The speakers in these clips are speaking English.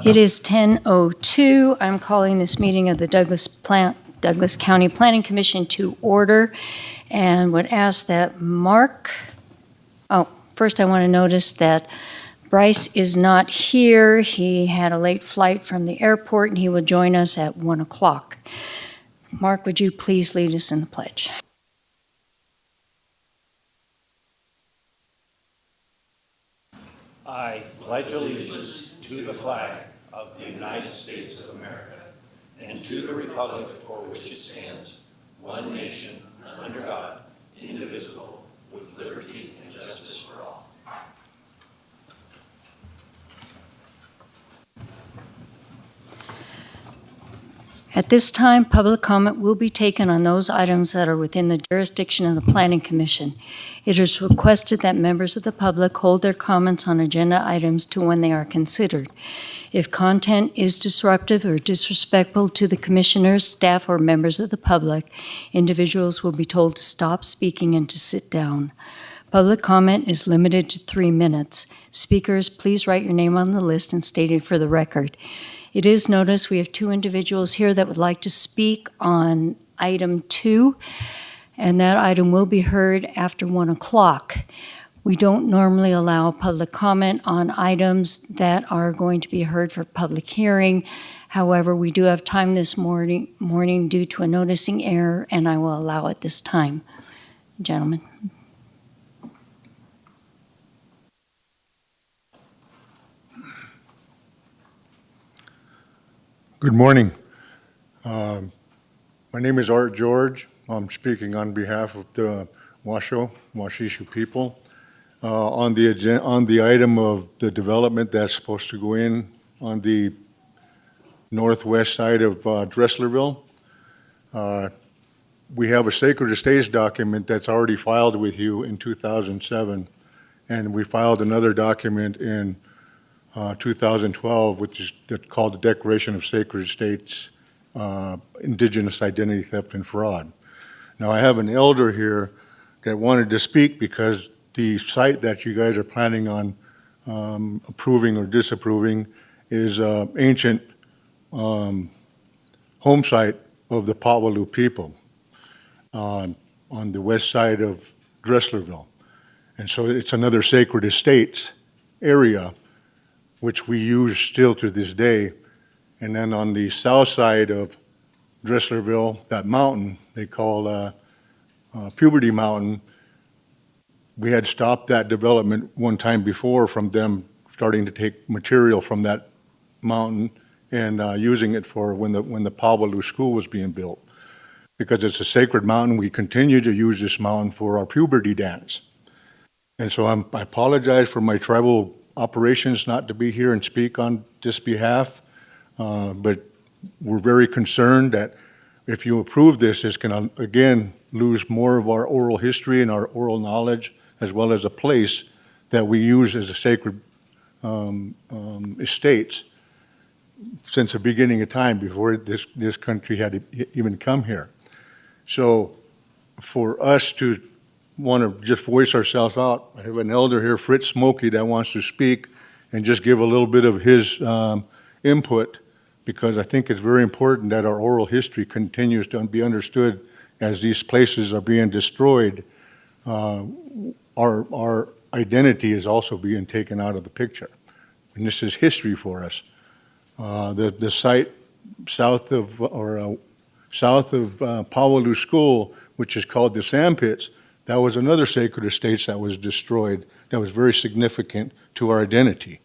It is 10:02. I'm calling this meeting of the Douglas County Planning Commission to order and would ask that first I want to notice that Bryce is not here. He had a late flight from the airport and he will join us at 1 o'clock. Mark, would you please lead us in the pledge? I pledge allegiance to the flag of the United States of America and to the republic for which it stands, one nation, under God, indivisible, with liberty and justice for all. At this time, public comment will be taken on those items that are within the jurisdiction of the Planning Commission. It is requested that members of the public hold their comments on agenda items to when they are considered. If content is disruptive or disrespectful to the commissioners, staff, or members of the public, individuals will be told to stop speaking and to sit down. Public comment is limited to 3 minutes. Speakers, please write your name on the list and state it for the record. It is noticed we have 2 individuals here that would like to speak on item 2, and that item will be heard after 1 o'clock. We don't normally allow public comment on items that are going to be heard for public hearing. However, we do have time this morning due to a noticing error, and I will allow it this time. Gentlemen. Good morning. My name is Art George. I'm speaking on behalf of the Washishu people. On the item of the development that's supposed to go in on the northwest side of Dresslerville, we have a Sacred Estates document that's already filed with you in 2007, and we filed another document in 2012, which is called the Declaration of Sacred Estates, Indigenous Identity Theft and Fraud. Now, I have an elder here that wanted to speak because the site that you guys are planning on approving or disapproving is an ancient home site of the Pawalu people on the west side of Dresslerville. And so it's another Sacred Estates area which we use still to this day. And then on the south side of Dresslerville, that mountain they call Puberty Mountain, we had stopped that development one time before from them starting to take material from that mountain and using it for when the Pawalu school was being built. Because it's a sacred mountain, we continue to use this mountain for our puberty dance. And so I apologize for my tribal operations not to be here and speak on this behalf, but we're very concerned that if you approve this, it's going to, again, lose more of our oral history and our oral knowledge, as well as a place that we use as a sacred estates since the beginning of time, before this country had even come here. So for us to want to just voice ourselves out, I have an elder here, Fritz Smokey, that wants to speak and just give a little bit of his input, because I think it's very important that our oral history continues to be understood as these places are being destroyed. Our identity is also being taken out of the picture. And this is history for us. The site south of Pawalu School, which is called the Sand Pits, that was another Sacred Estates that was destroyed that was very significant to our identity,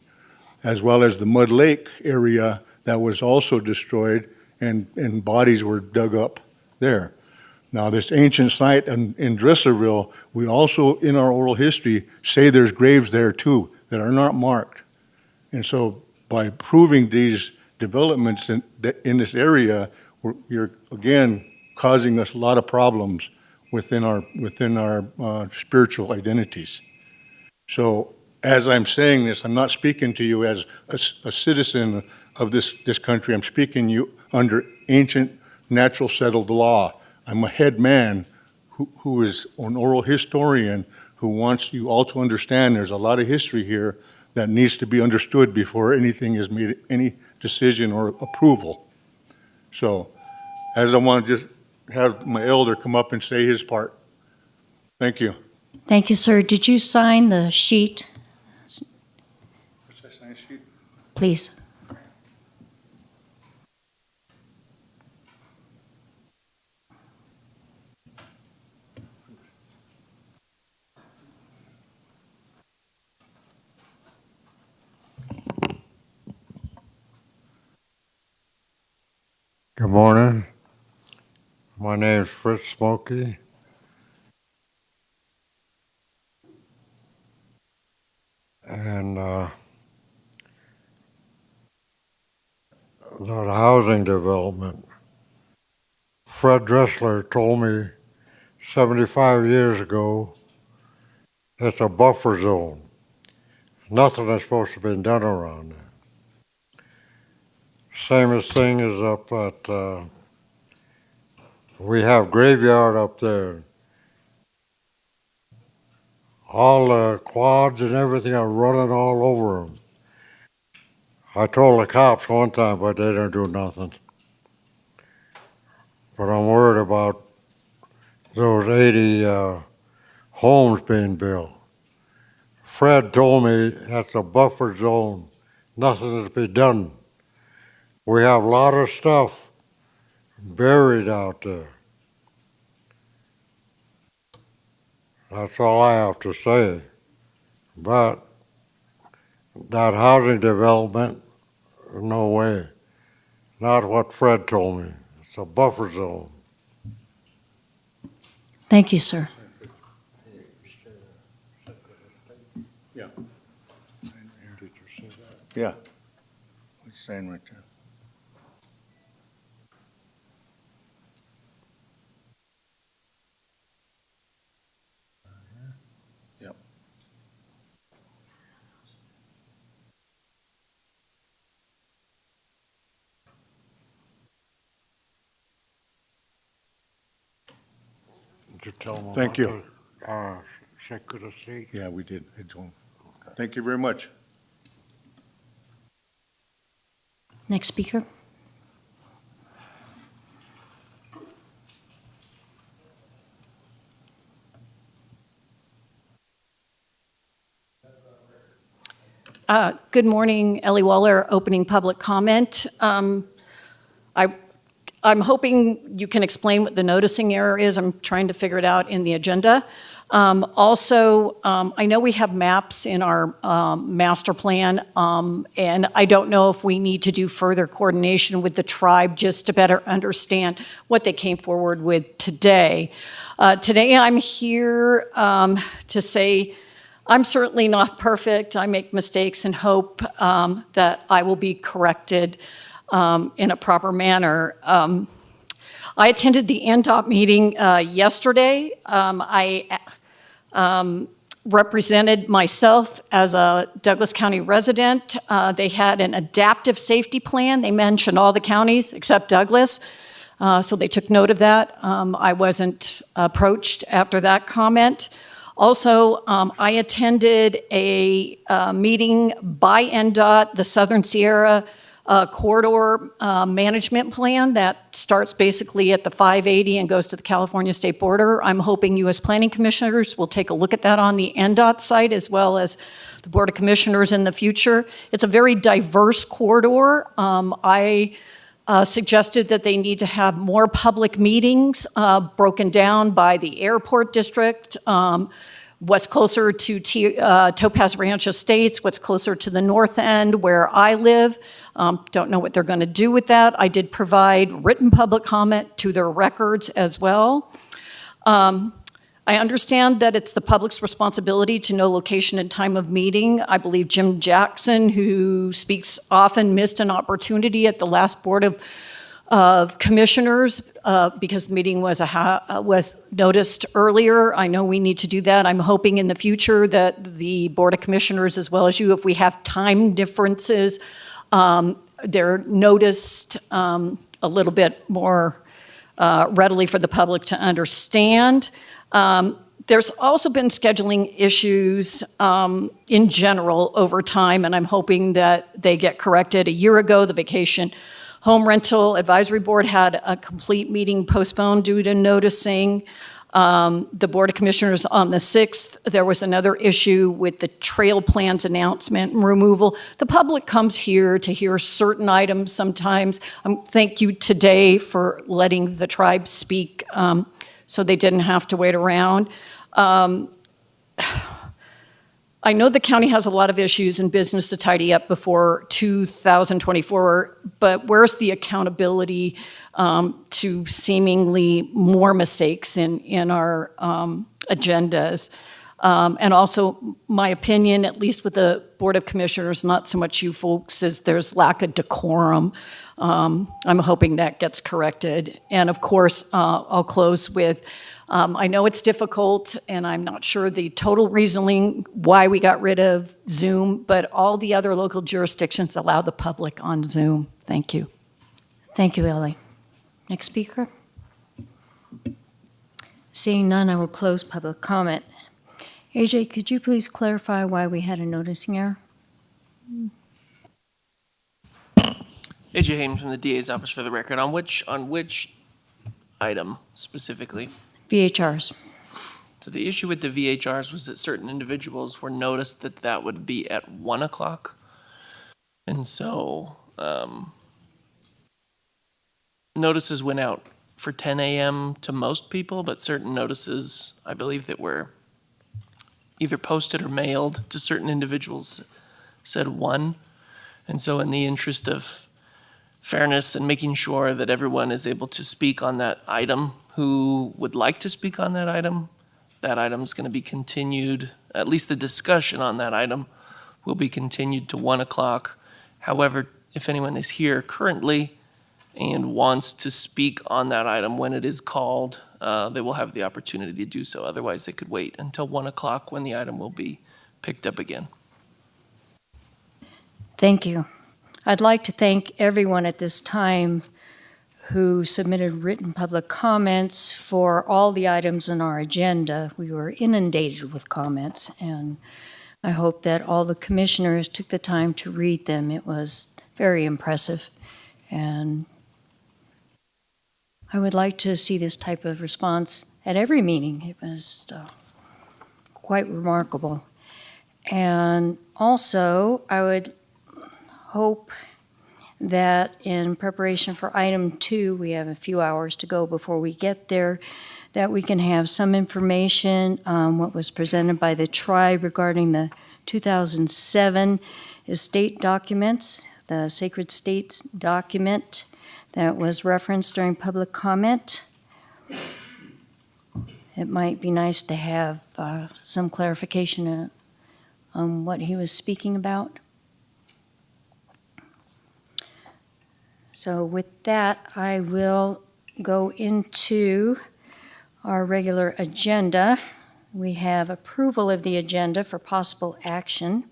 as well as the Mud Lake area that was also destroyed, and bodies were dug up there. Now, this ancient site in Dresslerville, we also, in our oral history, say there's graves there too that are not marked. And so by proving these developments in this area, you're again causing us a lot of problems within our spiritual identities. So as I'm saying this, I'm not speaking to you as a citizen of this country. I'm speaking to you under ancient natural settled law. I'm a head man who is an oral historian who wants you all to understand there's a lot of history here that needs to be understood before anything is made, any decision or approval. So, as I want to just have my elder come up and say his part. Thank you. Thank you, sir. Did you sign the sheet, What's that sign sheet? please? Good morning. My name is Fritz Smokey. And that housing development, Fred Dressler told me 75 years ago, it's a buffer zone. Nothing is supposed to be done around there. Same as thing is up at, we have graveyard up there. All the quads and everything are running all over them. I told the cops one time, but they didn't do nothing. But I'm worried about those 80 homes being built. Fred told me that's a buffer zone. Nothing is to be done. We have a lot of stuff buried out there. That's all I have to say. But that housing development, no way. Not what Fred told me. It's a buffer zone. Thank you, sir. Yeah. Yeah. It's saying right there. Yep. Did you tell them Thank about you. the Secret Estate? Yeah, we did. I told him. Thank you very much. Next speaker. Good morning, Ellie Waller, opening public comment. I'm hoping you can explain what the noticing error is. I'm trying to figure it out in the agenda. Also, I know we have maps in our master plan, and I don't know if we need to do further coordination with the tribe just to better understand what they came forward with today. Today, I'm here to say I'm certainly not perfect. I make mistakes and hope that I will be corrected in a proper manner. I attended the NDOT meeting yesterday. I represented myself as a Douglas County resident. They had an adaptive safety plan. They mentioned all the counties except Douglas, so they took note of that. I wasn't approached after that comment. Also, I attended a meeting by NDOT, the Southern Sierra corridor management plan that starts basically at the 580 and goes to the California state border. I'm hoping U.S. Planning Commissioners will take a look at that on the NDOT site as well as the Board of Commissioners in the future. It's a very diverse corridor. I suggested that they need to have more public meetings broken down by the airport district, what's closer to Topaz Ranch Estates, what's closer to the north end where I live. Don't know what they're going to do with that. I did provide written public comment to their records as well. I understand that it's the public's responsibility to know location and time of meeting. I believe Jim Jackson, who speaks often, missed an opportunity at the last Board of Commissioners because the meeting was noticed earlier. I know we need to do that. I'm hoping in the future that the Board of Commissioners, as well as you, if we have time differences, they're noticed a little bit more readily for the public to understand. There's also been scheduling issues in general over time, and I'm hoping that they get corrected. A year ago, the Vacation Home Rental Advisory Board had a complete meeting postponed due to noticing. The Board of Commissioners on the 6th, there was another issue with the trail plans announcement and removal. The public comes here to hear certain items sometimes. Thank you today for letting the tribe speak so they didn't have to wait around. I know the county has a lot of issues and business to tidy up before 2024, but where's the accountability to seemingly more mistakes in our agendas? And also, my opinion, at least with the Board of Commissioners, not so much you folks, is there's lack of decorum. I'm hoping that gets corrected. And of course, I'll close with, I know it's difficult, and I'm not sure the total reasoning why we got rid of Zoom, but all the other local jurisdictions allow the public on Zoom. Thank you. Thank you, Ellie. Next speaker. Seeing none, I will close public comment. AJ, could you please clarify why we had a noticing error? AJ Haynes from the DA's office for the record. On which item specifically? VHRs. So the issue with the VHRs was that certain individuals were noticed that that would be at 1 o'clock. And so notices went out for 10 a.m. to most people, but certain notices, I believe, that were either posted or mailed to certain individuals said 1. And so in the interest of fairness and making sure that everyone is able to speak on that item who would like to speak on that item's going to be continued, at least the discussion on that item will be continued to 1 o'clock. However, if anyone is here currently and wants to speak on that item when it is called, they will have the opportunity to do so. Otherwise, they could wait until 1 o'clock when the item will be picked up again. Thank you. I'd like to thank everyone at this time who submitted written public comments for all the items on our agenda. We were inundated with comments, and I hope that all the commissioners took the time to read them. It was very impressive, and I would like to see this type of response at every meeting. It was quite remarkable. And also, I would hope that in preparation for item 2, we have a few hours to go before we get there, that we can have some information on what was presented by the tribe regarding the 2007 estate documents, the Sacred States document that was referenced during public comment. It might be nice to have some clarification on what he was speaking about. So with that, I will go into our regular agenda. We have approval of the agenda for possible action.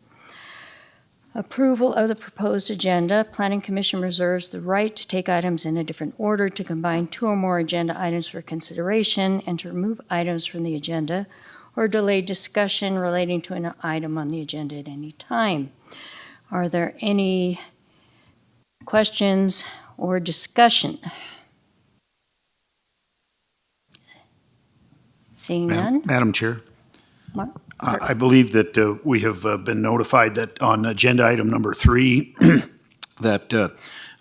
Approval of the proposed agenda. Planning Commission reserves the right to take items in a different order, to combine 2 or more agenda items for consideration, and to remove items from the agenda or delay discussion relating to an item on the agenda at any time. Are there any questions or discussion? Seeing none? Madam Chair, Mark? I believe that we have been notified that on agenda item number 3, that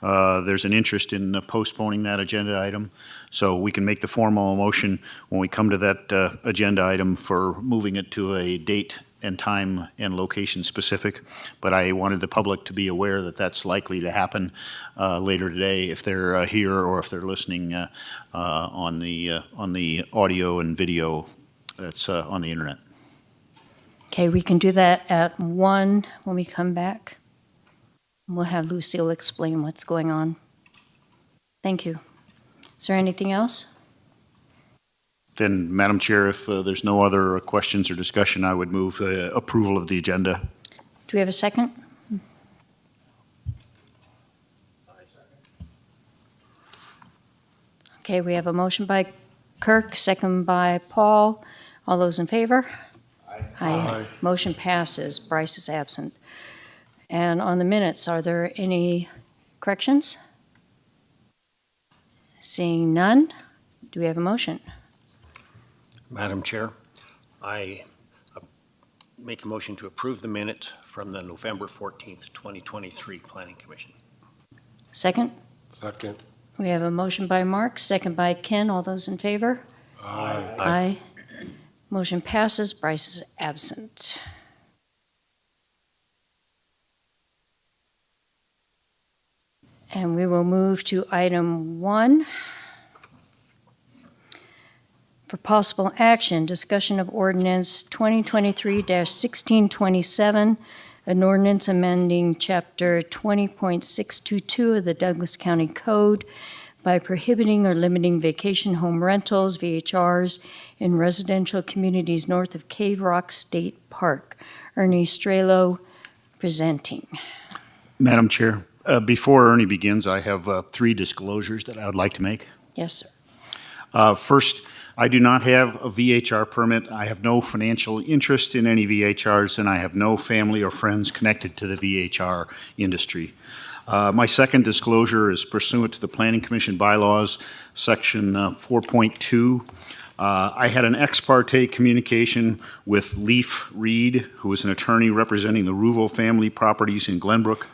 there's an interest in postponing that agenda item. So we can make the formal motion when we come to that agenda item for moving it to a date and time and location specific. But I wanted the public to be aware that that's likely to happen later today if they're here or if they're listening on the audio and video that's on the internet. Okay, we can do that at 1 when we come back. We'll have Lucille explain what's going on. Thank you. Is there anything else? Then, Madam Chair, if there's no other questions or discussion, I would move approval of the agenda. Do we have a second? Okay, we have a motion by Kirk, second by Paul. All those in favor? Aye. Motion passes. Bryce is absent. And on the minutes, are there any corrections? Seeing none, do we have a motion? Madam Chair, I make a motion to approve the minute from the November 14th, 2023 Planning Commission. Second? Second. We have a motion by Mark, second by Ken. All those in favor? Aye. Aye. Motion passes. Bryce is absent. And we will move to item 1. For possible action, discussion of ordinance 2023-1627, an ordinance amending Chapter 20.622 of the Douglas County Code by prohibiting or limiting vacation home rentals, VHRs, in residential communities north of Cave Rock State Park. Ernie Strelo presenting. Madam Chair, before Ernie begins, I have 3 disclosures that I would like to make. Yes, sir. First, I do not have a VHR permit. I have no financial interest in any VHRs, and I have no family or friends connected to the VHR industry. My second disclosure is pursuant to the Planning Commission bylaws, Section 4.2. I had an ex parte communication with Leif Reed, who is an attorney representing the Ruvo family properties in Glenbrook.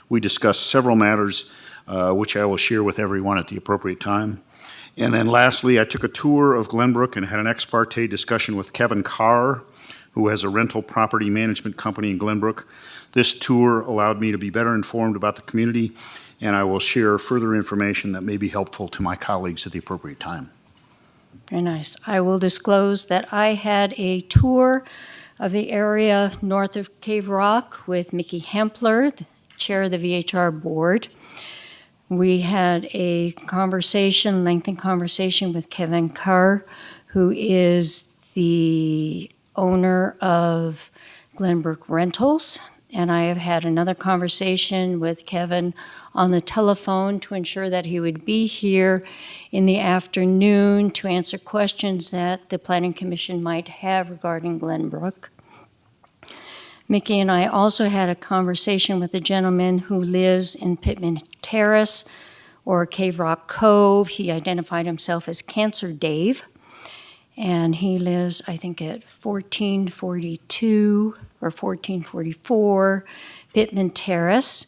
We discussed several matters, which I will share with everyone at the appropriate time. And then lastly, I took a tour of Glenbrook and had an ex parte discussion with Kevin Carr, who has a rental property management company in Glenbrook. This tour allowed me to be better informed about the community, and I will share further information that may be helpful to my colleagues at the appropriate time. Very nice. I will disclose that I had a tour of the area north of Cave Rock with Mickey Hempler, the chair of the VHR board. We had a conversation, lengthy conversation with Kevin Carr, who is the owner of Glenbrook Rentals. And I have had another conversation with Kevin on the telephone to ensure that he would be here in the afternoon to answer questions that the Planning Commission might have regarding Glenbrook. Mickey and I also had a conversation with a gentleman who lives in Pittman Terrace or Cave Rock Cove. He identified himself as Cancer Dave, and he lives, I think, at 1442 or 1444 Pittman Terrace.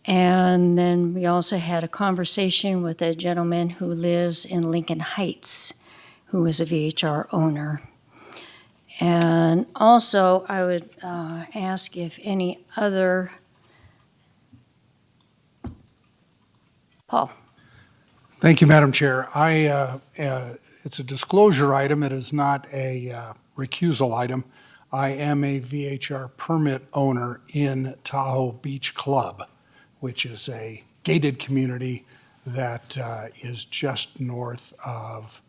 And then we also had a conversation with a gentleman who lives in Lincoln Heights, who is a VHR owner. And also, I would ask if any other, Paul. Thank you, Madam Chair. It's a disclosure item. It is not a recusal item. I am a VHR permit owner in Tahoe Beach Club, which is a gated community that is just north of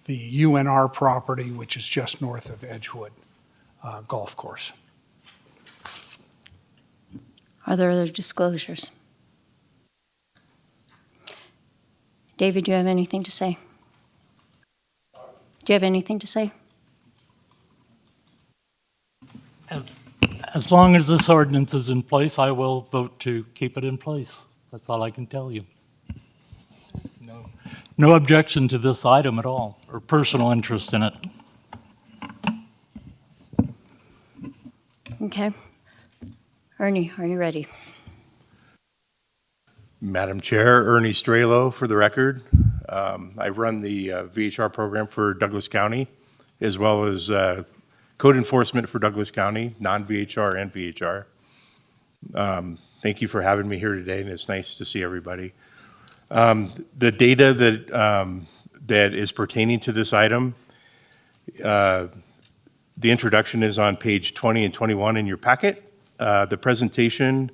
the UNR property, which is just north of Edgewood Golf Course. Are there other disclosures? David, do you have anything to say? Do you have anything to say? As long as this ordinance is in place, I will vote to keep it in place. That's all I can tell you. No objection to this item at all, or personal interest in it. Okay. Ernie, are you ready? Madam Chair, Ernie Strelo for the record. I run the VHR program for Douglas County, as well as code enforcement for Douglas County, non-VHR and VHR. Thank you for having me here today, and it's nice to see everybody. The data that is pertaining to this item, the introduction is on page 20 and 21 in your packet. The presentation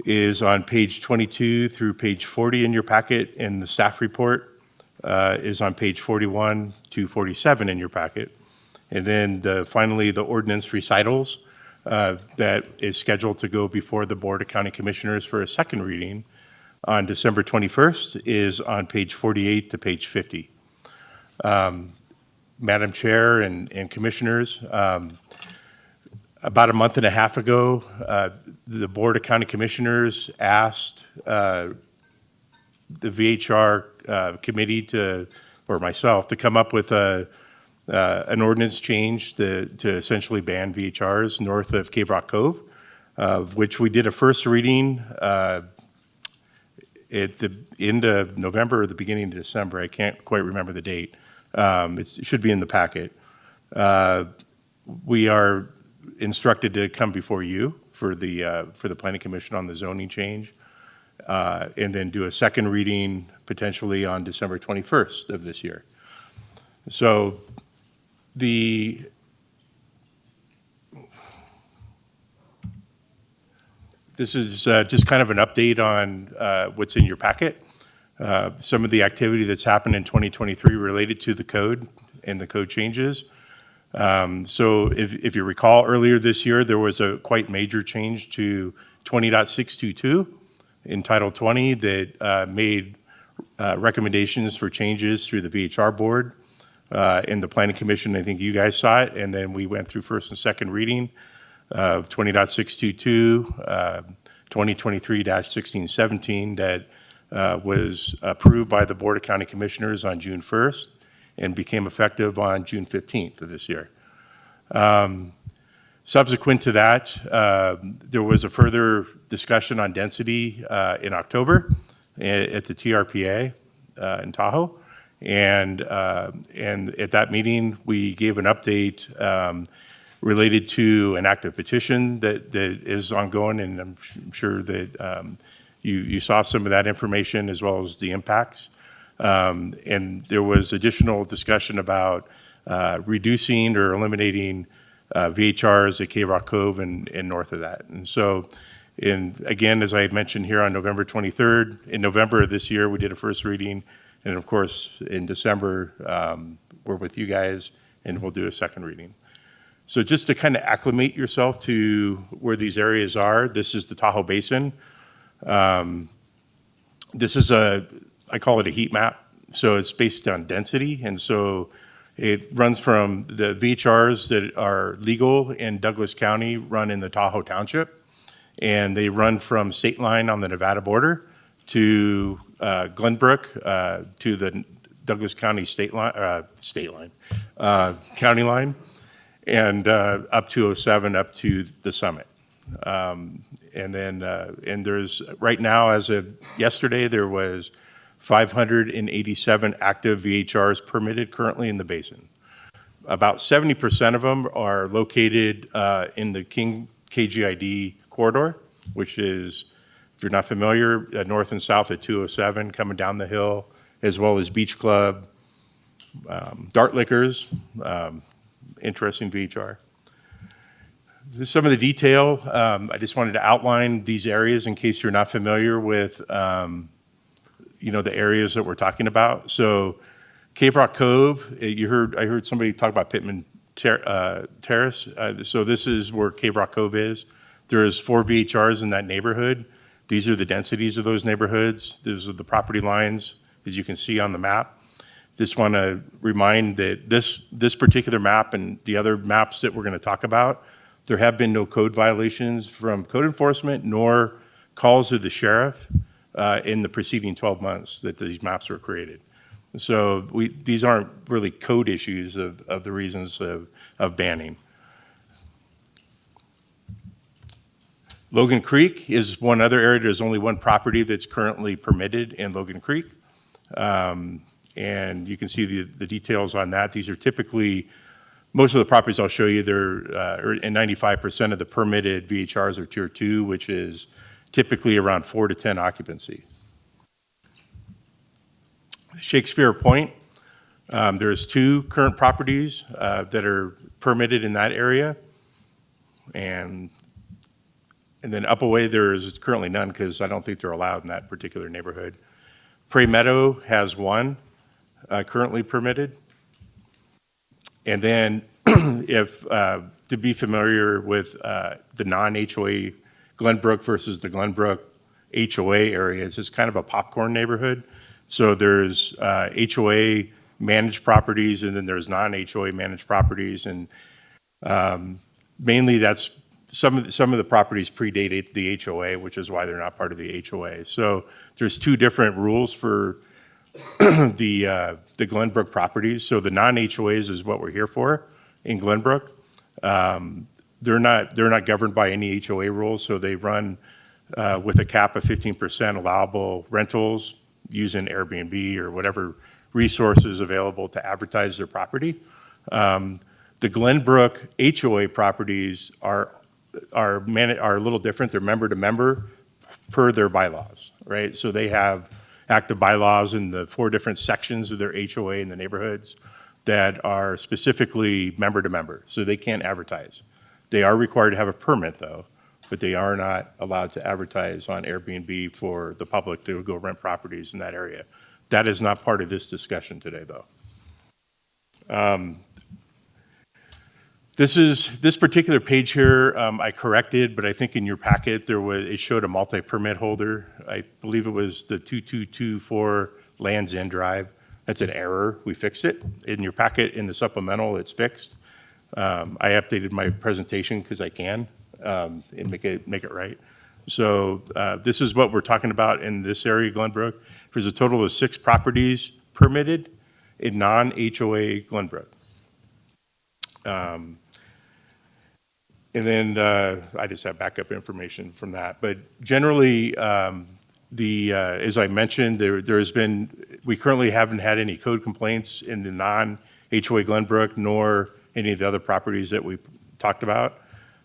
is on page 22 through page 40 in your packet, and the staff report is on page 41 to 47 in your packet. And then finally, the ordinance recitals that is scheduled to go before the Board of County Commissioners for a second reading on December 21st is on page 48 to page 50. Madam Chair and Commissioners, about a month and a half ago, the Board of County Commissioners asked the VHR committee or myself, to come up with an ordinance change to essentially ban VHRs north of Cave Rock Cove, of which we did a first reading at the end of November or the beginning of December. I can't quite remember the date. It should be in the packet. We are instructed to come before you for the Planning Commission on the zoning change, and then do a second reading potentially on December 21st of this year. So this is just kind of an update on what's in your packet. Some of the activity that's happened in 2023 related to the code and the code changes. So if you recall, earlier this year, there was a quite major change to 20.622 in Title 20 that made recommendations for changes through the VHR board and the Planning Commission. I think you guys saw it, and then we went through first and second reading of 20.622, 2023-1617 that was approved by the Board of County Commissioners on June 1st and became effective on June 15th of this year. Subsequent to that, there was a further discussion on density in October at the TRPA in Tahoe. And at that meeting, we gave an update related to an active petition that is ongoing, and I'm sure that you saw some of that information as well as the impacts. And there was additional discussion about reducing or eliminating VHRs at Cave Rock Cove and north of that. And so, again, as I had mentioned here on November 23rd, in November of this year, we did a first reading. And of course, in December, we're with you guys and we'll do a second reading. So just to kind of acclimate yourself to where these areas are, this is the Tahoe Basin. This is I call it a heat map. So it's based on density. And so it runs from the VHRs that are legal in Douglas County, run in the Tahoe Township. And they run from state line on the Nevada border to Glenbrook, to the Douglas County county line, and up 207 up to the summit. And then, and there's, right now, as of yesterday, there was 587 active VHRs permitted currently in the basin. About 70% of them are located in the King KGID corridor, which is, if you're not familiar, north and south of 207 coming down the hill, as well as Beach Club, Dart Liquors, interesting VHR. This is some of the detail. I just wanted to outline these areas in case you're not familiar with the areas that we're talking about. So Cave Rock Cove, I heard somebody talk about Pittman Terrace. So this is where Cave Rock Cove is. There is 4 VHRs in that neighborhood. These are the densities of those neighborhoods. These are the property lines, as you can see on the map. Just want to remind that this particular map and the other maps that we're going to talk about, there have been no code violations from code enforcement nor calls of the sheriff in the preceding 12 months that these maps were created. So these aren't really code issues of the reasons of banning. Logan Creek is one other area. There's only one property that's currently permitted in Logan Creek. And you can see the details on that. These are typically, most of the properties I'll show you, and 95% of the permitted VHRs are Tier 2, which is typically around 4 to 10 occupancy. Shakespeare Point, there's 2 current properties that are permitted in that area. And then up away, there is currently none because I don't think they're allowed in that particular neighborhood. Prairie Meadow has 1 currently permitted. And then to be familiar with the non-HOA Glenbrook versus the Glenbrook HOA areas, it's kind of a popcorn neighborhood. So there's HOA managed properties, and then there's non-HOA managed properties. And mainly that's some of the properties predate the HOA, which is why they're not part of the HOA. So there's two different rules for the Glenbrook properties. So the non-HOAs is what we're here for in Glenbrook. They're not governed by any HOA rules, so they run with a cap of 15% allowable rentals using Airbnb or whatever resources available to advertise their property. The Glenbrook HOA properties are a little different. They're member to member per their bylaws, right? So they have active bylaws in the 4 different sections of their HOA in the neighborhoods that are specifically member to member, so they can't advertise. They are required to have a permit though, but they are not allowed to advertise on Airbnb for the public to go rent properties in that area. That is not part of this discussion today though. This particular page here, I corrected, but I think in your packet it showed a multi-permit holder. I believe it was the 2224 Lands End Drive. That's an error. We fixed it. In your packet, in the supplemental, it's fixed. I updated my presentation because I can and make it right. So this is what we're talking about in this area, Glenbrook. There's a total of 6 properties permitted in non-HOA Glenbrook. And then I just have backup information from that. But generally, as I mentioned, we currently haven't had any code complaints in the non-HOA Glenbrook, nor any of the other properties that we talked about,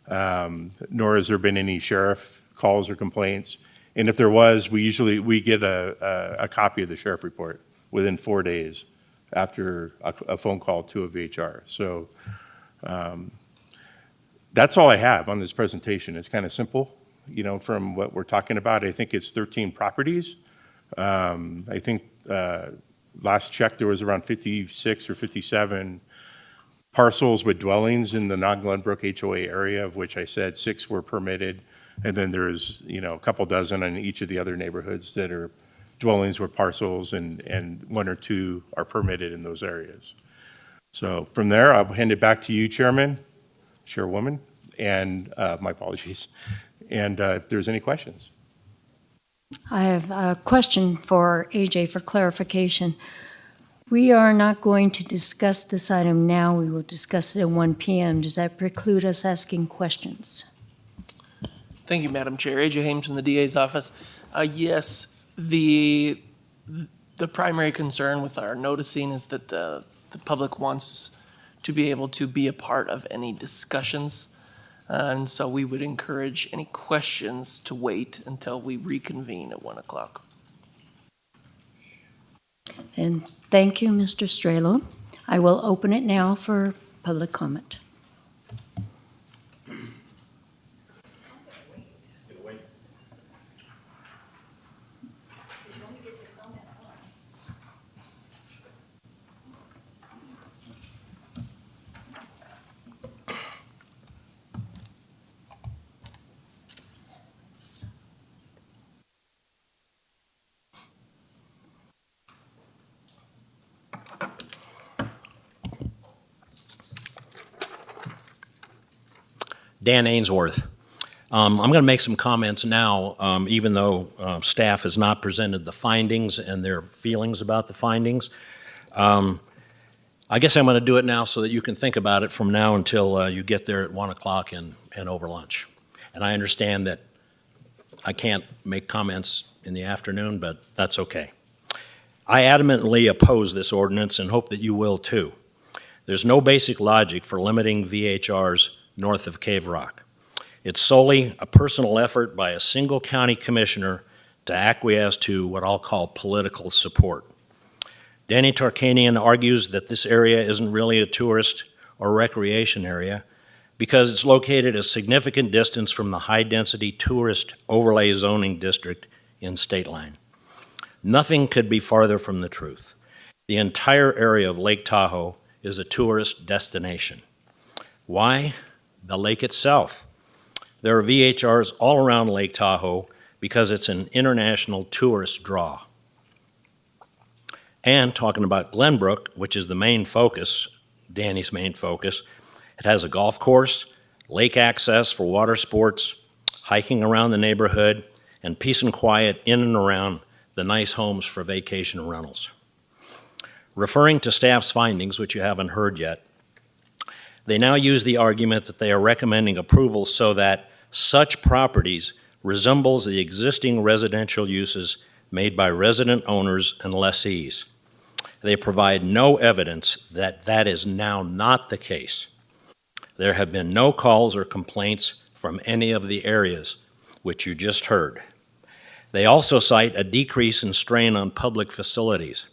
nor has there been any sheriff calls or complaints. And if there was, we get a copy of the sheriff report within 4 days after a phone call to a VHR. So that's all I have on this presentation. It's kind of simple, from what we're talking about. I think it's 13 properties. I think last check there was around 56 or 57 parcels with dwellings in the non-Glenbrook HOA area, of which I said 6 were permitted. And then there's, a couple dozen in each of the other neighborhoods that are dwellings with parcels, and 1 or 2 are permitted in those areas. So from there, I'll hand it back to you, Chairwoman, and my apologies. And if there's any questions. I have a question for AJ for clarification. We are not going to discuss this item now. We will discuss it at 1 p.m. Does that preclude us asking questions? Thank you, Madam Chair. AJ Hames from the DA's office. Yes, the primary concern with our noticing is that the public wants to be able to be a part of any discussions. And so we would encourage any questions to wait until we reconvene at 1 o'clock. And thank you, Mr. Strelo. I will open it now for public comment. Dan Ainsworth. I'm going to make some comments now, even though staff has not presented the findings and their feelings about the findings. I guess I'm going to do it now so that you can think about it from now until you get there at 1 o'clock and over lunch. And I understand that I can't make comments in the afternoon, but that's okay. I adamantly oppose this ordinance and hope that you will too. There's no basic logic for limiting VHRs north of Cave Rock. It's solely a personal effort by a single county commissioner to acquiesce to what I'll call political support. Danny Tarkanian argues that this area isn't really a tourist or recreation area because it's located a significant distance from the high-density tourist overlay zoning district in State Line. Nothing could be farther from the truth. The entire area of Lake Tahoe is a tourist destination. Why? The lake itself. There are VHRs all around Lake Tahoe because it's an international tourist draw. And talking about Glenbrook, which is the main focus, Danny's main focus, it has a golf course, lake access for water sports, hiking around the neighborhood, and peace and quiet in and around the nice homes for vacation rentals. Referring to staff's findings, which you haven't heard yet, they now use the argument that they are recommending approval so that such properties resembles the existing residential uses made by resident owners and lessees. They provide no evidence that that is now not the case. There have been no calls or complaints from any of the areas, which you just heard. They also cite a decrease in strain on public facilities.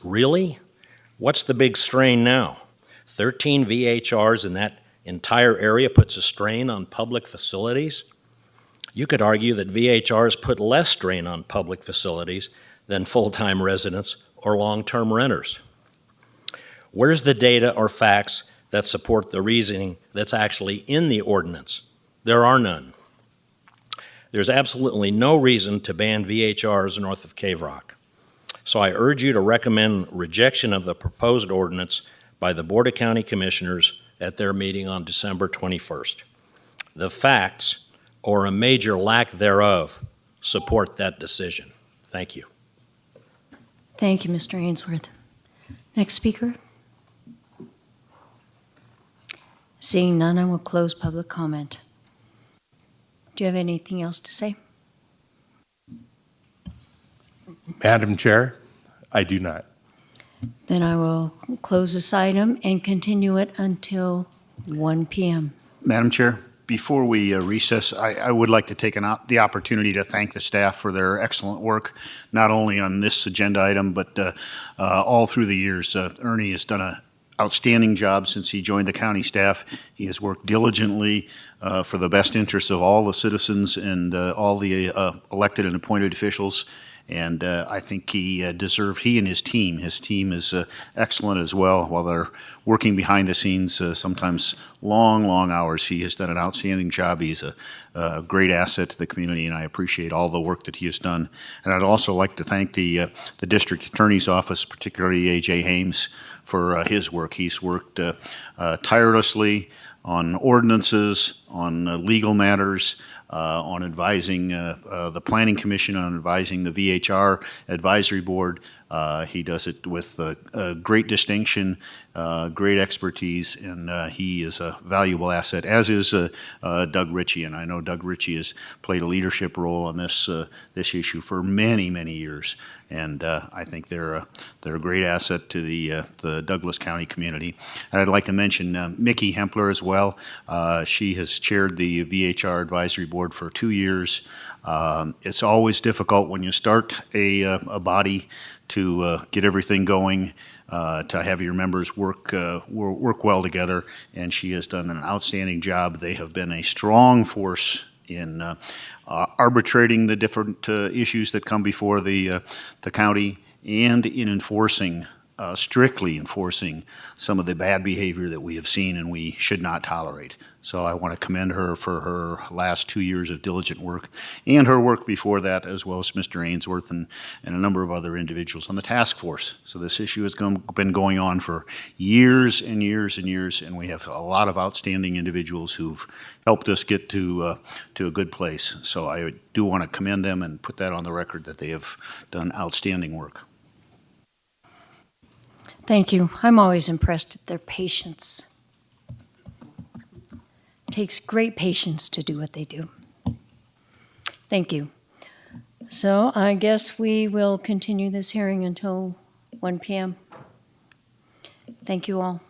Really? What's the big strain now? 13 VHRs in that entire area puts a strain on public facilities? You could argue that VHRs put less strain on public facilities than full-time residents or long-term renters. Where's the data or facts that support the reasoning that's actually in the ordinance? There are none. There's absolutely no reason to ban VHRs north of Cave Rock. So I urge you to recommend rejection of the proposed ordinance by the Board of County Commissioners at their meeting on December 21st. The facts, or a major lack thereof, support that decision. Thank you. Thank you, Mr. Ainsworth. Next speaker. Seeing none, I will close public comment. Do you have anything else to say? Madam Chair, I do not. Then I will close this item and continue it until 1 p.m. Madam Chair, before we recess, I would like to take the opportunity to thank the staff for their excellent work, not only on this agenda item, but all through the years. Ernie has done an outstanding job since he joined the county staff. He has worked diligently for the best interests of all the citizens and all the elected and appointed officials. And I think he and his team is excellent as well. While they're working behind the scenes, sometimes long hours, he has done an outstanding job. He's a great asset to the community, and I appreciate all the work that he has done. And I'd also like to thank the district attorney's office, particularly A.J. Hames, for his work. He's worked tirelessly on ordinances, on legal matters, on advising the Planning Commission, on advising the VHR Advisory Board. He does it with great distinction, great expertise, and he is a valuable asset, as is Doug Ritchie. And I know Doug Ritchie has played a leadership role on this issue for many years. And I think they're a great asset to the Douglas County community. And I'd like to mention Mickey Hempler as well. She has chaired the VHR Advisory Board for 2 years. It's always difficult when you start a body to get everything going, to have your members work well together, and she has done an outstanding job. They have been a strong force in arbitrating the different issues that come before the county, and in strictly enforcing some of the bad behavior that we have seen and we should not tolerate. So I want to commend her for her last 2 years of diligent work, and her work before that, as well as Mr. Ainsworth and a number of other individuals on the task force. So this issue has been going on for years and years, and we have a lot of outstanding individuals who've helped us get to a good place. So I do want to commend them and put that on the record that they have done outstanding work. Thank you. I'm always impressed at their patience. It takes great patience to do what they do. Thank you. So I guess we will continue this hearing until 1 p.m. Thank you all.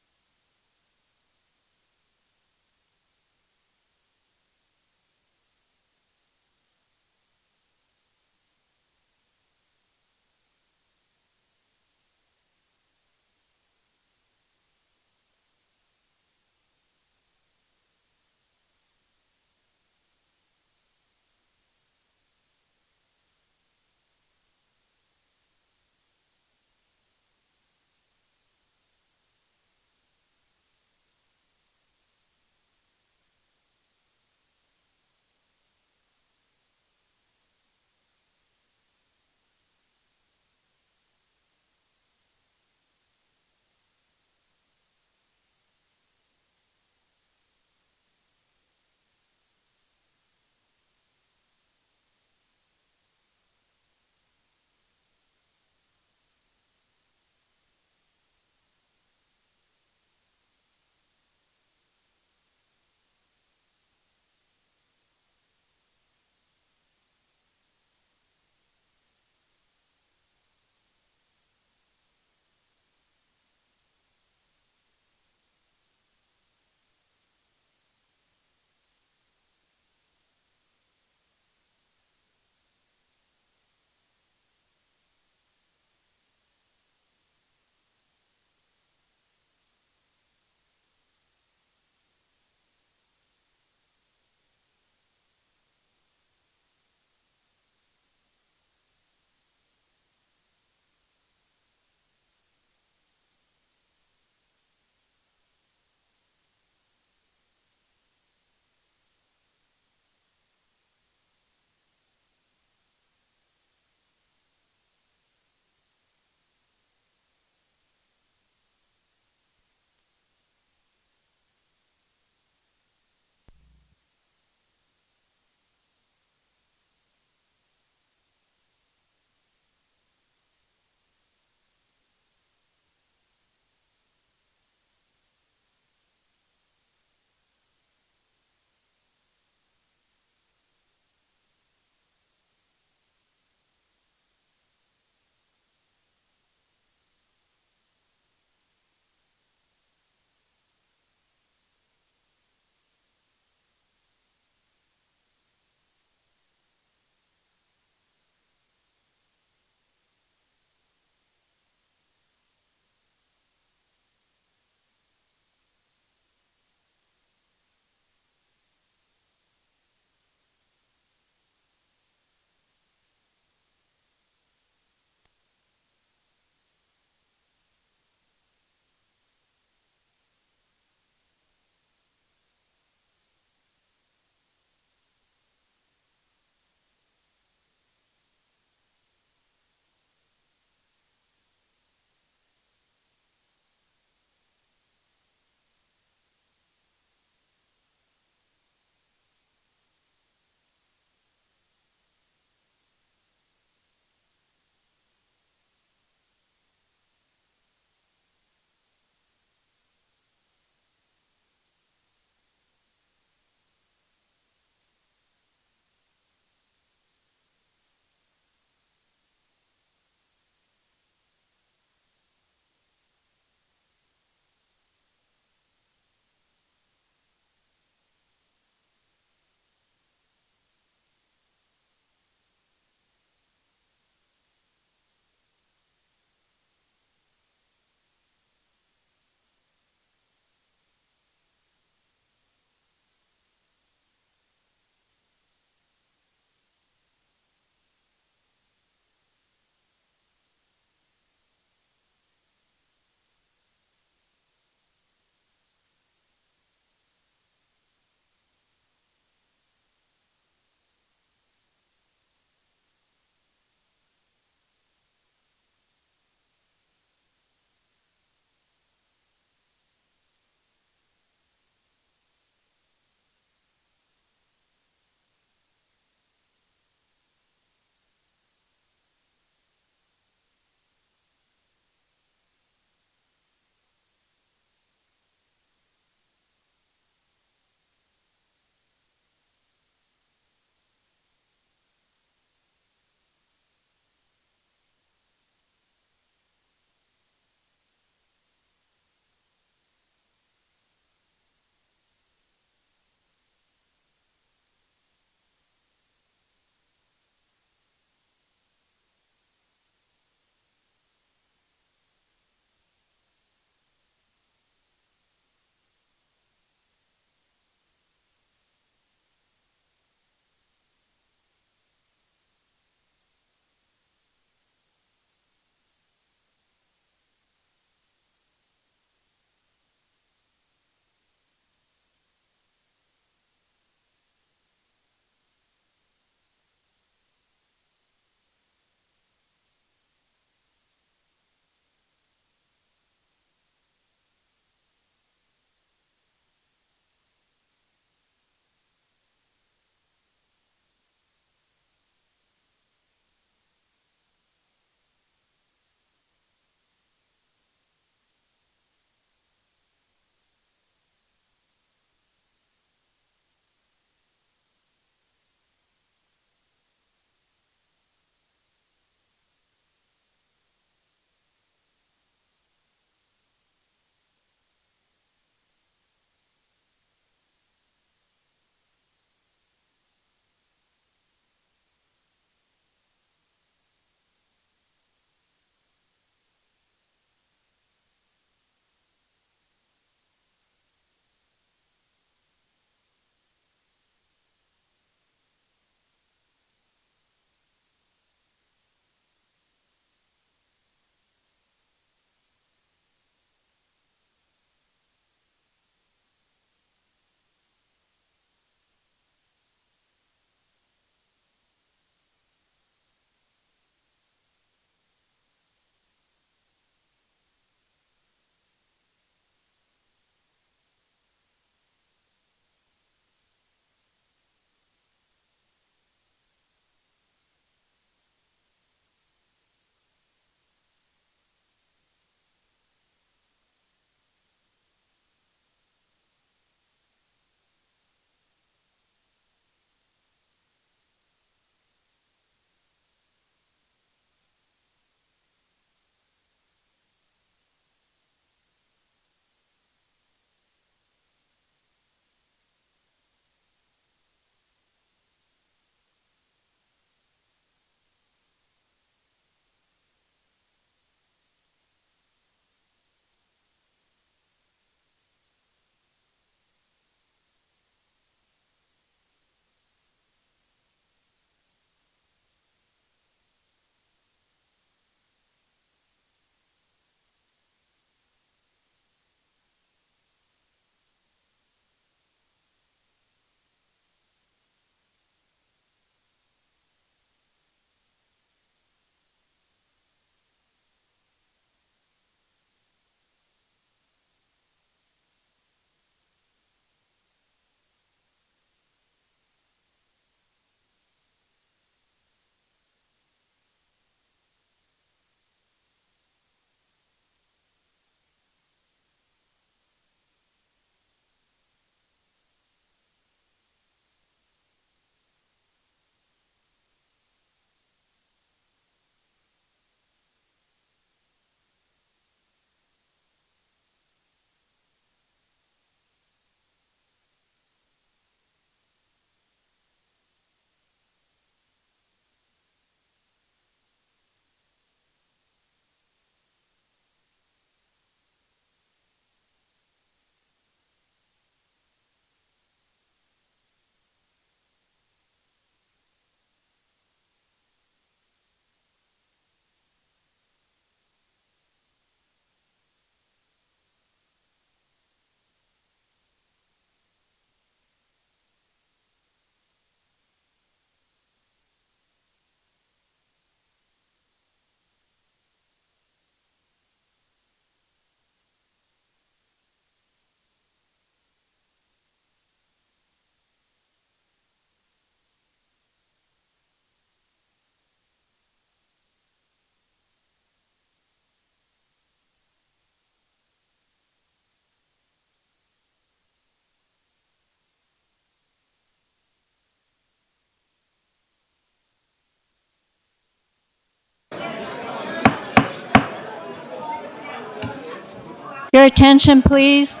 Your attention, please.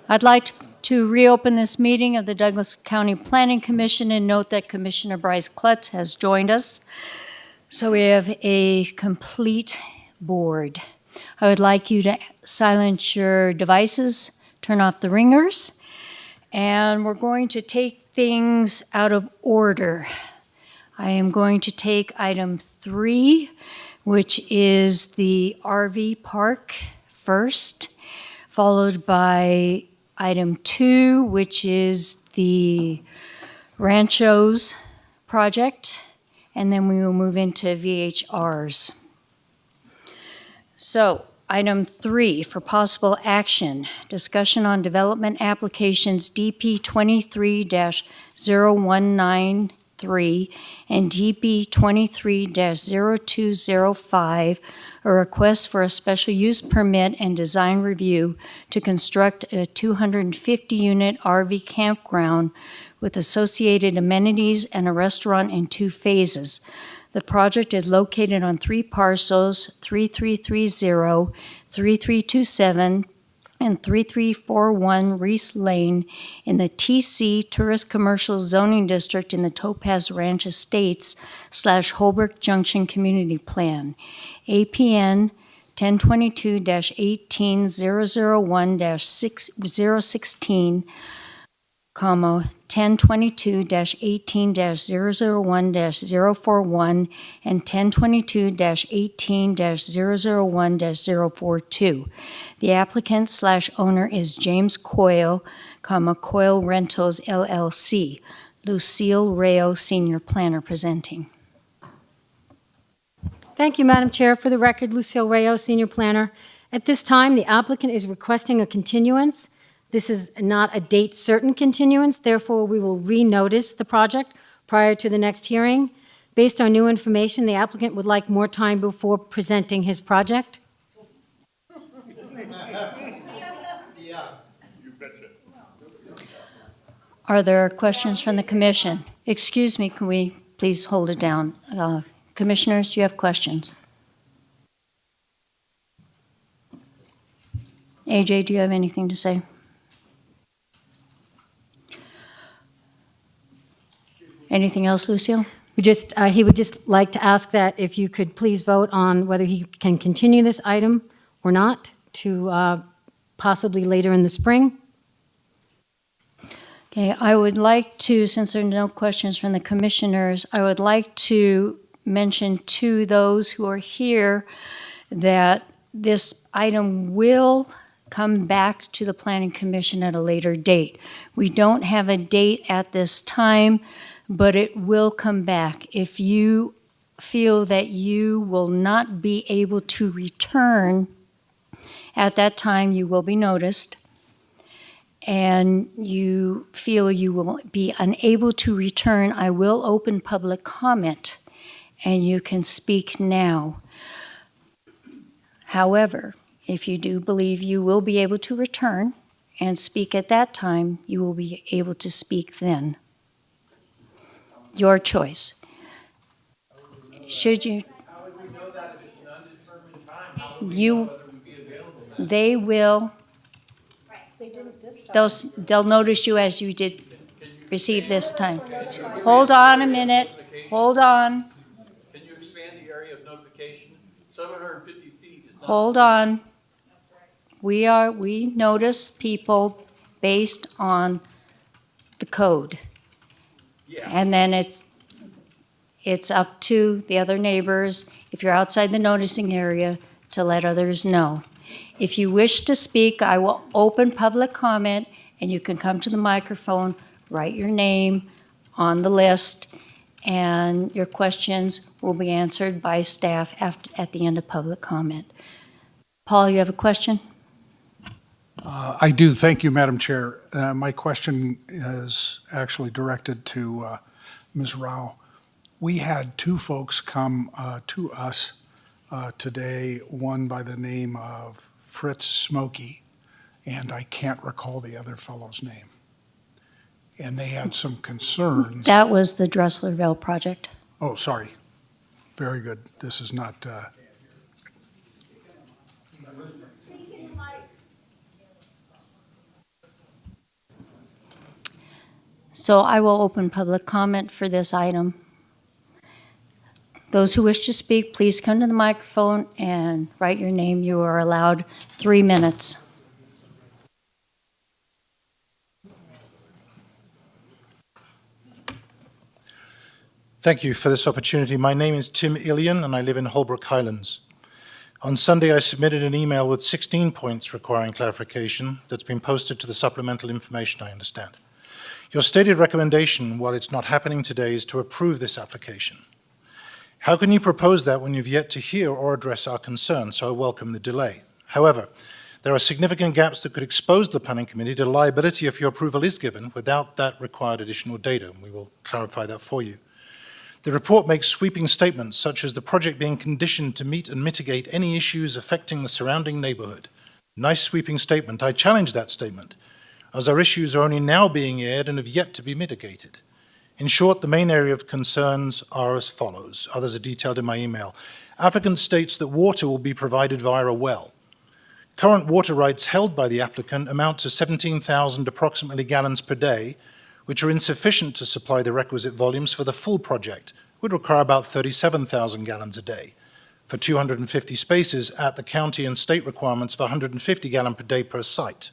I'd like to reopen this meeting of the Douglas County Planning Commission and note that Commissioner Bryce Klutz has joined us. So we have a complete board. I would like you to silence your devices, turn off the ringers, and we're going to take things out of order. I am going to take item 3, which is the RV park first, followed by item 2, which is the Ranchos project, and then we will move into VHRs. So, item 3 for possible action, discussion on development applications DP 23-0193 and DP 23-0205, a request for a special use permit and design review to construct a 250-unit RV campground with associated amenities and a restaurant in 2 phases. The project is located on 3 parcels, 3330, 3327, and 3341 Reese Lane in the TC Tourist Commercial Zoning District in the Topaz Ranch Estates / Holbrook Junction Community Plan. APN 1022-18001-016, 1022-18-001-041 and 1022-18-001-042. The applicant / owner is James Coyle, Coyle Rentals LLC. Lucille Rayo, Senior Planner, presenting. Thank you, Madam Chair. For the record, Lucille Rayo, Senior Planner. At this time, the applicant is requesting a continuance. This is not a date certain continuance, therefore we will renotice the project prior to the next hearing. Based on new information, the applicant would like more time before presenting his project. Are there questions from the commission? Excuse me, can we please hold it down? Commissioners, do you have questions? AJ, do you have anything to say? Anything else, Lucille? He would just like to ask that if you could please vote on whether he can continue this item or not to possibly later in the spring. Okay, I would like to, since there are no questions from the commissioners, I would like to mention to those who are here that this item will come back to the Planning Commission at a later date. We don't have a date at this time, but it will come back. If you feel that you will not be able to return at that time, you will be noticed, and you feel you will be unable to return, I will open public comment, and you can speak now. However, if you do believe you will be able to return and speak at that time, you will be able to speak then. Your choice. Should you? How would we know that if it's an undetermined time? How would we You- know whether we'd be available then? They will, they'll notice you as you did receive this time. Hold on a minute, hold on, Can you expand the area of notification? 750 feet is not. hold on. We notice people based on the code. And then it's up to the other neighbors, if you're outside the noticing area, to let others know. If you wish to speak, I will open public comment, and you can come to the microphone, write your name on the list, and your questions will be answered by staff at the end of public comment. Paul, you have a question? I do. Thank you, Madam Chair. My question is actually directed to Ms. Rao. We had 2 folks come to us today, one by the name of Fritz Smokey, and I can't recall the other fellow's name. And they had some concerns. That was the Dresslerville project. Oh, sorry. Very good. This is not So I will open public comment for this item. Those who wish to speak, please come to the microphone and write your name. You are allowed 3 minutes. Thank you for this opportunity. My name is Tim Ilian, and I live in Holbrook Highlands. On Sunday, I submitted an email with 16 points requiring clarification that's been posted to the supplemental information, I understand. Your stated recommendation, while it's not happening today, is to approve this application. How can you propose that when you've yet to hear or address our concerns? So I welcome the delay. However, there are significant gaps that could expose the Planning Committee to liability if your approval is given without that required additional data, and we will clarify that for you. The report makes sweeping statements such as the project being conditioned to meet and mitigate any issues affecting the surrounding neighborhood. Nice sweeping statement. I challenge that statement, as our issues are only now being aired and have yet to be mitigated. In short, the main area of concerns are as follows. Others are detailed in my email. Applicant states that water will be provided via a well. Current water rights held by the applicant amount to 17,000 approximately gallons per day, which are insufficient to supply the requisite volumes for the full project, would require about 37,000 gallons a day for 250 spaces at the county and state requirements of 150 gallon per day per site.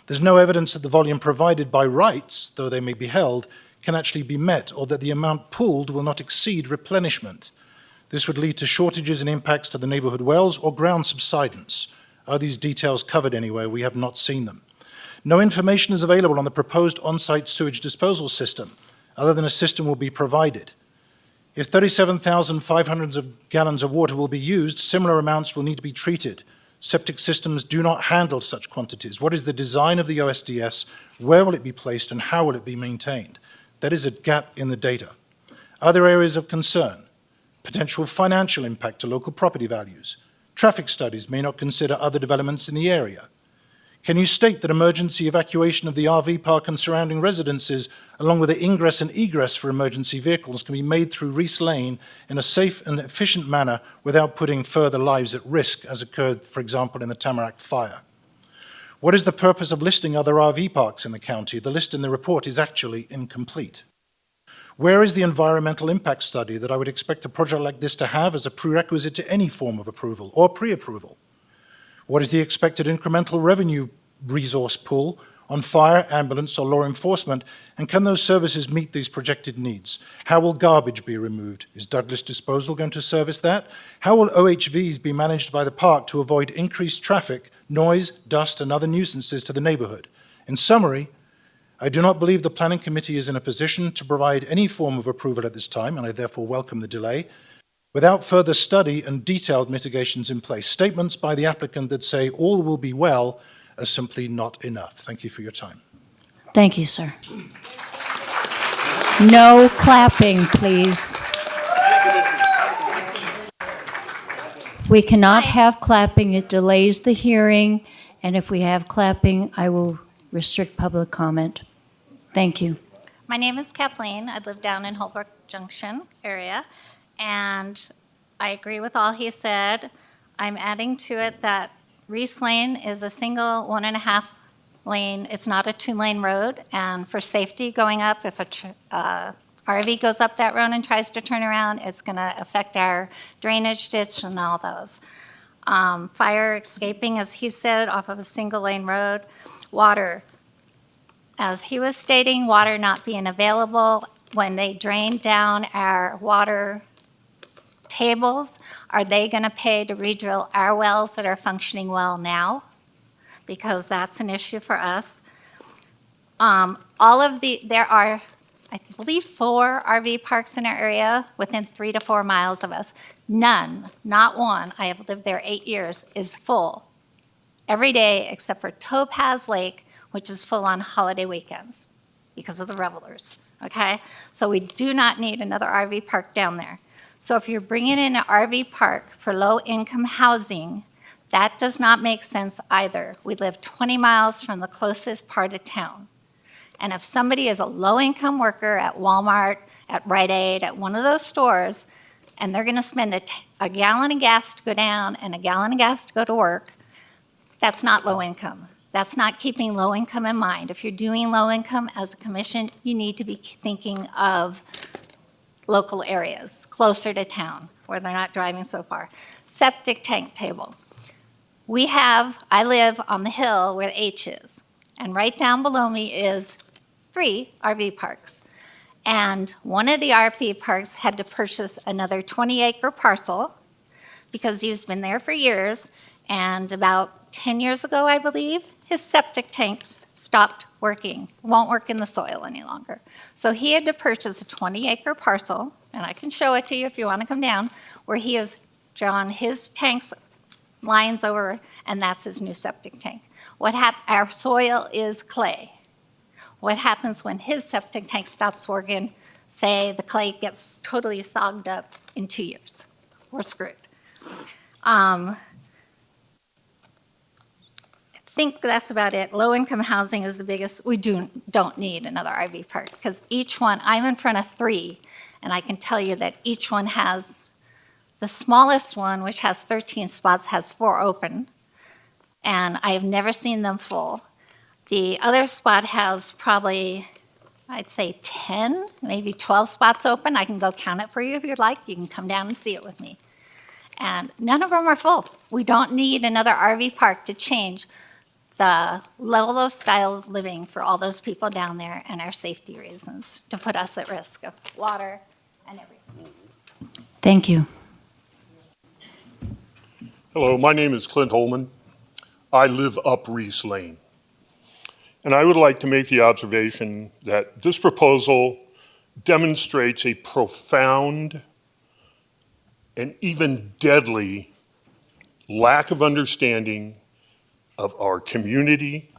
There's no evidence that the volume provided by rights, though they may be held, can actually be met, or that the amount pooled will not exceed replenishment. This would lead to shortages and impacts to the neighborhood wells or ground subsidence. Are these details covered anywhere? We have not seen them. No information is available on the proposed on-site sewage disposal system, other than a system will be provided. If 37,500 gallons of water will be used, similar amounts will need to be treated. Septic systems do not handle such quantities. What is the design of the OSDS? Where will it be placed and how will it be maintained? That is a gap in the data. Other areas of concern: potential financial impact to local property values. Traffic studies may not consider other developments in the area. Can you state that emergency evacuation of the RV park and surrounding residences, along with the ingress and egress for emergency vehicles, can be made through Reese Lane in a safe and efficient manner without putting further lives at risk, as occurred, for example, in the Tamarack fire? What is the purpose of listing other RV parks in the county? The list in the report is actually incomplete. Where is the environmental impact study that I would expect a project like this to have as a prerequisite to any form of approval or pre-approval? What is the expected incremental revenue resource pool on fire, ambulance, or law enforcement, and can those services meet these projected needs? How will garbage be removed? Is Douglas Disposal going to service that? How will OHVs be managed by the park to avoid increased traffic, noise, dust, and other nuisances to the neighborhood? In summary, I do not believe the Planning Committee is in a position to provide any form of approval at this time, and I therefore welcome the delay, without further study and detailed mitigations in place. Statements by the applicant that say all will be well are simply not enough. Thank you for your time. Thank you, sir. No clapping, please. We cannot have clapping. It delays the hearing, and if we have clapping, I will restrict public comment. Thank you. My name is Kathleen. I live down in Holbrook Junction area, and I agree with all he said. I'm adding to it that Reese Lane is a single 1.5 lane. It's not a 2-lane road, and for safety going up, if a RV goes up that road and tries to turn around, it's going to affect our drainage ditch and all those. Fire escaping, as he said, off of a single lane road. Water, as he was stating, water not being available. When they drain down our water tables, are they going to pay to re-drill our wells that are functioning well now? Because that's an issue for us. There are, I believe, 4 RV parks in our area within 3 to 4 miles of us. None, not one, I have lived there 8 years, is full every day except for Topaz Lake, which is full on holiday weekends because of the revelers, okay? So we do not need another RV park down there. So if you're bringing in an RV park for low-income housing, that does not make sense either. We live 20 miles from the closest part of town. And if somebody is a low-income worker at Walmart, at Rite Aid, at one of those stores, and they're going to spend a gallon of gas to go down and a gallon of gas to go to work, that's not low income. That's not keeping low income in mind. If you're doing low income as a commission, you need to be thinking of local areas, closer to town, where they're not driving so far. Septic tank table. I live on the hill where the H is, and right down below me is 3 RV parks. And one of the RV parks had to purchase another 20-acre parcel because he's been there for years, and about 10 years ago, I believe, his septic tanks stopped working, won't work in the soil any longer. So he had to purchase a 20-acre parcel, and I can show it to you if you want to come down, where he has drawn his tanks lines over, and that's his new septic tank. Our soil is clay. What happens when his septic tank stops working? Say the clay gets totally sogged up in 2 years. We're screwed. I think that's about it. Low-income housing is the biggest. We don't need another RV park because each one, I'm in front of 3, and I can tell you that each one has, the smallest one, which has 13 spots, has 4 open, and I have never seen them full. The other spot has probably, I'd say 10, maybe 12 spots open. I can go count it for you if you'd like. You can come down and see it with me. And none of them are full. We don't need another RV park to change the level of style of living for all those people down there and our safety reasons to put us at risk of water and everything. Thank you. Hello, my name is Clint Holman. I live up Reese Lane. And I would like to make the observation that this proposal demonstrates a profound and even deadly lack of understanding of our community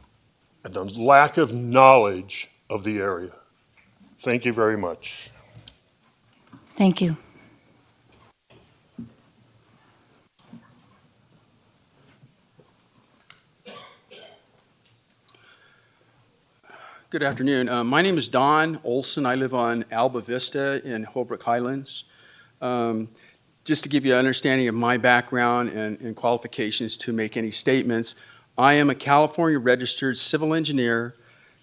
and the lack of knowledge of the area. Thank you very much. Thank you. Good afternoon. My name is Don Olson. I live on Alba Vista in Holbrook Highlands. Just to give you an understanding of my background and qualifications to make any statements, I am a California registered civil engineer,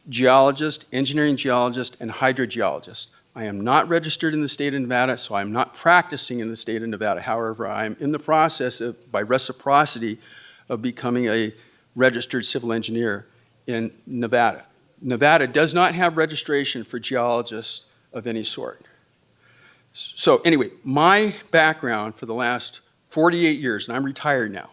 geologist, engineering geologist, and hydrogeologist. I am not registered in the state of Nevada, so I'm not practicing in the state of Nevada. However, I'm in the process of, by reciprocity, of becoming a registered civil engineer in Nevada. Nevada does not have registration for geologists of any sort. So anyway, my background for the last 48 years, and I'm retired now,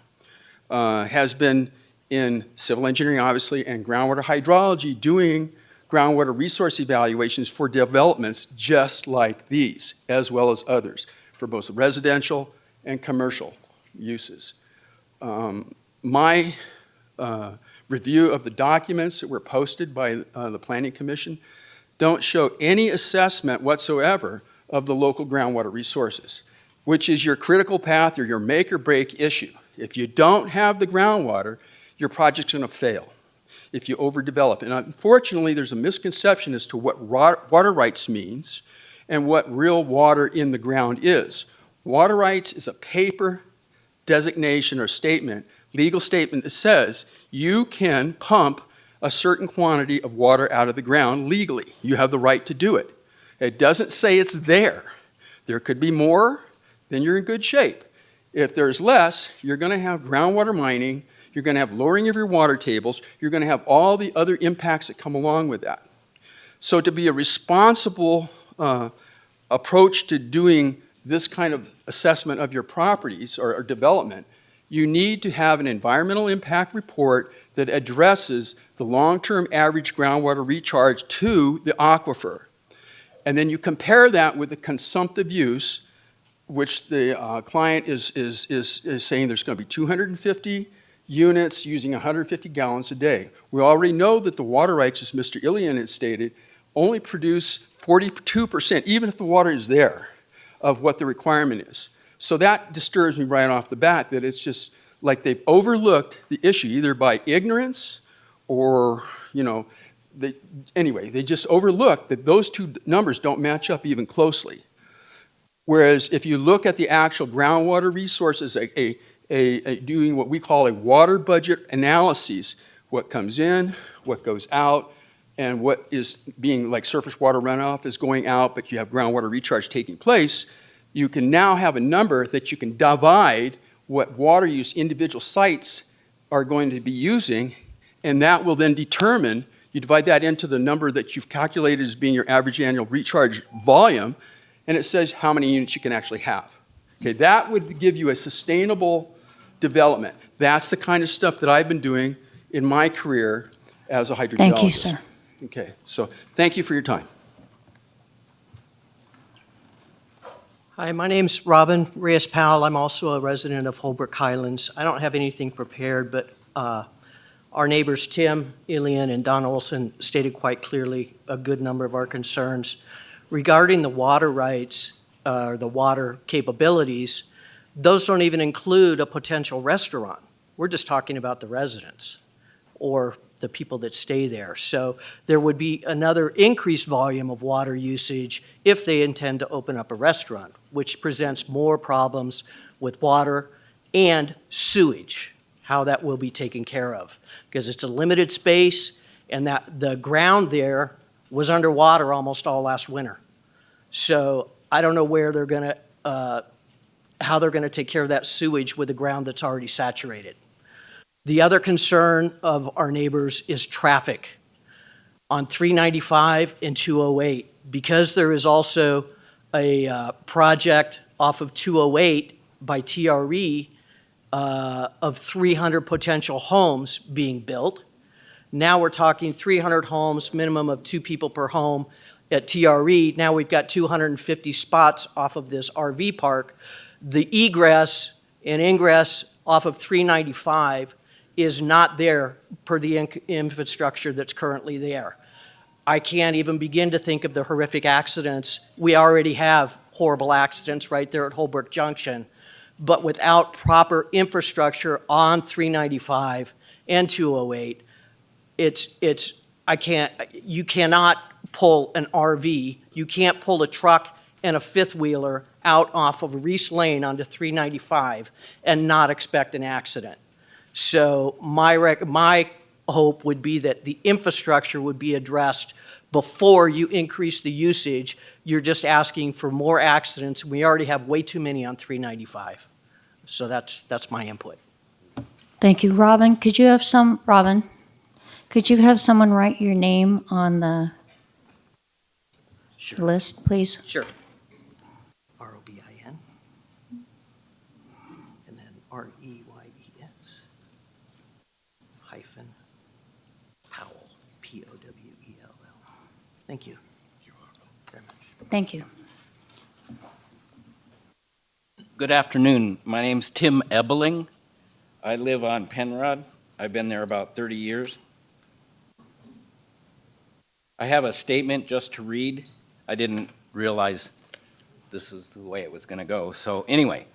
has been in civil engineering, obviously, and groundwater hydrology, doing groundwater resource evaluations for developments just like these, as well as others, for both residential and commercial uses. My review of the documents that were posted by the Planning Commission don't show any assessment whatsoever of the local groundwater resources, which is your critical path or your make or break issue. If you don't have the groundwater, your project's going to fail if you overdevelop. And unfortunately, there's a misconception as to what water rights means and what real water in the ground is. Water rights is a paper designation or statement, legal statement that says you can pump a certain quantity of water out of the ground legally. You have the right to do it. It doesn't say it's there. There could be more, then you're in good shape. If there's less, you're going to have groundwater mining, you're going to have lowering of your water tables, you're going to have all the other impacts that come along with that. So to be a responsible approach to doing this kind of assessment of your properties or development, you need to have an environmental impact report that addresses the long-term average groundwater recharge to the aquifer. And then you compare that with the consumptive use, which the client is saying there's going to be 250 units using 150 gallons a day. We already know that the water rights, as Mr. Ilian had stated, only produce 42%, even if the water is there, of what the requirement is. So that disturbs me right off the bat, that it's just like they've overlooked the issue, either by ignorance or, anyway, they just overlooked that those two numbers don't match up even closely. Whereas if you look at the actual groundwater resources, doing what we call a water budget analysis, what comes in, what goes out, and what is being, like surface water runoff is going out, but you have groundwater recharge taking place, you can now have a number that you can divide what water use individual sites are going to be using, and that will then determine, you divide that into the number that you've calculated as being your average annual recharge volume, and it says how many units you can actually have. Okay, that would give you a sustainable development. That's the kind of stuff that I've been doing in my career as a hydrogeologist. Thank you, sir. Okay, so thank you for your time. Hi, my name's Robin Reyes-Powell. I'm also a resident of Holbrook Highlands. I don't have anything prepared, but our neighbors Tim Ilian and Don Olson stated quite clearly a good number of our concerns. Regarding the water rights, the water capabilities, those don't even include a potential restaurant. We're just talking about the residents or the people that stay there. So there would be another increased volume of water usage if they intend to open up a restaurant, which presents more problems with water and sewage, how that will be taken care of. Because it's a limited space, and that the ground there was underwater almost all last winter. So I don't know where they're gonna, how they're gonna take care of that sewage with the ground that's already saturated. The other concern of our neighbors is traffic on 395 and 208. Because there is also a project off of 208 by TRE of 300 potential homes being built. Now we're talking 300 homes, minimum of 2 people per home at TRE. Now we've got 250 spots off of this RV park. The egress and ingress off of 395 is not there per the infrastructure that's currently there. I can't even begin to think of the horrific accidents. We already have horrible accidents right there at Holbrook Junction, but without proper infrastructure on 395 and 208, you cannot pull an RV, you can't pull a truck and a fifth wheeler out off of Reese Lane onto 395 and not expect an accident. So my hope would be that the infrastructure would be addressed before you increase the usage. You're just asking for more accidents. We already have way too many on 395. So that's my input. Thank you. Robin, could you have someone write your name on the list, please? Sure. R-O-B-I-N, and then R-E-Y-E-S, hyphen, Powell, P-O-W-E-L-L. Thank you. You're welcome. Very much. Thank you. Good afternoon. My name's Tim Ebeling. I live on Penrod. I've been there about 30 years. I have a statement just to read. I didn't realize this is the way it was going to go. So anyway,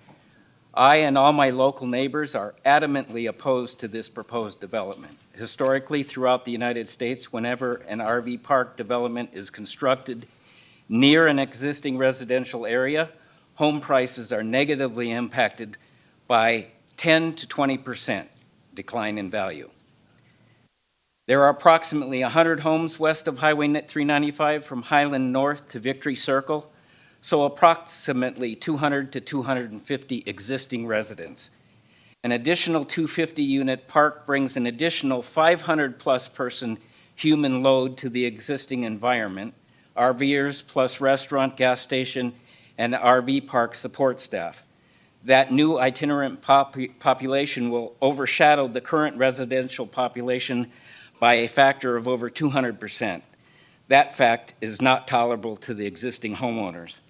I and all my local neighbors are adamantly opposed to this proposed development. Historically, throughout the United States, whenever an RV park development is constructed near an existing residential area, home prices are negatively impacted by 10 to 20% decline in value. There are approximately 100 homes west of Highway 395 from Highland North to Victory Circle, so approximately 200 to 250 existing residents. An additional 250-unit park brings an additional 500-plus person human load to the existing environment, RVers plus restaurant, gas station, and RV park support staff. That new itinerant population will overshadow the current residential population by a factor of over 200%. That fact is not tolerable to the existing homeowners.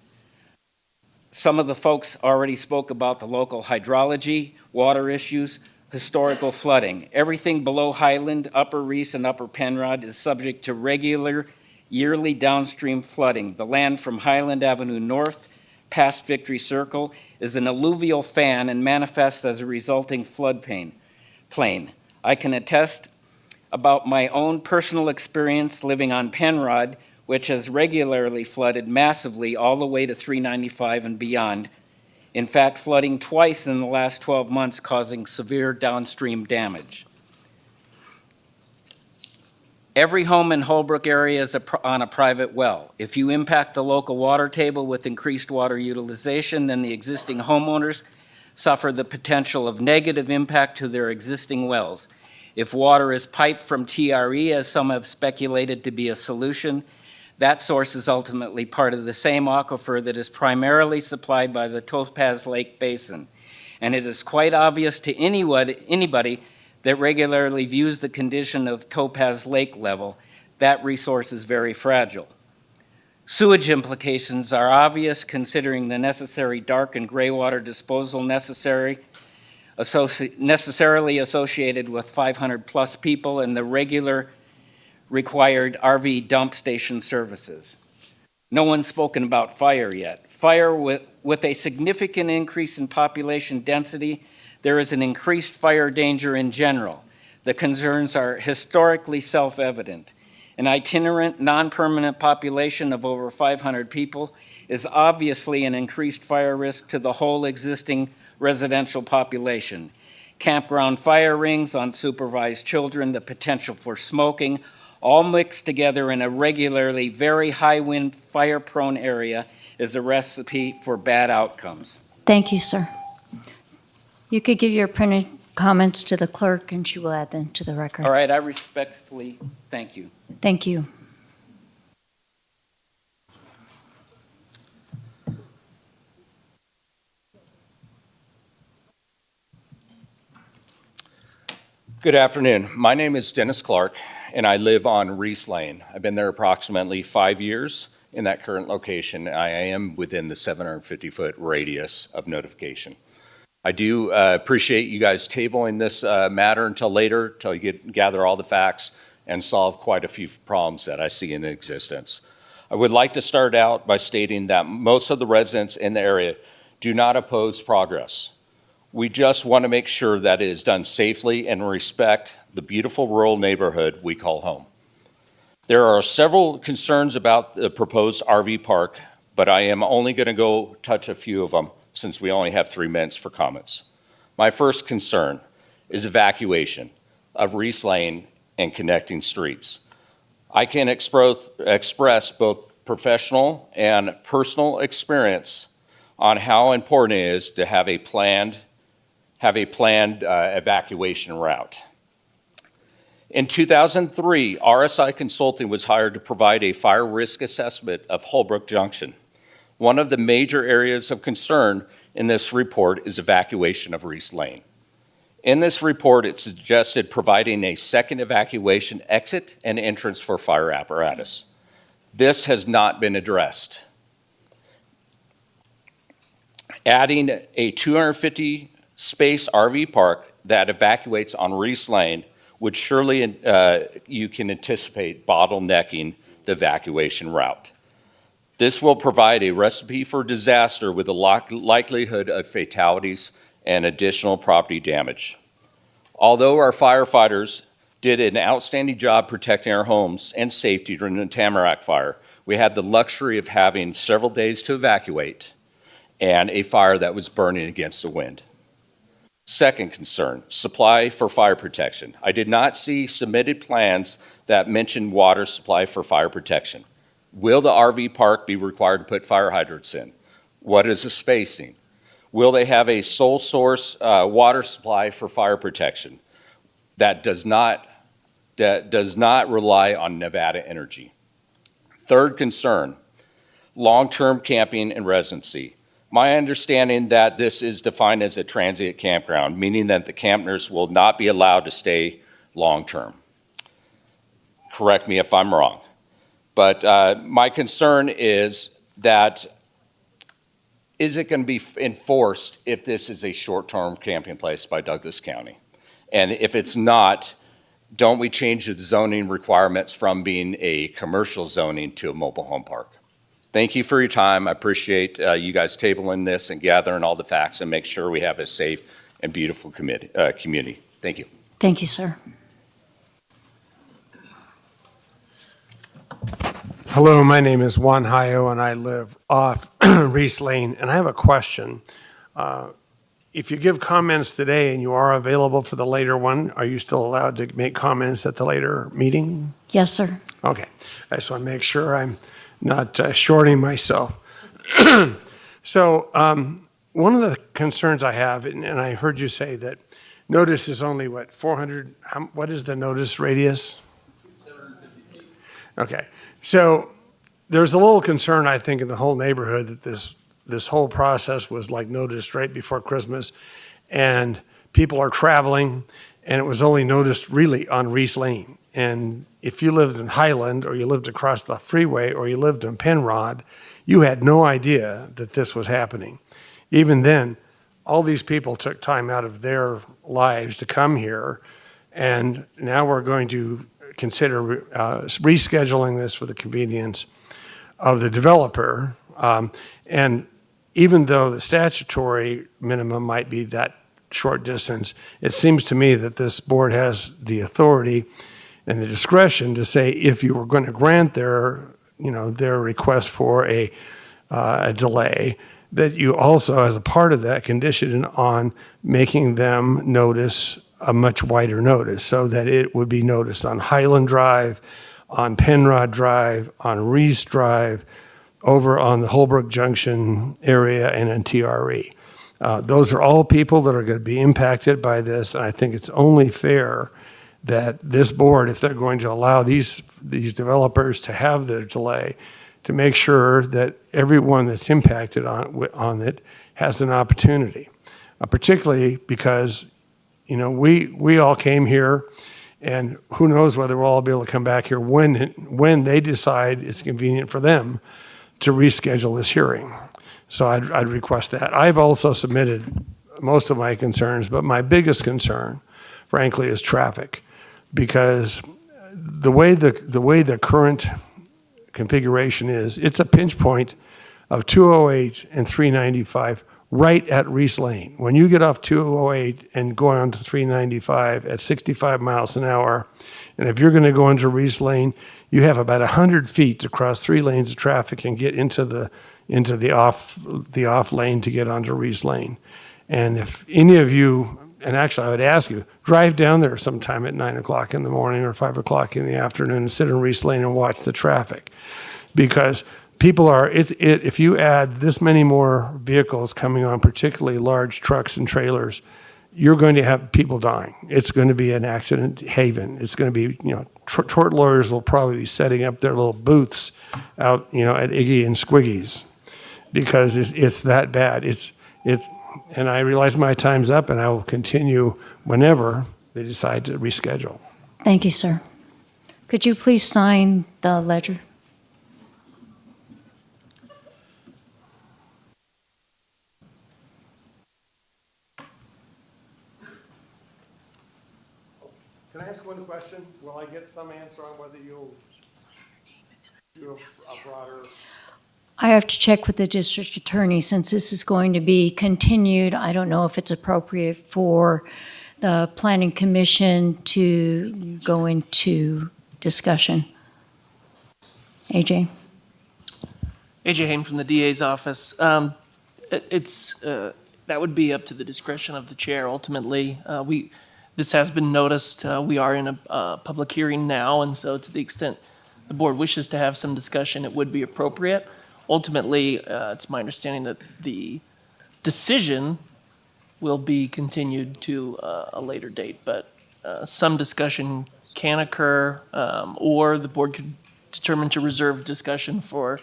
Some of the folks already spoke about the local hydrology, water issues, historical flooding. Everything below Highland, Upper Reese, and Upper Penrod is subject to regular yearly downstream flooding. The land from Highland Avenue North past Victory Circle is an alluvial fan and manifests as a resulting flood plain. I can attest about my own personal experience living on Penrod, which has regularly flooded massively all the way to 395 and beyond. In fact, flooding twice in the last 12 months, causing severe downstream damage. Every home in Holbrook area is on a private well. If you impact the local water table with increased water utilization, then the existing homeowners suffer the potential of negative impact to their existing wells. If water is piped from TRE, as some have speculated to be a solution, that source is ultimately part of the same aquifer that is primarily supplied by the Topaz Lake Basin. And it is quite obvious to anybody that regularly views the condition of Topaz Lake level, that resource is very fragile. Sewage implications are obvious considering the necessary dark and gray water disposal necessarily associated with 500-plus people and the regular required RV dump station services. No one's spoken about fire yet. Fire with a significant increase in population density, there is an increased fire danger in general. The concerns are historically self-evident. An itinerant, non-permanent population of over 500 people is obviously an increased fire risk to the whole existing residential population. Campground fire rings, unsupervised children, the potential for smoking, all mixed together in a regularly very high-wind, fire-prone area is a recipe for bad outcomes. Thank you, sir. You could give your printed comments to the clerk, and she will add them to the record. All right, I respectfully thank you. Thank you. Good afternoon. My name is Dennis Clark, and I live on Reese Lane. I've been there approximately 5 years in that current location. I am within the 750-foot radius of notification. I do appreciate you guys tabling this matter until later, until you gather all the facts and solve quite a few problems that I see in existence. I would like to start out by stating that most of the residents in the area do not oppose progress. We just want to make sure that it is done safely and respect the beautiful rural neighborhood we call home. There are several concerns about the proposed RV park, but I am only going to go touch a few of them since we only have 3 minutes for comments. My first concern is evacuation of Reese Lane and connecting streets. I can express both professional and personal experience on how important it is to have a planned evacuation route. In 2003, RSI Consulting was hired to provide a fire risk assessment of Holbrook Junction. One of the major areas of concern in this report is evacuation of Reese Lane. In this report, it suggested providing a second evacuation exit and entrance for fire apparatus. This has not been addressed. Adding a 250-space RV park that evacuates on Reese Lane would surely, you can anticipate, bottlenecking the evacuation route. This will provide a recipe for disaster with a likelihood of fatalities and additional property damage. Although our firefighters did an outstanding job protecting our homes and safety during the Tamarack fire, we had the luxury of having several days to evacuate and a fire that was burning against the wind. Second concern, supply for fire protection. I did not see submitted plans that mentioned water supply for fire protection. Will the RV park be required to put fire hydrants in? What is the spacing? Will they have a sole source water supply for fire protection that does not rely on Nevada energy? Third concern, long-term camping and residency. My understanding that this is defined as a transient campground, meaning that the campers will not be allowed to stay long-term. Correct me if I'm wrong. But my concern is that, is it going to be enforced if this is a short-term camping place by Douglas County? And if it's not, don't we change the zoning requirements from being a commercial zoning to a mobile home park? Thank you for your time. I appreciate you guys tabling this and gathering all the facts and make sure we have a safe and beautiful community. Thank you. Thank you, sir. Hello, my name is Juan Hayo, and I live off Reese Lane, and I have a question. if you give comments today and you are available for the later one, are you still allowed to make comments at the later meeting? Yes, sir. Okay. I just want to make sure I'm not shorting myself. So one of the concerns I have, and I heard you say that notice is only, what, 400, what is the notice radius? 750 feet. Okay. So there's a little concern, I think, in the whole neighborhood that this whole process was like noticed right before Christmas, and people are traveling, and it was only noticed really on Reese Lane. And if you lived in Highland, or you lived across the freeway, or you lived in Penrod, you had no idea that this was happening. Even then, all these people took time out of their lives to come here, and now we're going to consider rescheduling this for the convenience of the developer. And even though the statutory minimum might be that short distance, it seems to me that this board has the authority and the discretion to say, if you were going to grant their request for a delay, that you also, as a part of that, condition on making them notice a much wider notice, so that it would be noticed on Highland Drive, on Penrod Drive, on Reese Drive, over on the Holbrook Junction area, and in TRE. Those are all people that are going to be impacted by this, and I think it's only fair that this board, if they're going to allow these developers to have their delay, to make sure that everyone that's impacted on it has an opportunity, particularly because, we all came here, and who knows whether we'll all be able to come back here when they decide it's convenient for them to reschedule this hearing. So I'd request that. I've also submitted most of my concerns, but my biggest concern, frankly, is traffic, because the way the current configuration is, it's a pinch point of 208 and 395 right at Reese Lane. When you get off 208 and go on to 395 at 65 miles an hour, and if you're going to go into Reese Lane, you have about 100 feet to cross 3 lanes of traffic and get into the off lane to get onto Reese Lane. And if any of you, and actually I would ask you, drive down there sometime at 9 o'clock in the morning or 5 o'clock in the afternoon and sit in Reese Lane and watch the traffic. Because people are, if you add this many more vehicles coming on, particularly large trucks and trailers, you're going to have people dying. It's going to be an accident haven. It's going to be, tort lawyers will probably be setting up their little booths out, at Iggy and Squiggy's, because it's that bad. And I realize my time's up, and I will continue whenever they decide to reschedule. Thank you, sir. Could you please sign the ledger? Can I ask one question? Will I get some answer on whether you'll do a broader? I have to check with the district attorney, since this is going to be continued. I don't know if it's appropriate for the planning commission to go into discussion. AJ? AJ Hain from the DA's office. That would be up to the discretion of the chair ultimately. This has been noticed. We are in a public hearing now, and so to the extent the board wishes to have some discussion, it would be appropriate. Ultimately, it's my understanding that the decision will be continued to a later date, but some discussion can occur, or the board could determine to reserve discussion for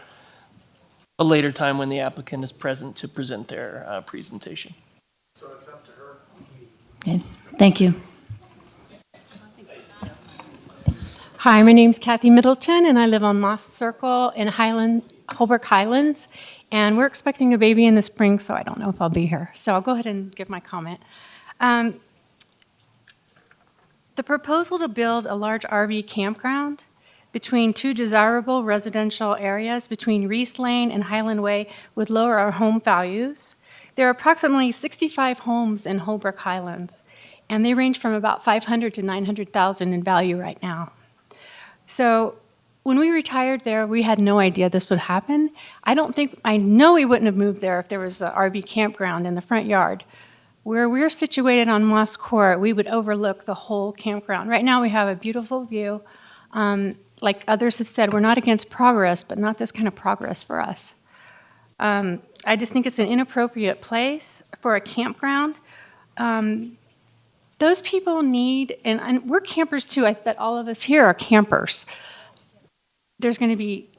a later time when the applicant is present to present their presentation. So it's up to her. Okay. Thank you. Hi, my name's Kathy Middleton, and I live on Moss Circle in Holbrook Highlands, and we're expecting a baby in the spring, so I don't know if I'll be here. So I'll go ahead and give my comment. The proposal to build a large RV campground between two desirable residential areas between Reese Lane and Highland Way would lower our home values. There are approximately 65 homes in Holbrook Highlands, and they range from about $500,000 to $900,000 in value right now. So when we retired there, we had no idea this would happen. I know we wouldn't have moved there if there was an RV campground in the front yard. Where we're situated on Moss Court, we would overlook the whole campground. Right now, we have a beautiful view. Like others have said, we're not against progress, but not this kind of progress for us. I just think it's an inappropriate place for a campground. Those people need, and we're campers too, I bet all of us here are campers. There's going to be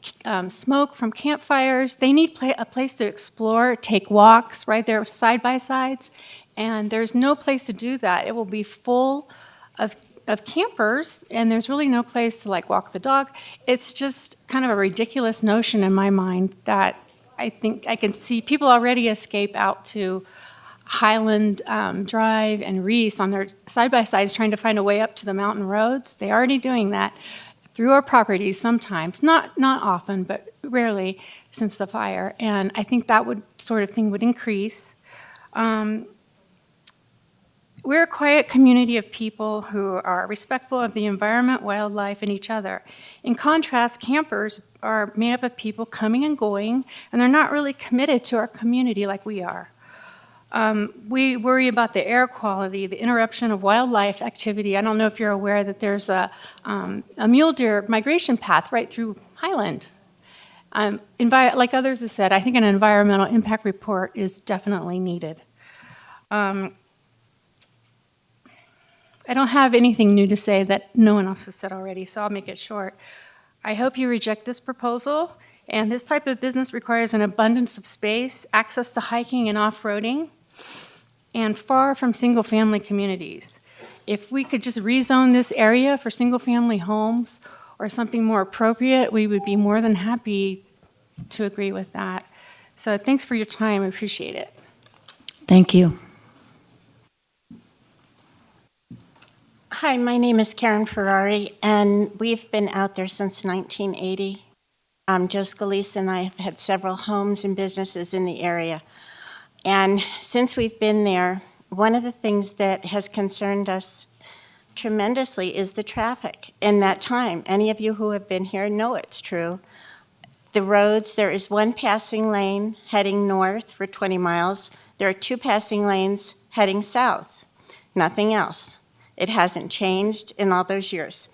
smoke from campfires. They need a place to explore, take walks, right? They're side-by-sides, and there's no place to do that. It will be full of campers, and there's really no place to like walk the dog. It's just kind of a ridiculous notion in my mind that I think I can see people already escape out to Highland Drive and Reese on their side-by-sides trying to find a way up to the mountain roads. They're already doing that through our properties sometimes, not often, but rarely since the fire. And I think that sort of thing would increase. We're a quiet community of people who are respectful of the environment, wildlife, and each other. In contrast, campers are made up of people coming and going, and they're not really committed to our community like we are. We worry about the air quality, the interruption of wildlife activity. I don't know if you're aware that there's a mule deer migration path right through Highland. Like others have said, I think an environmental impact report is definitely needed. I don't have anything new to say that no one else has said already, so I'll make it short. I hope you reject this proposal, and this type of business requires an abundance of space, access to hiking and off-roading, and far from single-family communities. If we could just rezone this area for single-family homes or something more appropriate, we would be more than happy to agree with that. So thanks for your time, I appreciate it. Thank you. Hi, my name is Karen Ferrari, and we've been out there since 1980. Joe Scalise and I have had several homes and businesses in the area. And since we've been there, one of the things that has concerned us tremendously is the traffic in that time. Any of you who have been here know it's true. The roads, there is one passing lane heading north for 20 miles. There are 2 passing lanes heading south, nothing else. It hasn't changed in all those years.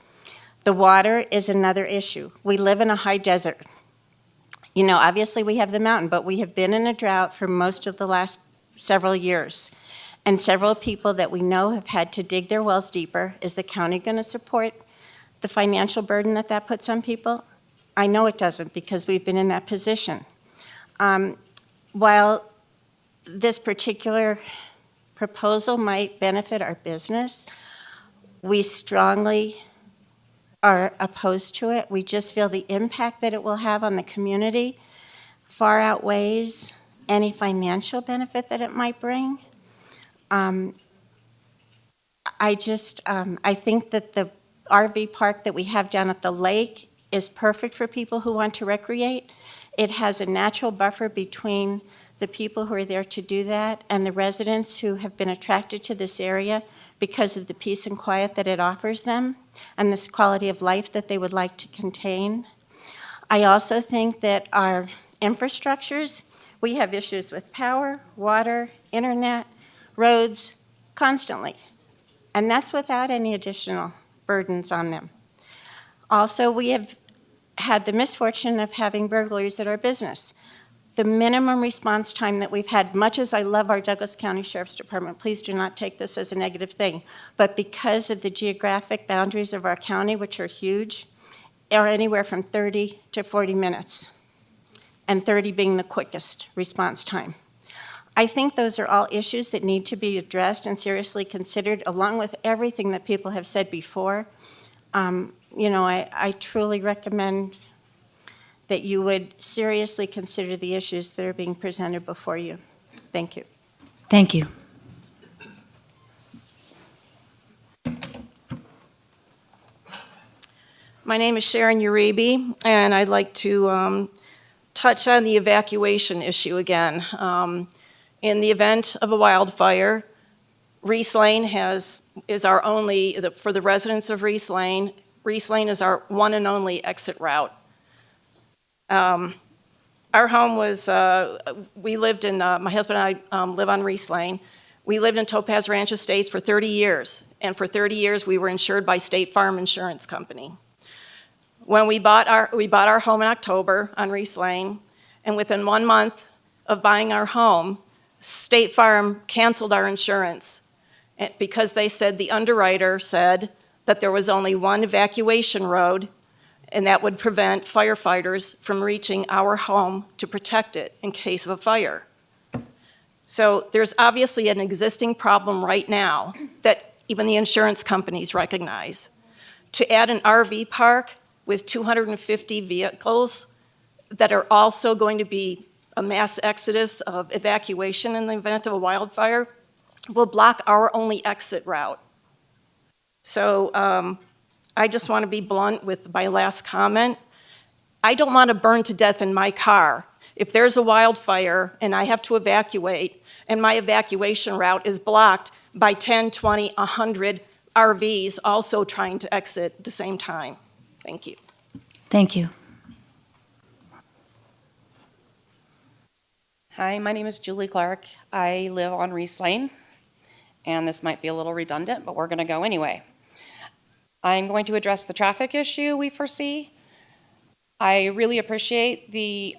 The water is another issue. We live in a high desert. You know, obviously we have the mountain, but we have been in a drought for most of the last several years. And several people that we know have had to dig their wells deeper. Is the county going to support the financial burden that that puts on people? I know it doesn't, because we've been in that position. While this particular proposal might benefit our business, we strongly are opposed to it. We just feel the impact that it will have on the community far outweighs any financial benefit that it might bring. I think that the RV park that we have down at the lake is perfect for people who want to recreate. It has a natural buffer between the people who are there to do that and the residents who have been attracted to this area because of the peace and quiet that it offers them and this quality of life that they would like to contain. I also think that our infrastructures, we have issues with power, water, internet, roads, constantly. And that's without any additional burdens on them. Also, we have had the misfortune of having burglaries at our business. The minimum response time that we've had, much as I love our Douglas County Sheriff's Department, please do not take this as a negative thing, but because of the geographic boundaries of our county, which are huge, are anywhere from 30 to 40 minutes, and 30 being the quickest response time. I think those are all issues that need to be addressed and seriously considered, along with everything that people have said before. I truly recommend that you would seriously consider the issues that are being presented before you. Thank you. Thank you. My name is Sharon Uribe, and I'd like to touch on the evacuation issue again. In the event of a wildfire, Reese Lane is our only, for the residents of Reese Lane is our one and only exit route. Our home was, we lived in, my husband and I live on Reese Lane. We lived in Topaz Ranch Estates for 30 years, and for 30 years, we were insured by State Farm Insurance Company. When we bought our home in October on Reese Lane, and within 1 month of buying our home, State Farm canceled our insurance because they said the underwriter said that there was only one evacuation road, and that would prevent firefighters from reaching our home to protect it in case of a fire. So there's obviously an existing problem right now that even the insurance companies recognize. To add an RV park with 250 vehicles that are also going to be a mass exodus of evacuation in the event of a wildfire will block our only exit route. So I just want to be blunt with my last comment. I don't want to burn to death in my car. If there's a wildfire and I have to evacuate and my evacuation route is blocked by 10, 20, 100 RVs also trying to exit at the same time. Thank you. Thank you. Hi, my name is Julie Clark. I live on Reese Lane, and this might be a little redundant, but we're going to go anyway. I'm going to address the traffic issue we foresee. I really appreciate the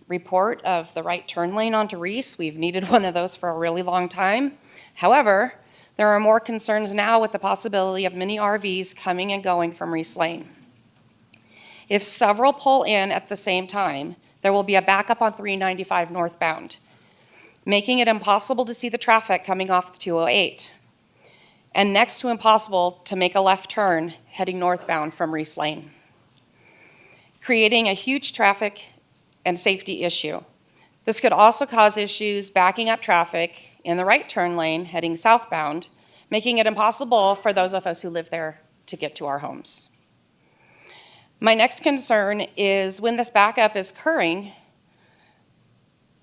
report of the right turn lane onto Reese. We've needed one of those for a really long time. However, there are more concerns now with the possibility of many RVs coming and going from Reese Lane. If several pull in at the same time, there will be a backup on 395 northbound, making it impossible to see the traffic coming off the 208, and next to impossible to make a left turn heading northbound from Reese Lane, creating a huge traffic and safety issue. This could also cause issues backing up traffic in the right turn lane heading southbound, making it impossible for those of us who live there to get to our homes. My next concern is when this backup is occurring,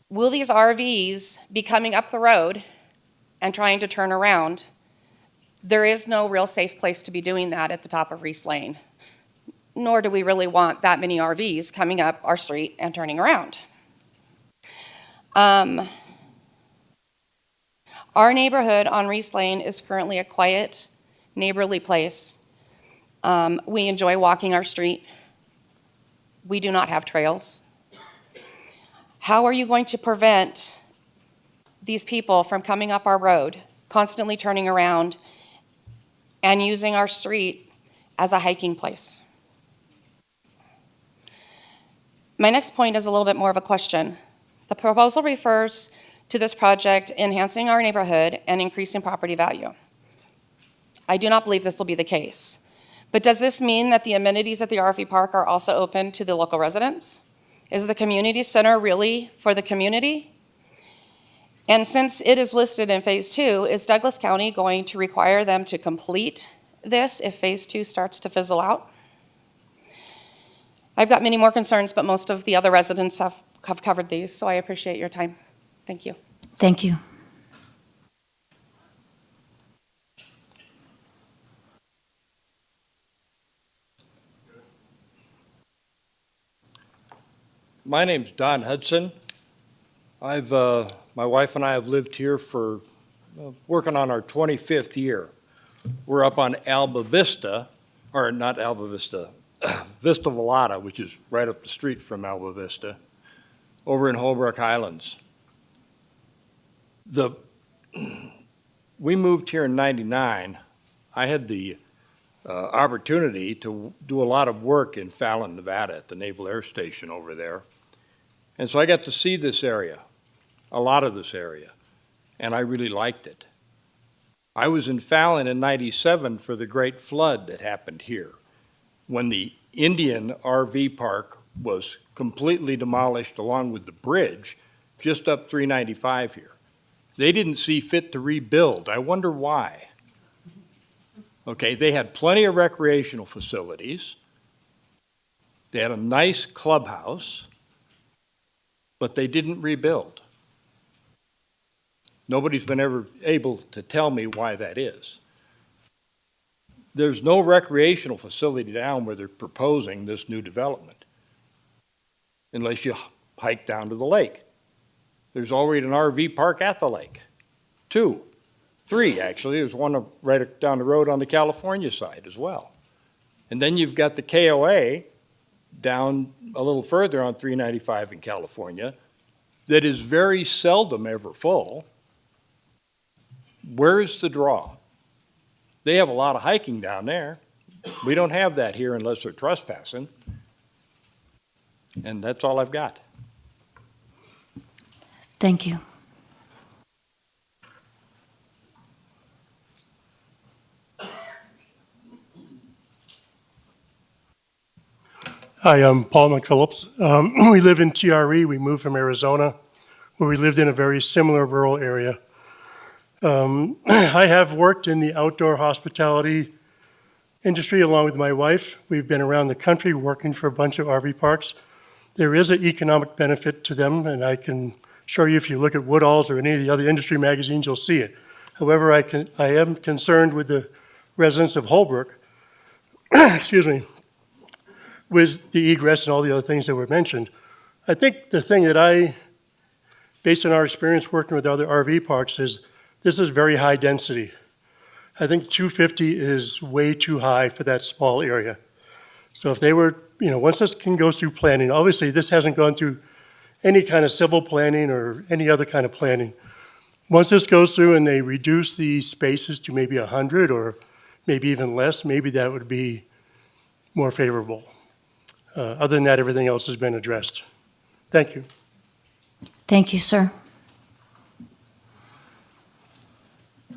will these RVs be coming up the road and trying to turn around? There is no real safe place to be doing that at the top of Reese Lane, nor do we really want that many RVs coming up our street and turning around. Our neighborhood on Reese Lane is currently a quiet, neighborly place. We enjoy walking our street. We do not have trails. How are you going to prevent these people from coming up our road, constantly turning around and using our street as a hiking place? My next point is a little bit more of a question. The proposal refers to this project enhancing our neighborhood and increasing property value. I do not believe this will be the case. But does this mean that the amenities at the RV park are also open to the local residents? Is the community center really for the community? And since it is listed in Phase 2, is Douglas County going to require them to complete this if Phase 2 starts to fizzle out? I've got many more concerns, but most of the other residents have covered these, so I appreciate your time. Thank you. Thank you. My name's Don Hudson. My wife and I have lived here for working on our 25th year. We're up on Alba Vista, or not Alba Vista, Vista Velada, which is right up the street from Alba Vista, over in Holbrook Highlands. We moved here in '99. I had the opportunity to do a lot of work in Fallon, Nevada at the Naval Air Station over there. And so I got to see this area, a lot of this area, and I really liked it. I was in Fallon in '97 for the great flood that happened here, when the Indian RV park was completely demolished along with the bridge just up 395 here. They didn't see fit to rebuild. I wonder why. Okay, they had plenty of recreational facilities. They had a nice clubhouse, but they didn't rebuild. Nobody's been ever able to tell me why that is. There's no recreational facility down where they're proposing this new development, unless you hike down to the lake. There's already an RV park at the lake, 2 Three, actually. There's one right down the road on the California side as well. And then you've got the KOA down a little further on 395 in California that is very seldom ever full. Where's the draw? They have a lot of hiking down there. We don't have that here unless they're trespassing. And that's all I've got. Thank you. Hi, I'm Paul McPhillips. We live in TRE. We moved from Arizona, where we lived in a very similar rural area. I have worked in the outdoor hospitality industry along with my wife. We've been around the country working for a bunch of RV parks. There is an economic benefit to them, and I can show you if you look at Woodall's or any of the other industry magazines, you'll see it. However, I am concerned with the residents of Holbrook, excuse me, with the egress and all the other things that were mentioned. I think the thing that based on our experience working with other RV parks, is this is very high density. I think 250 is way too high for that small area. So if they were, once this can go through planning, obviously this hasn't gone through any kind of civil planning or any other kind of planning. Once this goes through and they reduce the spaces to maybe 100 or maybe even less, maybe that would be more favorable. Other than that, everything else has been addressed. Thank you. Thank you, sir.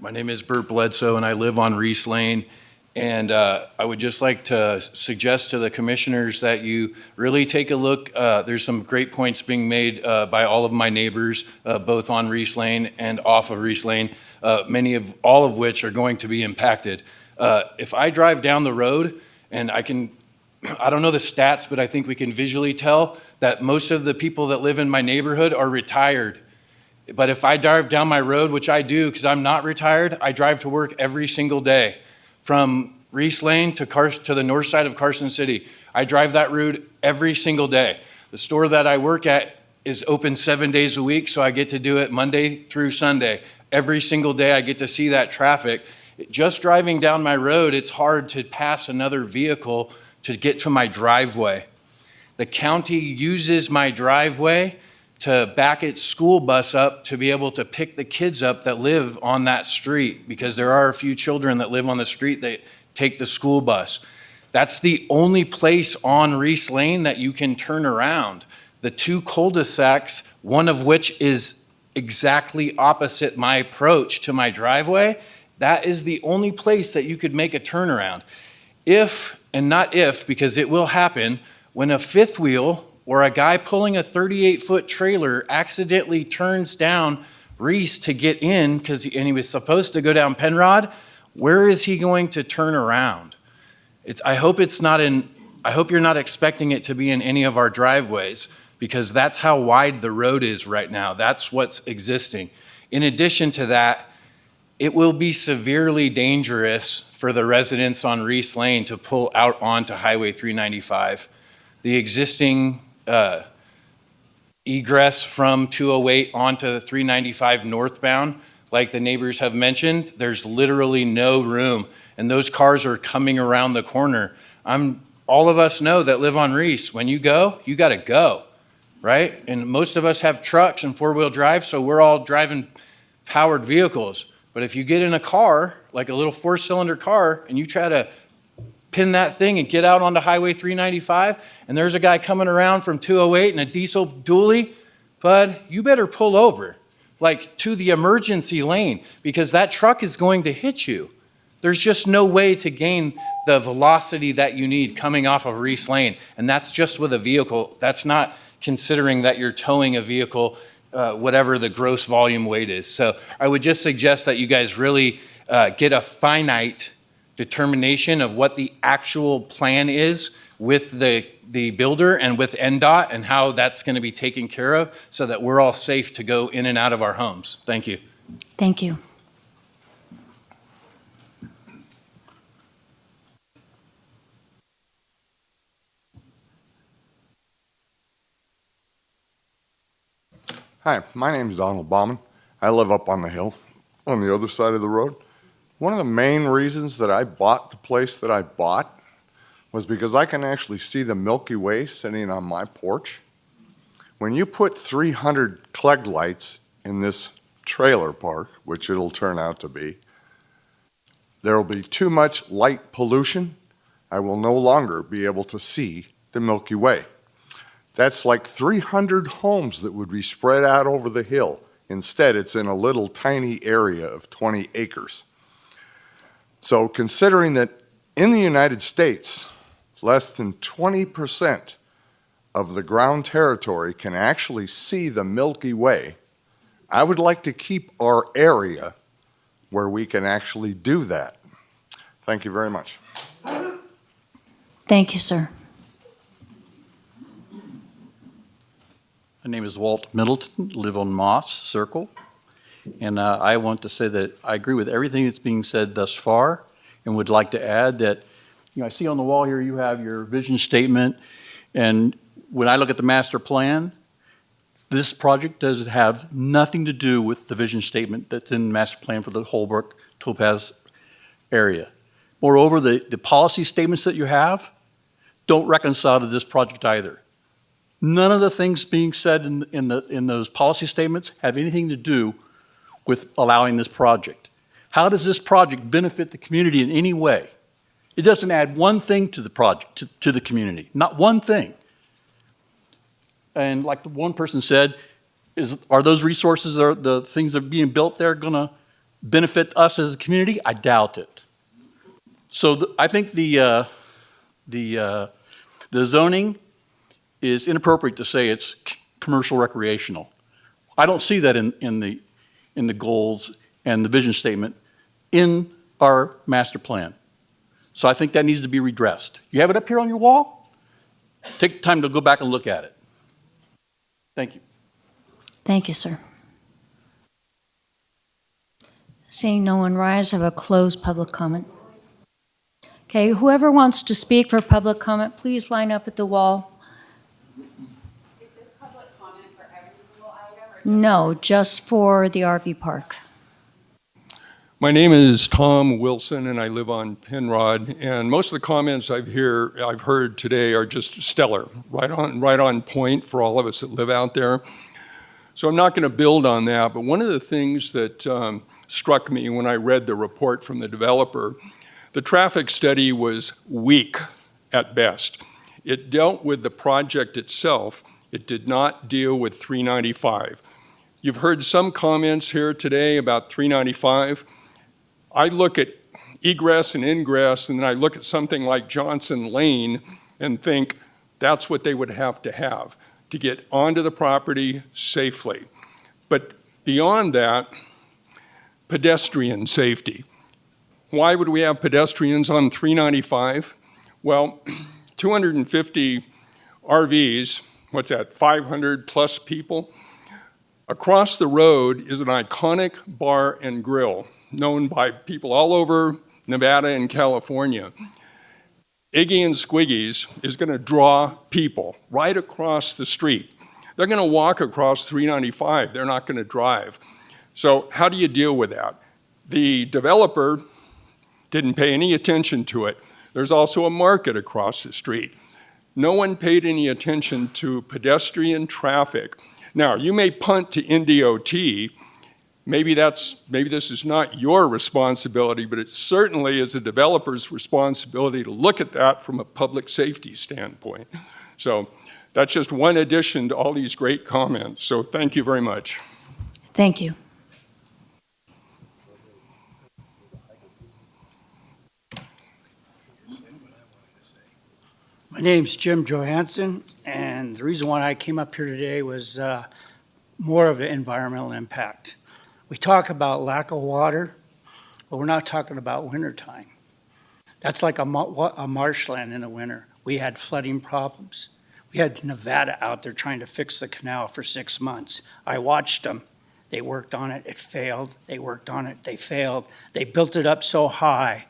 My name is Bert Bledsoe, and I live on Reese Lane. And I would just like to suggest to the commissioners that you really take a look. There's some great points being made by all of my neighbors, both on Reese Lane and off of Reese Lane, all of which are going to be impacted. If I drive down the road, and I don't know the stats, but I think we can visually tell that most of the people that live in my neighborhood are retired. But if I drive down my road, which I do because I'm not retired, I drive to work every single day. From Reese Lane to the north side of Carson City, I drive that route every single day. The store that I work at is open 7 days a week, so I get to do it Monday through Sunday. Every single day I get to see that traffic. Just driving down my road, it's hard to pass another vehicle to get to my driveway. The county uses my driveway to back its school bus up to be able to pick the kids up that live on that street, because there are a few children that live on the street that take the school bus. That's the only place on Reese Lane that you can turn around. The two cul-de-sacs, one of which is exactly opposite my approach to my driveway, that is the only place that you could make a turnaround. If, and not if, because it will happen, when a fifth wheel or a guy pulling a 38-foot trailer accidentally turns down Reese to get in, and he was supposed to go down Penrod, where is he going to turn around? I hope you're not expecting it to be in any of our driveways, because that's how wide the road is right now. That's what's existing. In addition to that, it will be severely dangerous for the residents on Reese Lane to pull out onto Highway 395. The existing egress from 208 onto 395 northbound, like the neighbors have mentioned, there's literally no room, and those cars are coming around the corner. All of us know that live on Reese, when you go, you gotta go, right? And most of us have trucks and four-wheel drive, so we're all driving powered vehicles. But if you get in a car, like a little four-cylinder car, and you try to pin that thing and get out onto Highway 395, and there's a guy coming around from 208 in a diesel dually, bud, you better pull over, like to the emergency lane, because that truck is going to hit you. There's just no way to gain the velocity that you need coming off of Reese Lane, and that's just with a vehicle. That's not considering that you're towing a vehicle, whatever the gross volume weight is. So I would just suggest that you guys really get a finite determination of what the actual plan is with the builder and with NDOT, and how that's going to be taken care of so that we're all safe to go in and out of our homes. Thank you. Thank you. Hi, my name is Donald Bauman. I live up on the hill. on the other side of the road. One of the main reasons that I bought the place that I bought was because I can actually see the Milky Way sitting on my porch. When you put 300 Klieg lights in this trailer park, which it'll turn out to be, there will be too much light pollution. I will no longer be able to see the Milky Way. That's like 300 homes that would be spread out over the hill. Instead, it's in a little tiny area of 20 acres. So considering that in the United States, less than 20% of the ground territory can actually see the Milky Way, I would like to keep our area where we can actually do that. Thank you very much. Thank you, sir. My name is Walt Middleton, live on Moss Circle. And I want to say that I agree with everything that's being said thus far and would like to add that, I see on the wall here you have your vision statement. And when I look at the master plan, this project does have nothing to do with the vision statement that's in the master plan for the Holbrook Topaz area. Moreover, the policy statements that you have don't reconcile to this project either. None of the things being said in those policy statements have anything to do with allowing this project. How does this project benefit the community in any way? It doesn't add one thing to the project, to the community, not one thing. And like the one person said, are those resources, or the things that are being built there, going to benefit us as a community? I doubt it. So I think the zoning is inappropriate to say it's commercial recreational. I don't see that in the goals and the vision statement in our master plan. So I think that needs to be redressed. You have it up here on your wall? Take time to go back and look at it. Thank you. Thank you, sir. Seeing no one rise, I have a closed public comment. Okay, whoever wants to speak for public comment, please line up at the wall. Is this public comment for every single item? No, just for the RV park. My name is Tom Wilson, and I live on Penrod. And most of the comments I've heard today are just stellar, right on point for all of us that live out there. So I'm not going to build on that. But one of the things that struck me when I read the report from the developer, the traffic study was weak at best. It dealt with the project itself. It did not deal with 395. You've heard some comments here today about 395. I look at egress and ingress, and then I look at something like Johnson Lane and think that's what they would have to get onto the property safely. But beyond that, pedestrian safety. Why would we have pedestrians on 395? Well, 250 RVs, what's that, 500 plus people? Across the road is an iconic bar and grill known by people all over Nevada and California. Iggy and Squiggy's is going to draw people right across the street. They're going to walk across 395. They're not going to drive. So how do you deal with that? The developer didn't pay any attention to it. There's also a market across the street. No one paid any attention to pedestrian traffic. Now, you may punt to NDOT. Maybe this is not your responsibility, but it certainly is the developer's responsibility to look at that from a public safety standpoint. So that's just one addition to all these great comments. So thank you very much. Thank you. My name's Jim Johansson, and the reason why I came up here today was more of an environmental impact. We talk about lack of water, but we're not talking about wintertime. That's like a marshland in the winter. We had flooding problems. We had Nevada out there trying to fix the canal for 6 months. I watched them. They worked on it, it failed. They worked on it, they failed. They built it up so high,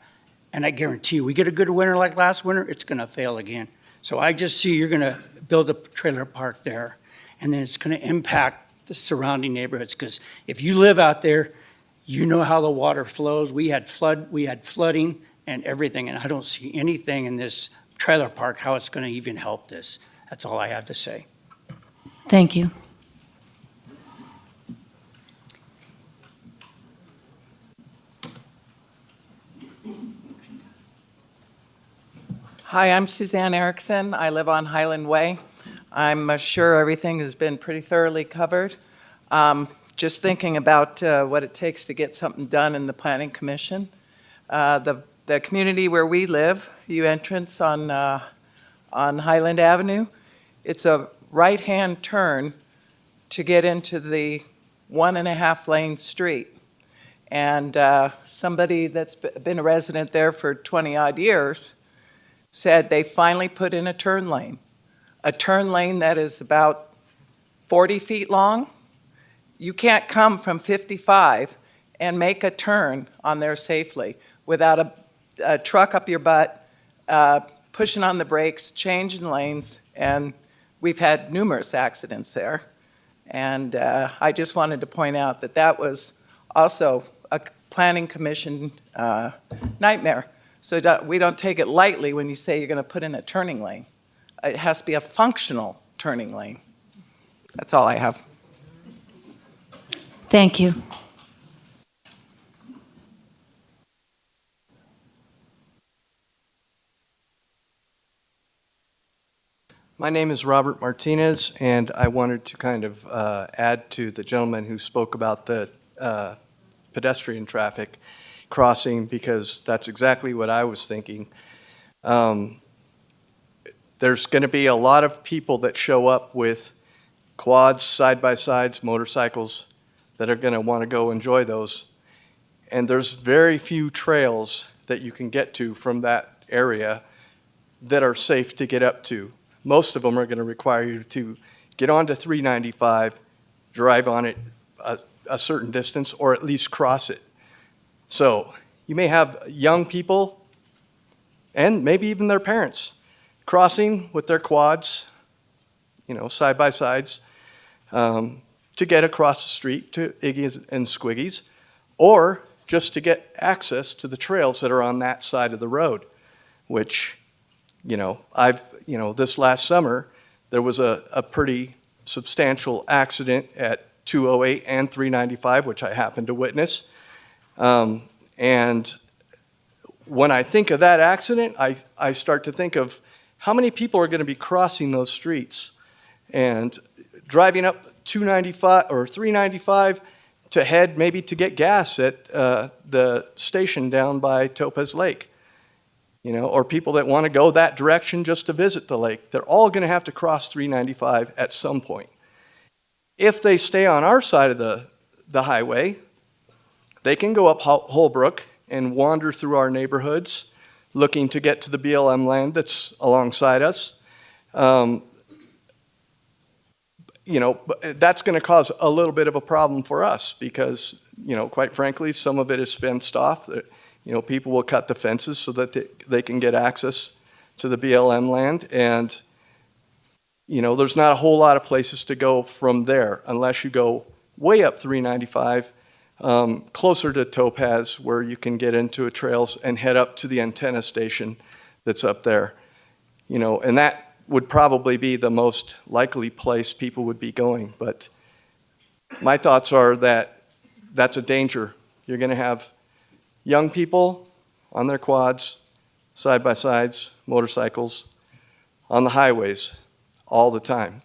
and I guarantee you, we get a good winter like last winter, it's gonna fail again. So I just see you're gonna build a trailer park there, and then it's gonna impact the surrounding neighborhoods, because if you live out there, You know how the water flows. We had flooding and everything, and I don't see anything in this trailer park how it's going to even help this. That's all I have to say. Thank you. Hi, I'm Suzanne Erickson. I live on Highland Way. I'm sure everything has been pretty thoroughly covered. Just thinking about what it takes to get something done in the Planning Commission. The community where we live, U-Entrance on Highland Avenue, it's a right-hand turn to get into the 1.5 lane street. And somebody that's been a resident there for 20-odd years said they finally put in a turn lane that is about 40 feet long. You can't come from 55 and make a turn on there safely without a truck up your butt, pushing on the brakes, changing lanes, and we've had numerous accidents there. And I just wanted to point out that that was also a Planning Commission nightmare. So we don't take it lightly when you say you're going to put in a turning lane. It has to be a functional turning lane. That's all I have. Thank you. My name is Robert Martinez, and I wanted to kind of add to the gentleman who spoke about the pedestrian traffic crossing, because that's exactly what I was thinking. There's going to be a lot of people that show up with quads, side-by-sides, motorcycles that are going to want to go enjoy those. And there's very few trails that you can get to from that area that are safe to get up to. Most of them are going to require you to get onto 395, drive on it a certain distance, or at least cross it. So you may have young people, and maybe even their parents, crossing with their quads, side-by-sides, to get across the street to Iggy's and Squiggy's, or just to get access to the trails that are on that side of the road, which, this last summer, there was a pretty substantial accident at 208 and 395, which I happened to witness. And when I think of that accident, I start to think of how many people are going to be crossing those streets and driving up 295 or 395 to head maybe to get gas at the station down by Topaz Lake, or people that want to go that direction just to visit the lake. They're all going to have to cross 395 at some point. If they stay on our side of the highway, they can go up Holbrook and wander through our neighborhoods looking to get to the BLM land that's alongside us. That's going to cause a little bit of a problem for us because, quite frankly, some of it is fenced off. People will cut the fences so that they can get access to the BLM land. And, there's not a whole lot of places to go from there unless you go way up 395, closer to Topaz, where you can get into trails and head up to the antenna station that's up there. And that would probably be the most likely place people would be going. But my thoughts are that that's a danger. You're going to have young people on their quads, side-by-sides, motorcycles, on the highways all the time.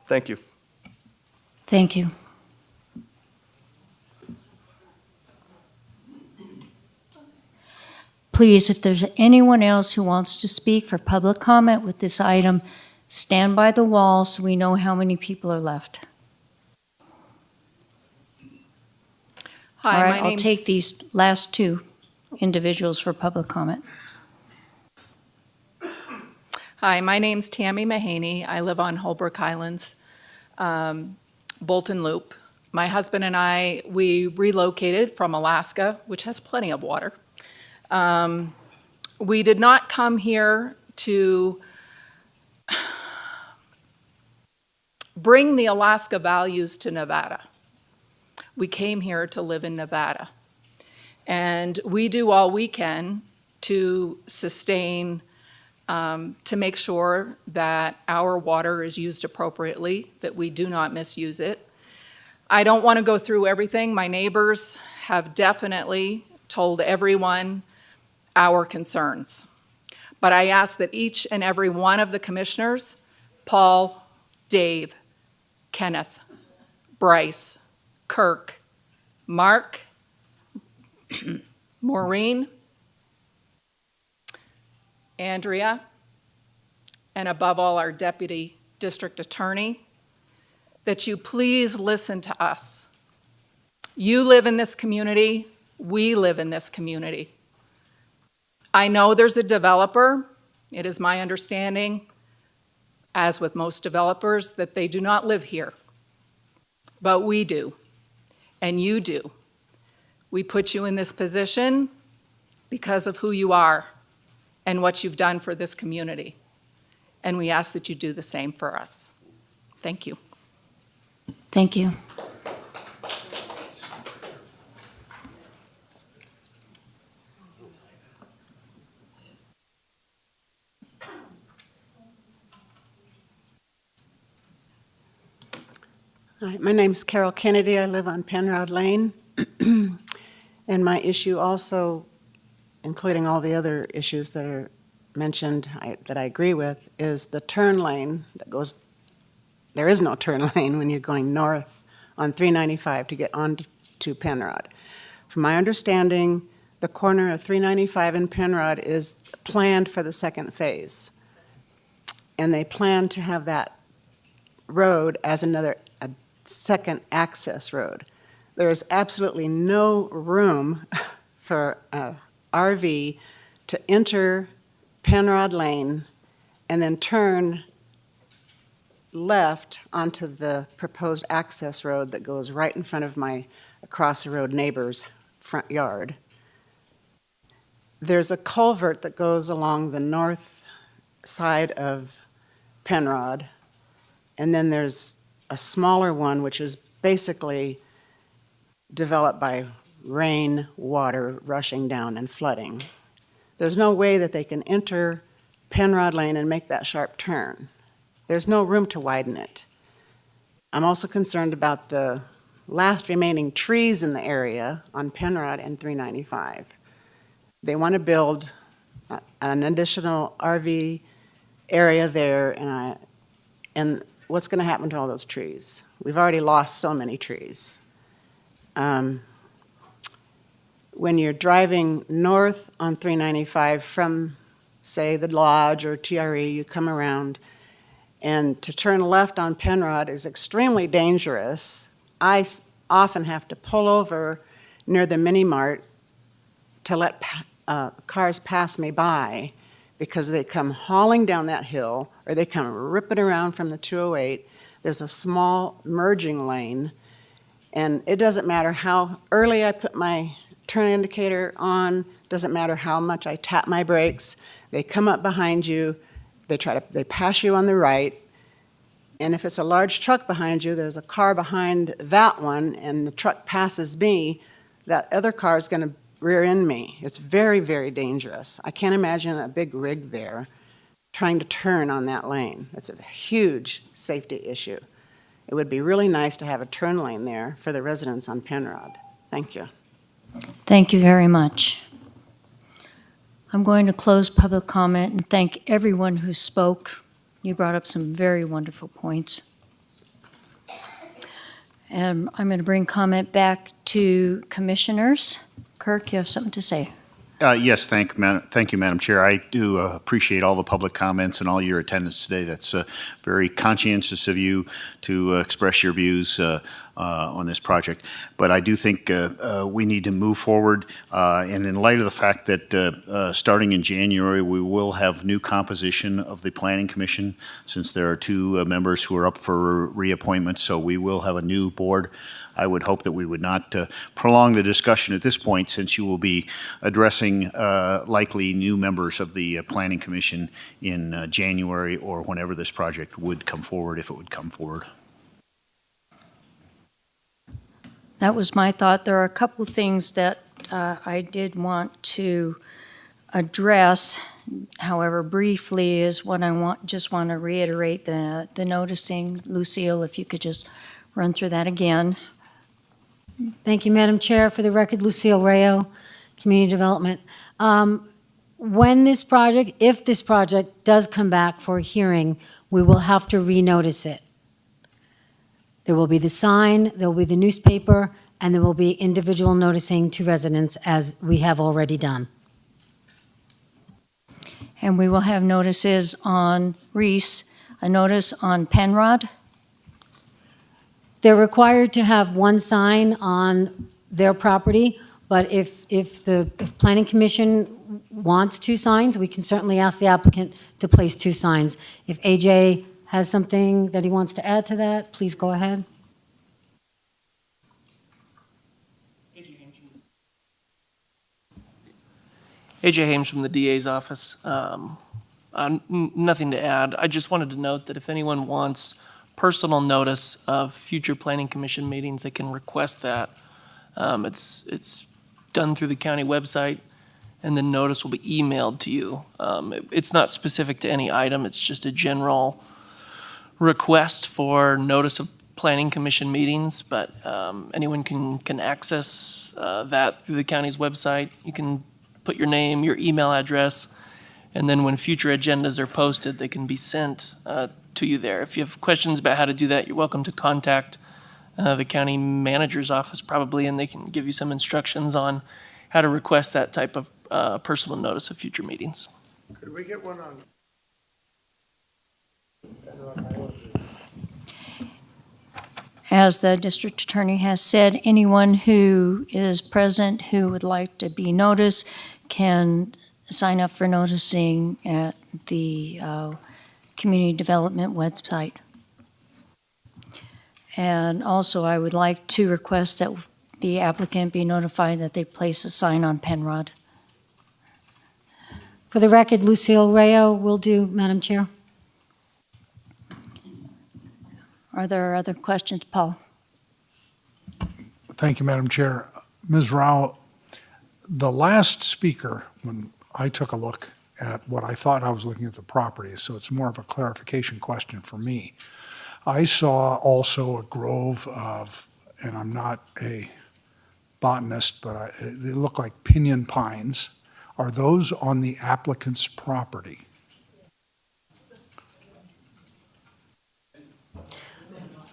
Thank you. Thank you. Please, if there's anyone else who wants to speak for public comment with this item, stand by the wall so we know how many people are left. Hi, All right, my I'll name's... take these last two individuals for public comment. Hi, my name's Tammy Mahaney. I live on Holbrook Highlands, Bolton Loop. My husband and I, we relocated from Alaska, which has plenty of water. We did not come here to bring the Alaska values to Nevada. We came here to live in Nevada. And we do all we can to sustain, to make sure that our water is used appropriately, that we do not misuse it. I don't want to go through everything. My neighbors have definitely told everyone our concerns. But I ask that each and every one of the commissioners, Paul, Dave, Kenneth, Bryce, Kirk, Mark, Maureen, Andrea, and above all, our Deputy District Attorney, that you please listen to us. You live in this community, we live in this community. I know there's a developer. It is my understanding, as with most developers, that they do not live here. But we do, and you do. We put you in this position because of who you are and what you've done for this community. And we ask that you do the same for us. Thank you. Thank you. Hi, my name's Carol Kennedy. I live on Penrod Lane. And my issue also, including all the other issues that are mentioned that I agree with, is the turn lane that goes, there is no turn lane when you're going north on 395 to get onto Penrod. From my understanding, the corner of 395 and Penrod is planned for the second phase. And they plan to have that road as a second access road. There is absolutely no room for an RV to enter Penrod Lane and then turn left onto the proposed access road that goes right in front of my across the road neighbor's front yard. There's a culvert that goes along the north side of Penrod, and then there's a smaller one which is basically developed by rain water rushing down and flooding. There's no way that they can enter Penrod Lane and make that sharp turn. There's no room to widen it. I'm also concerned about the last remaining trees in the area on Penrod and 395. They want to build an additional RV area there, and what's going to happen to all those trees? We've already lost so many trees. When you're driving north on 395 from, say, the Lodge or TRE, you come around, and to turn left on Penrod is extremely dangerous. I often have to pull over near the mini mart to let cars pass me by because they come hauling down that hill or they come ripping around from the 208. There's a small merging lane, and it doesn't matter how early I put my turn indicator on, doesn't matter how much I tap my brakes, they come up behind you, they pass you on the right, and if it's a large truck behind you, there's a car behind that one, and the truck passes me, that other car is going to rear end me. It's very, very dangerous. I can't imagine a big rig there trying to turn on that lane. That's a huge safety issue. It would be really nice to have a turn lane there for the residents on Penrod. Thank you. Thank you very much. I'm going to close public comment and thank everyone who spoke. You brought up some very wonderful points. And I'm going to bring comment back to commissioners. Kirk, you have something to say? Yes, thank you, Madam Chair. I do appreciate all the public comments and all your attendance today. That's very conscientious of you to express your views on this project. But I do think we need to move forward. And in light of the fact that starting in January, we will have new composition of the Planning Commission, since there are two members who are up for reappointment, so we will have a new board. I would hope that we would not prolong the discussion at this point, since you will be addressing likely new members of the Planning Commission in January or whenever this project would come forward, if it would come forward. That was my thought. There are a couple of things that I did want to address, however briefly, is what I just want to reiterate the noticing. Lucille, if you could just run through that again. Thank you, Madam Chair. For the record, Lucille Rayo, Community Development. If this project does come back for a hearing, we will have to renotice it. There will be the sign, there will be the newspaper, and there will be individual noticing to residents as we have already done. And we will have notices on Reese, a notice on Penrod. They're required to have one sign on their property, but if Planning Commission wants two signs, we can certainly ask the applicant to place two signs. If AJ has something that he wants to add to that, please go ahead. AJ Hames from the DA's office. Nothing to add. I just wanted to note that if anyone wants personal notice of future Planning Commission meetings, they can request that. It's done through the county website, and the notice will be emailed to you. It's not specific to any item. It's just a general request for notice of Planning Commission meetings, but anyone can access that through the county's website. You can put your name, your email address, and then when future agendas are posted, they can be sent to you there. If you have questions about how to do that, you're welcome to contact the county manager's office probably, and they can give you some instructions on how to request that type of personal notice of future meetings. Could we get one on? As the district attorney has said, anyone who is present who would like to be noticed can sign up for noticing at the community development website. And also, I would like to request that the applicant be notified that they place a sign on Penrod. For the record, Lucille Rayo will do, Madam Chair. Are there other questions, Paul? Thank you, Madam Chair. Ms. Rao, the last speaker, when I took a look at what I thought I was looking at the property, so it's more of a clarification question for me. I saw also a grove of, and I'm not a botanist, but they look like pinyon pines. Are those on the applicant's property?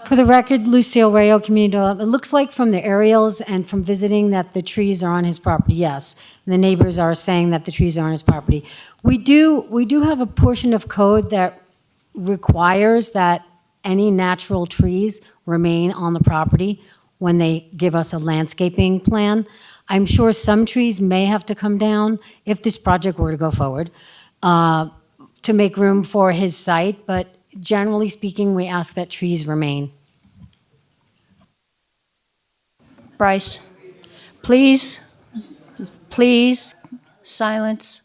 For the record, Lucille Rayo, Community Development. It looks like from the aerials and from visiting that the trees are on his property, yes. And the neighbors are saying that the trees are on his property. We do have a portion of code that requires that any natural trees remain on the property when they give us a landscaping plan. I'm sure some trees may have to come down if this project were to go forward to make room for his site, but generally speaking, we ask that trees remain. Bryce, please silence.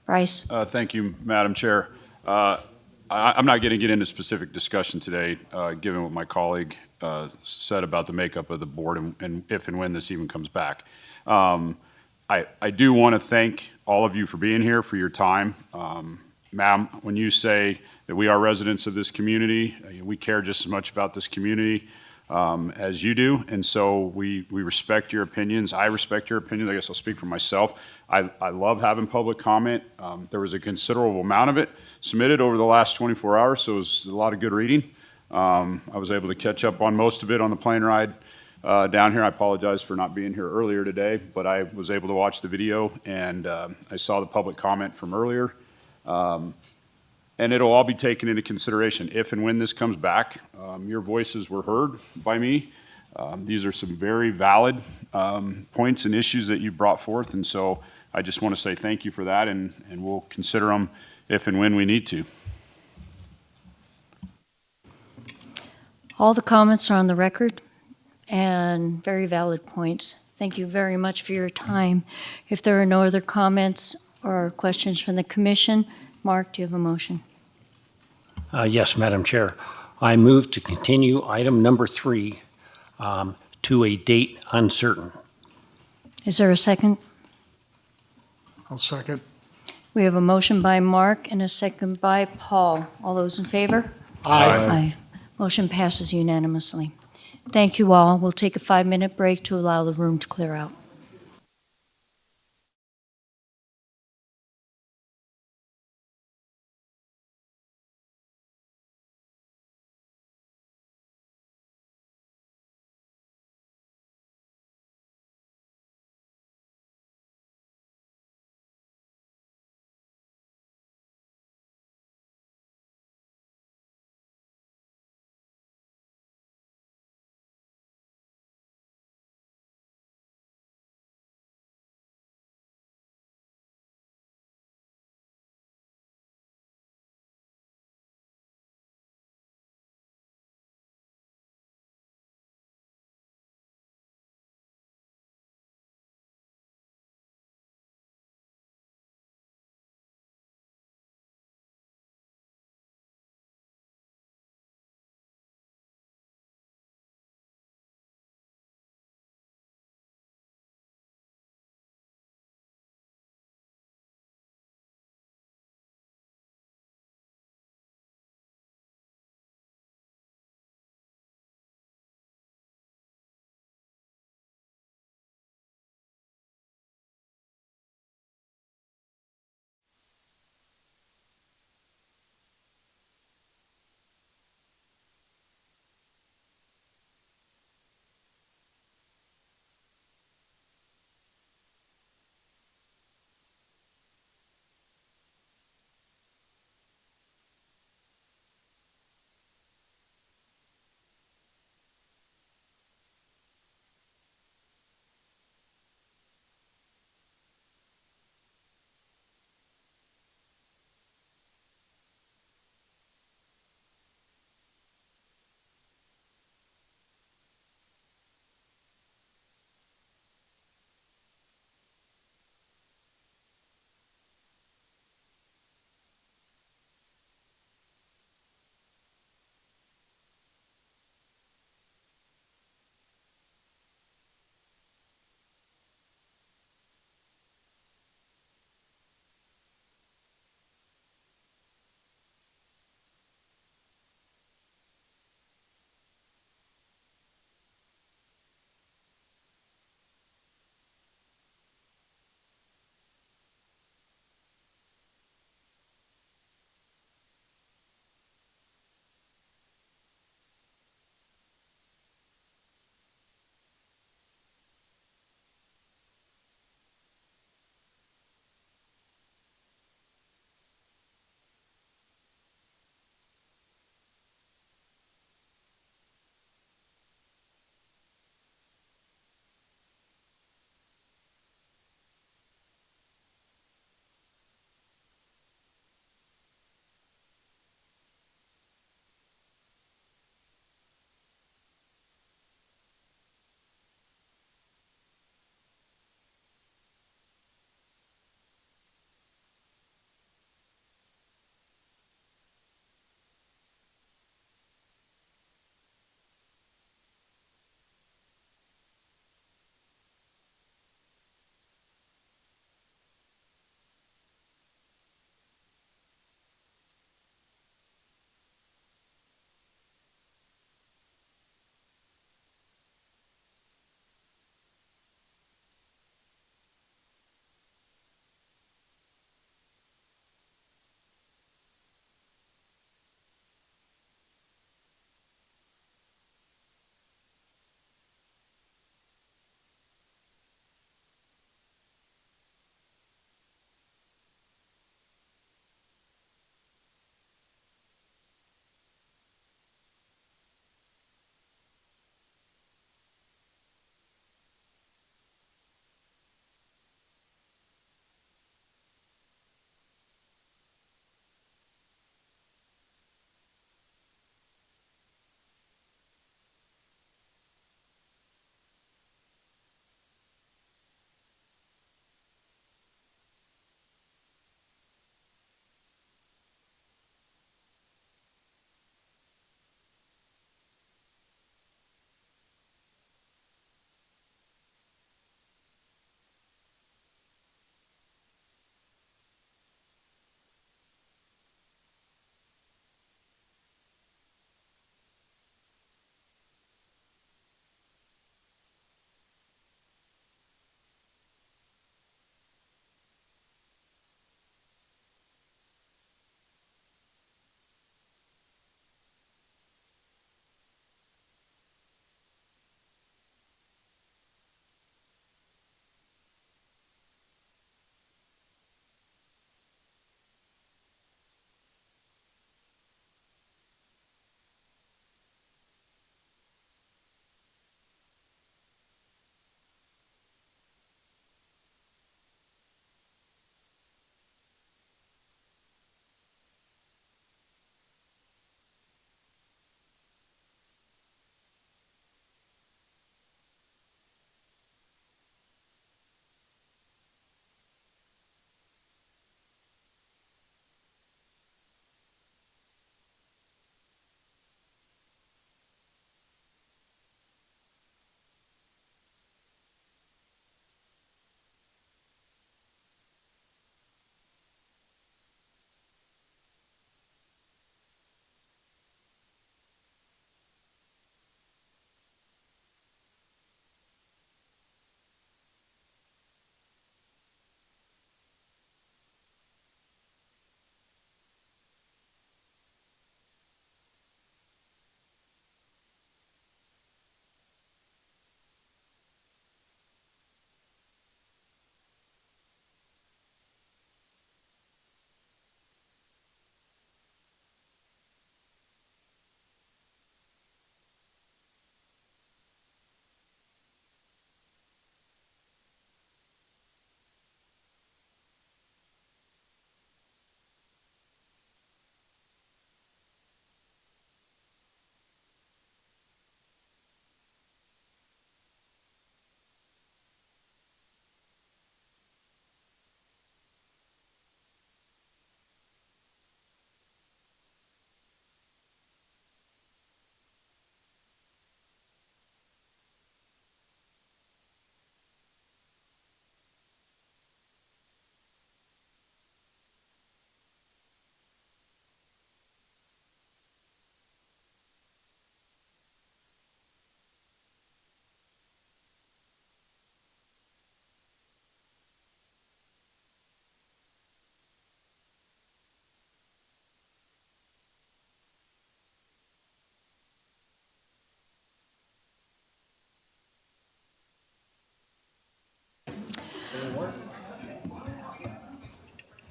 Bryce. Thank you, Madam Chair. I'm not going to get into specific discussion today, given what my colleague said about the makeup of the board and if and when this even comes back. I do want to thank all of you for being here, for your time. Ma'am, when you say that we are residents of this community, we care just as much about this community as you do, and so we respect your opinions. I respect your opinions. I guess I'll speak for myself. I love having public comment. There was a considerable amount of it submitted over the last 24 hours, so it was a lot of good reading. I was able to catch up on most of it on the plane ride down here. I apologize for not being here earlier today, but I was able to watch the video, and I saw the public comment from earlier. And it'll all be taken into consideration if and when this comes back. Your voices were heard by me. These are some very valid points and issues that you brought forth, and so I just want to say thank you for that, and we'll consider them if and when we need to. All the comments are on the record and very valid points. Thank you very much for your time. If there are no other comments or questions from the commission, Mark, do you have a motion? Yes, Madam Chair. I move to continue item number 3 to to a date uncertain. Is there a second? I'll second. We have a motion by Mark and a second by Paul. All those in favor? Aye. Motion passes unanimously. Thank you all. We'll take a 5-minute break to allow the room to clear out.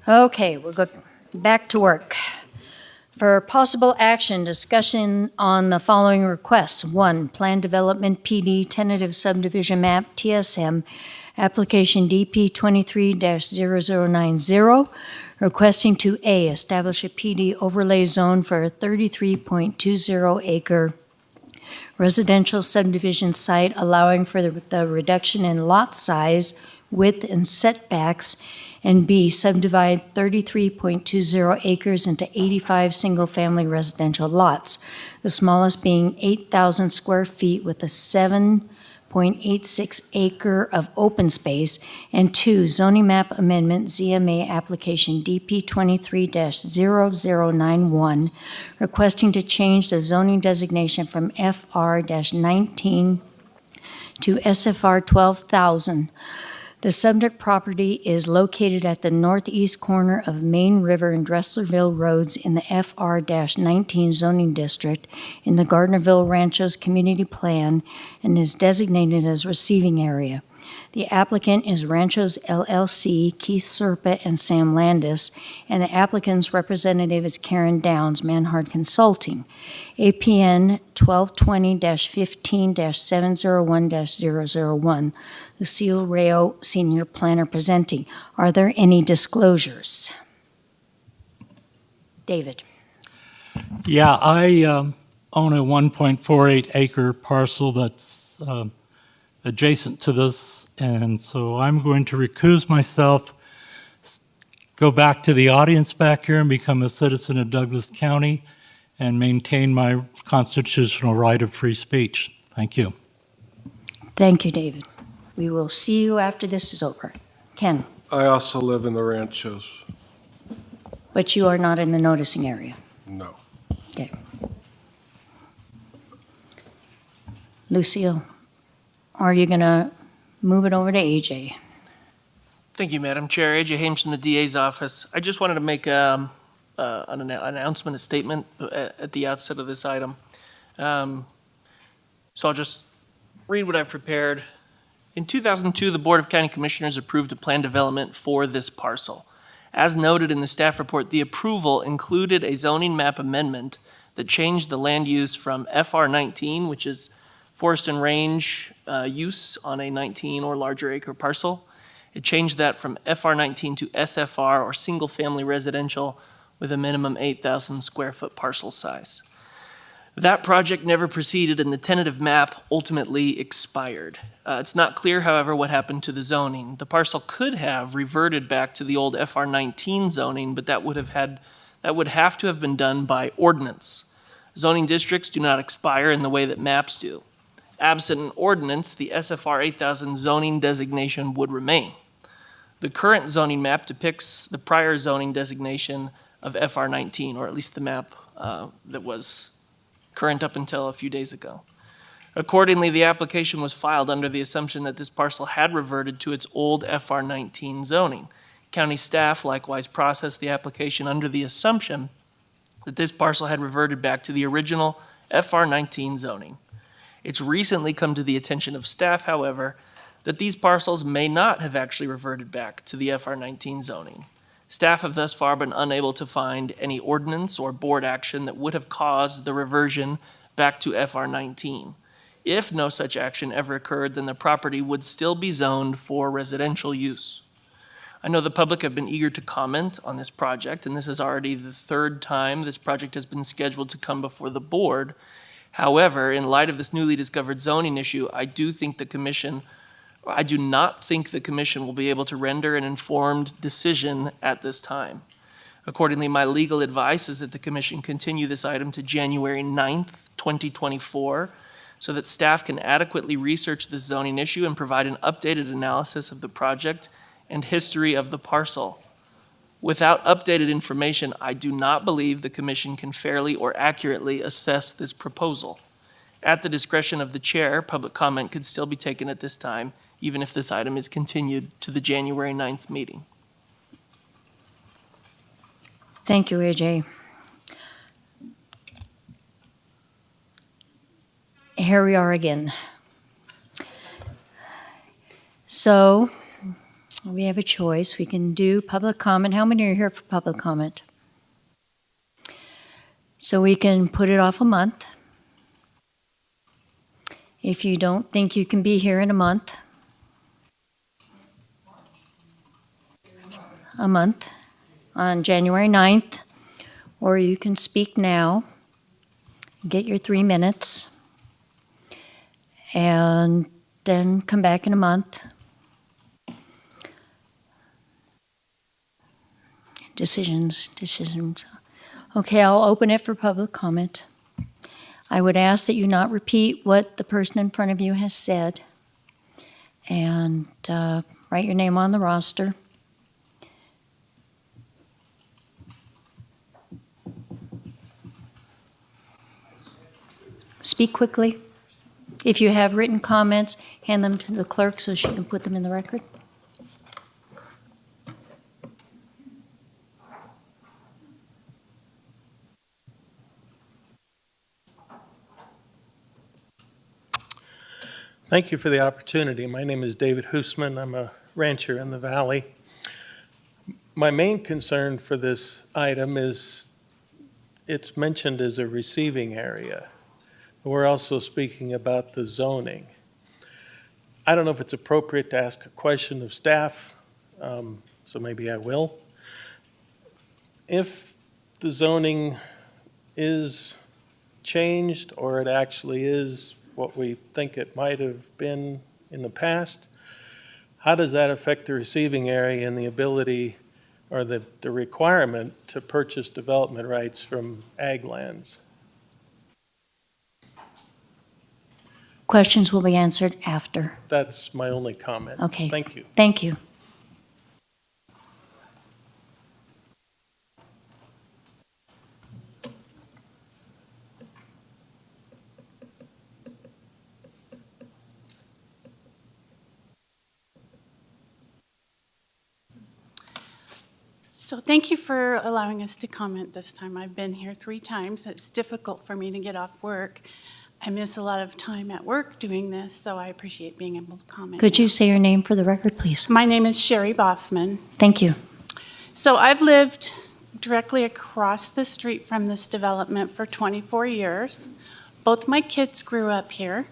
Okay, we'll go back to work. For possible action, discussion on the following requests. 1, Plan Development PD Tentative Subdivision Map TSM, Application DP 23-0090, requesting to A, establish a PD overlay zone for a 33.20 acre residential subdivision site, allowing for the reduction in lot size, width, and setbacks, and B, subdivide 33.20 acres into 85 single-family residential lots, the smallest being 8,000 square feet with a 7.86 acre of open space, and 2, zoning map amendment ZMA application DP 23-0091, requesting to change the zoning designation from FR-19 to SFR 12,000. The subject property is located at the northeast corner of Main River and Dresslerville Roads in the FR-19 zoning district in the Gardnerville Ranchos Community Plan and is designated as receiving area. The applicant is Ranchos LLC, Keith Serpa and Sam Landis, and the applicant's representative is Karen Downs, Manhard Consulting. APN 1220-15-701-001. Lucille Rayo, Senior Planner, presenting. Are there any disclosures? David. Yeah, I own a 1.48 acre parcel that's adjacent to this, and so I'm going to recuse myself, go back to the audience back here and become a citizen of Douglas County and maintain my constitutional right of free speech. Thank you. Thank you, David. We will see you after this is over. Ken, I also live in the Ranchos. but you are not in the noticing area. No. Okay. Lucille, are you going to move it over to AJ? Thank you, Madam Chair. AJ Hames from the DA's office. I just wanted to make an announcement, a statement at the outset of this item. So I'll just read what I've prepared. In 2002, the Board of County Commissioners approved a plan development for this parcel. As noted in the staff report, the approval included a zoning map amendment that changed the land use from FR19, which is forest and range use on a 19 or larger acre parcel. It changed that from FR19 to SFR, or single-family residential, with a minimum 8,000 square foot parcel size. That project never proceeded, and the tentative map ultimately expired. It's not clear, however, what happened to the zoning. The parcel could have reverted back to the old FR19 zoning, but that would have to have been done by ordinance. Zoning districts do not expire in the way that maps do. Absent an ordinance, the SFR 8000 zoning designation would remain. The current zoning map depicts the prior zoning designation of FR19, or at least the map that was current up until a few days ago. Accordingly, the application was filed under the assumption that this parcel had reverted to its old FR19 zoning. County staff likewise processed the application under the assumption that this parcel had reverted back to the original FR19 zoning. It's recently come to the attention of staff, however, that these parcels may not have actually reverted back to the FR19 zoning. Staff have thus far been unable to find any ordinance or board action that would have caused the reversion back to FR19. If no such action ever occurred, then the property would still be zoned for residential use. I know the public have been eager to comment on this project, and this is already the third time this project has been scheduled to come before the board. However, in light of this newly discovered zoning issue, I do not think the commission will be able to render an informed decision at this time. Accordingly, my legal advice is that the commission continue this item to January 9th, 2024, so that staff can adequately research this zoning issue and provide an updated analysis of the project and history of the parcel. Without updated information, I do not believe the commission can fairly or accurately assess this proposal. At the discretion of the chair, public comment could still be taken at this time, even if this item is continued to the January 9th meeting. Thank you, AJ. Here we are again. So, We have a choice. We can do public comment. How many are here for public comment? So we can put it off a month. If you don't think you can be here in a month, on January 9th, or you can speak now, get your 3 minutes, and then come back in a month. Decisions. Okay, I'll open it for public comment. I would ask that you not repeat what the person in front of you has said, and write your name on the roster. Speak quickly. If you have written comments, hand them to the clerk so she can put them in the record. Thank you for the opportunity. My name is David Hoosman. I'm a rancher in the valley. My main concern for this item is it's mentioned as a receiving area. We're also speaking about the zoning. I don't know if it's appropriate to ask a question of staff, so maybe I will. If the zoning is changed, or it actually is what we think it might have been in the past, how does that affect the receiving area and the ability or the requirement to purchase development rights from ag lands? Questions will be answered after. That's my only comment. Okay. Thank you. Thank you. So thank you for allowing us to comment this time. I've been here 3 times. It's difficult for me to get off work. I miss a lot of time at work doing this, so I appreciate being able to comment. Could you say your name for the record, please? My name is Sherry Boffman. Thank you. So I've lived directly across the street from this development for 24 years. Both my kids grew up here.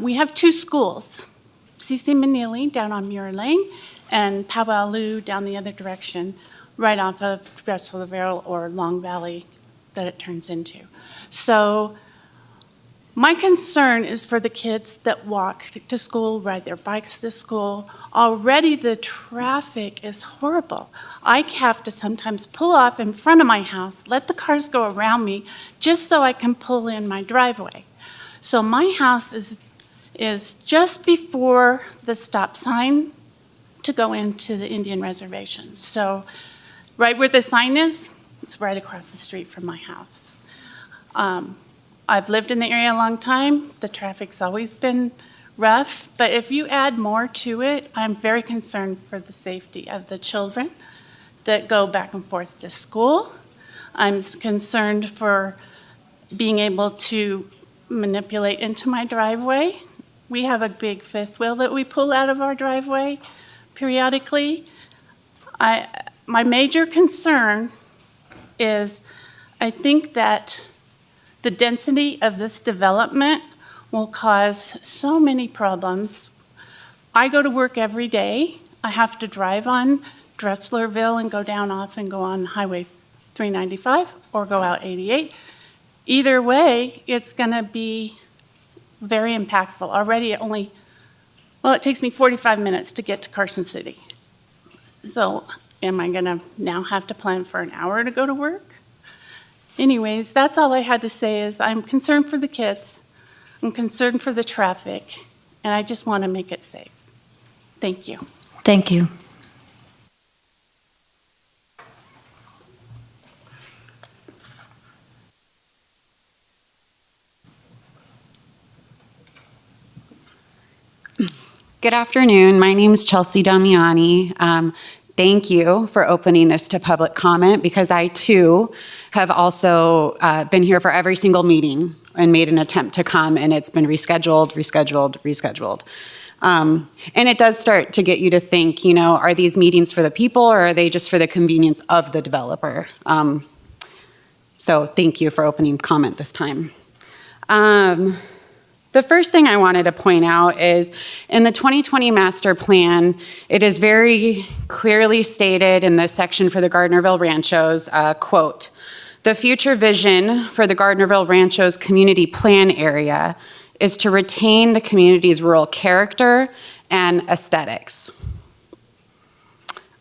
We have 2 schools, C.C. Manili down on Muir Lane and Powaloo down the other direction, right off of Drexlerville or Long Valley that it turns into. So my concern is for the kids that walk to school, ride their bikes to school. Already the traffic is horrible. I have to sometimes pull off in front of my house, let the cars go around me, just so I can pull in my driveway. So my house is just before the stop sign to go into the Indian reservation. So right where the sign is, it's right across the street from my house. I've lived in the area a long time. The traffic's always been rough, but if you add more to it, I'm very concerned for the safety of the children that go back and forth to school. I'm concerned for being able to manipulate into my driveway. We have a big fifth wheel that we pull out of our driveway periodically. My major concern is I think that the density of this development will cause so many problems. I go to work every day. I have to drive on Drexlerville and go down off and go on Highway 395 or go out 88. Either way, it's going to be very impactful. Already it takes me 45 minutes to get to Carson City. So am I going to now have to plan for an hour to go to work? Anyways, that's all I had to say is I'm concerned for the kids, I'm concerned for the traffic, and I just want to make it safe. Thank you. Thank you. Good afternoon. My name is Chelsea Damiani. Thank you for opening this to public comment because I too have also been here for every single meeting and made an attempt to come, and it's been rescheduled. And it does start to get you to think, are these meetings for the people or are they just for the convenience of the developer? So thank you for opening comment this time. The first thing I wanted to point out is in the 2020 master plan, it is very clearly stated in the section for the Gardnerville Ranchos, quote, "The future vision for the Gardnerville Ranchos community plan area is to retain the community's rural character and aesthetics."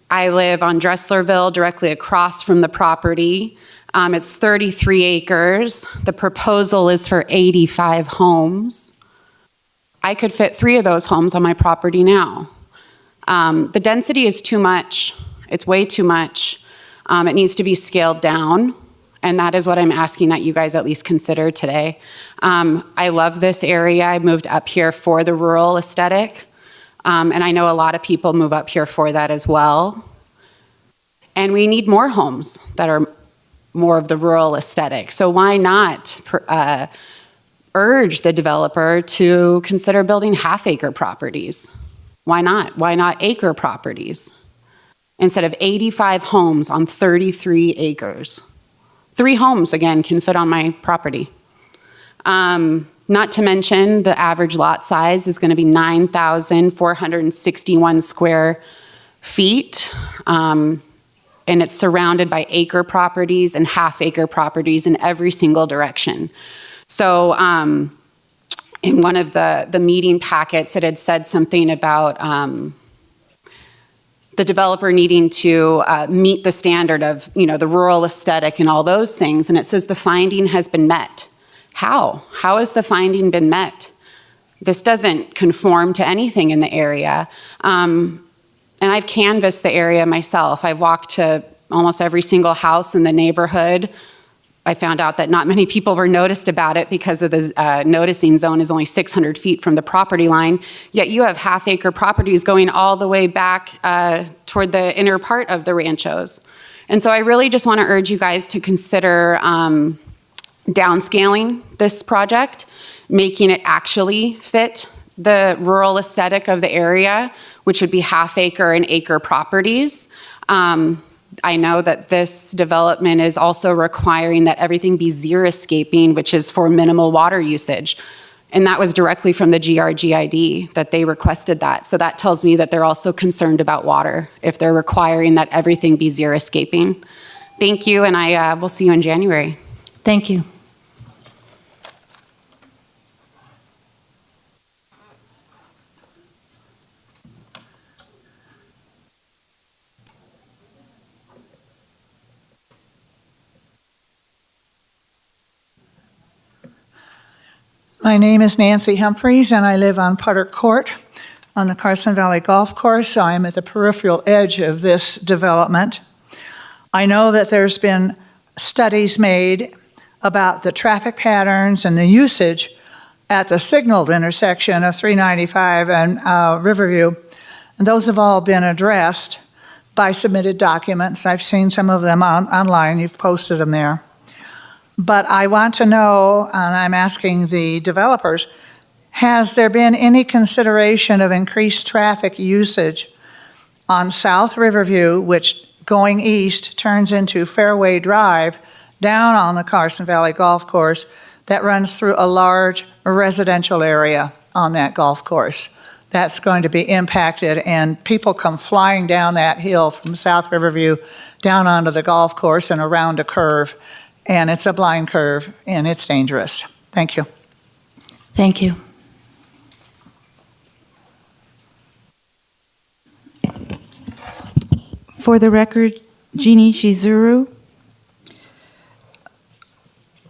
I live on Dresslerville, directly across from the property. It's 33 acres. The proposal is for 85 homes. I could fit 3 of those homes on my property now. The density is too much. It's way too much. It needs to be scaled down, and that is what I'm asking that you guys at least consider today. I love this area. I moved up here for the rural aesthetic, and I know a lot of people move up here for that as well. And we need more homes that are more of the rural aesthetic. So why not urge the developer to consider building half-acre properties? Why not? Why not acre properties? Instead of 85 homes on 33 acres. 3 homes, again, can fit on my property. Not to mention the average lot size is going to be 9,461 square feet. And it's surrounded by acre properties and half-acre properties in every single direction. So in one of the meeting packets, it had said something about the developer needing to meet the standard of, the rural aesthetic and all those things. And it says the finding has been met. How? How has the finding been met? This doesn't conform to anything in the area. And I've canvassed the area myself. I've walked to almost every single house in the neighborhood. I found out that not many people were noticed about it because of the noticing zone is only 600 feet from the property line. Yet you have half-acre properties going all the way back toward the inner part of the ranchos. And so I really just want to urge you guys to consider downscaling this project, making it actually fit the rural aesthetic of the area, which would be half-acre and acre properties. I know that this development is also requiring that everything be xeriscaping, which is for minimal water usage. And that was directly from the GRGID that they requested that. So that tells me that they're also concerned about water if they're requiring that everything be xeriscaping. Thank you, and I will see you in January. Thank you. My name is Nancy Humphreys, and I live on Putter Court on the Carson Valley Golf Course, so I am at the peripheral edge of this development. I know that there's been studies made about the traffic patterns and the usage at the signaled intersection of 395 and Riverview, and those have all been addressed by submitted documents. I've seen some of them online. You've posted them there. But I want to know, and I'm asking the developers, has there been any consideration of increased traffic usage on South Riverview, which going east turns into Fairway Drive down on the Carson Valley Golf Course that runs through a large residential area on that golf course? That's going to be impacted, and people come flying down that hill from South Riverview down onto the golf course and around a curve. And it's a blind curve, and it's dangerous. Thank you. Thank you. For the record, Jeannie Shizuru.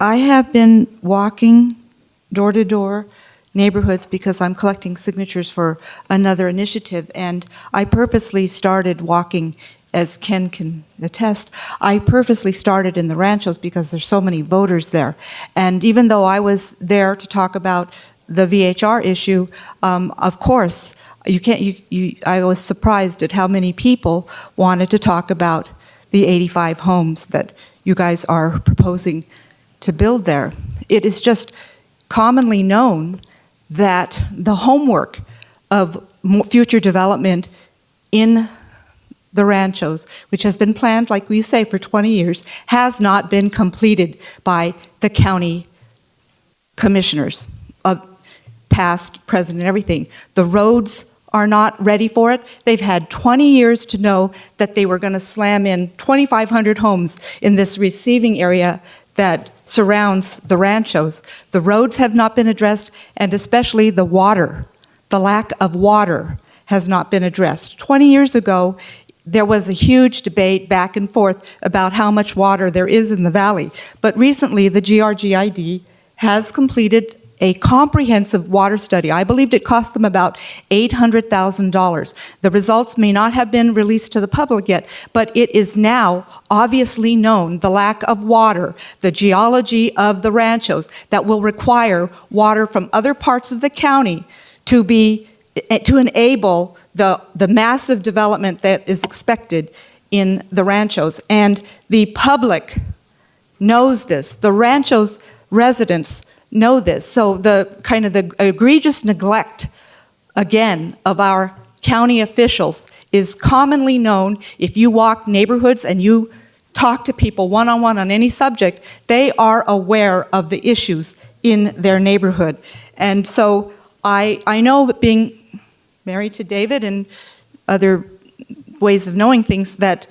I have been walking door to door neighborhoods because I'm collecting signatures for another initiative, and I purposely started walking, as Ken can attest, I purposely started in the ranchos because there's so many voters there. And even though I was there to talk about the VHR issue, of course, I was surprised at how many people wanted to talk about the 85 homes that you guys are proposing to build there. It is just commonly known that the homework of future development in the ranchos, which has been planned, like we say, for 20 years, has not been completed by the county commissioners of past, present, and everything. The roads are not ready for it. They've had 20 years to know that they were going to slam in 2,500 homes in this receiving area that surrounds the ranchos. The roads have not been addressed, and especially the water. The lack of water has not been addressed. 20 years ago, there was a huge debate back and forth about how much water there is in the valley. But recently, the GRGID has completed a comprehensive water study. I believed it cost them about $800,000. The results may not have been released to the public yet, but it is now obviously known, the lack of water, the geology of the ranchos, that will require water from other parts of the county to enable the massive development that is expected in the ranchos. And the public knows this. The ranchos residents know this. So the kind of the egregious neglect, again, of our county officials is commonly known. If you walk neighborhoods and you talk to people one-on-one on any subject, they are aware of the issues in their neighborhood. And so I know, being married to David and other ways of knowing things, that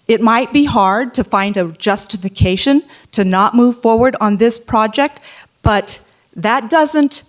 it might be hard to find a justification to not move forward on this project, but that doesn't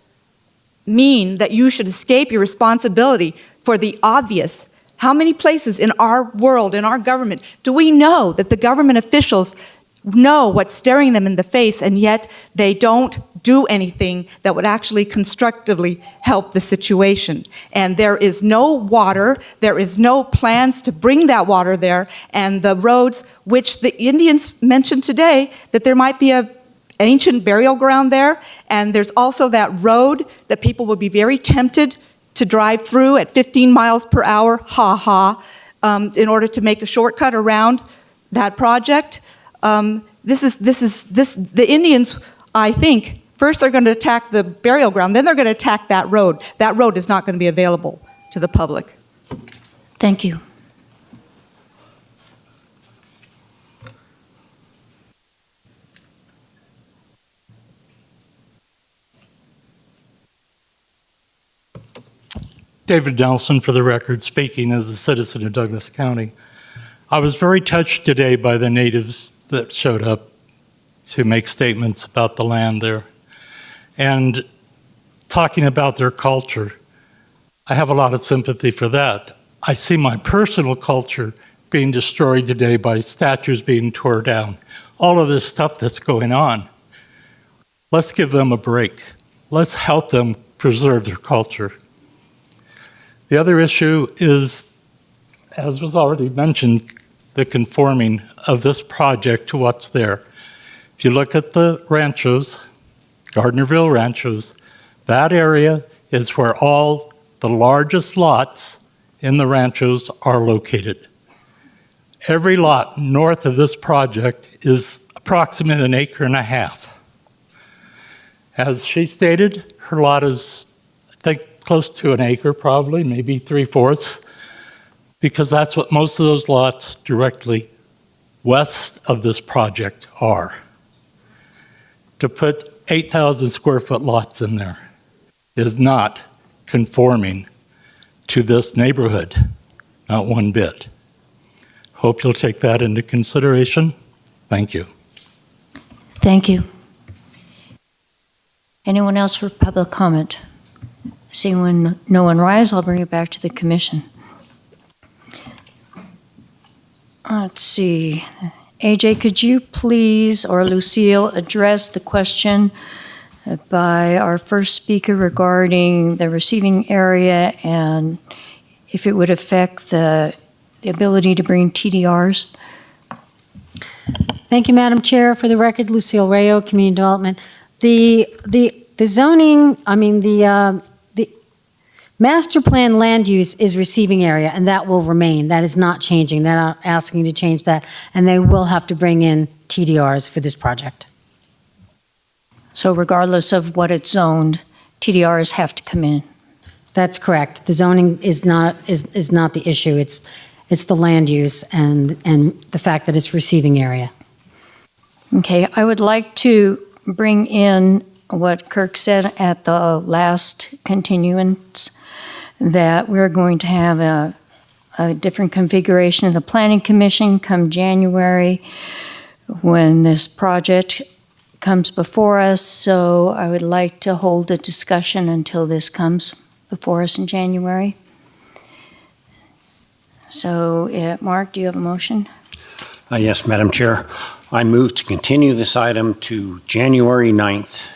mean that you should escape your responsibility for the obvious. How many places in our world, in our government, do we know that the government officials know what's staring them in the face, and yet they don't do anything that would actually constructively help the situation? And there is no water, there is no plans to bring that water there, and the roads, which the Indians mentioned today, that there might be a ancient burial ground there, and there's also that road that people would be very tempted to drive through at 15 miles per hour, in order to make a shortcut around that project. The Indians, I think, first they're going to attack the burial ground, then they're going to attack that road. That road is not going to be available to the public. Thank you. David Nelson, for the record, speaking as a citizen of Douglas County. I was very touched today by the natives that showed up to make statements about the land there and talking about their culture. I have a lot of sympathy for that. I see my personal culture being destroyed today by statues being torn down, all of this stuff that's going on. Let's give them a break. Let's help them preserve their culture. The other issue is, as was already mentioned, the conforming of this project to what's there. If you look at the ranchos, Gardnerville ranchos, that area is where all the largest lots in the ranchos are located. Every lot north of this project is approximately 1.5 acres. As she stated, her lot is, I think, close to 1 acre, probably, maybe 3/4, because that's what most of those lots directly west of this project are. To put 8,000 square foot lots in there is not conforming to this neighborhood, not one bit. Hope you'll take that into consideration. Thank you. Thank you. Anyone else for public comment? Seeing no one rise, I'll bring it back to the commission. Let's see. AJ, could you please, or Lucille, address the question by our first speaker regarding the receiving area and if it would affect the ability to bring TDRs? Thank you, Madam Chair. For the record, Lucille Rayo, Community Development. The zoning, the master plan land use is receiving area, and that will remain. That is not changing. They're not asking to change that, and they will have to bring in TDRs for this project. So regardless of what it's zoned, TDRs have to come in. That's correct. The zoning is not the issue. It's the land use and the fact that it's receiving area. Okay, I would like to bring in what Kirk said at the last continuance, that we're going to have a different configuration of the Planning Commission come January when this project comes before us. So I would like to hold a discussion until this comes before us in January. So, Mark, do you have a motion? Yes, Madam Chair. I move to continue this item to January 9th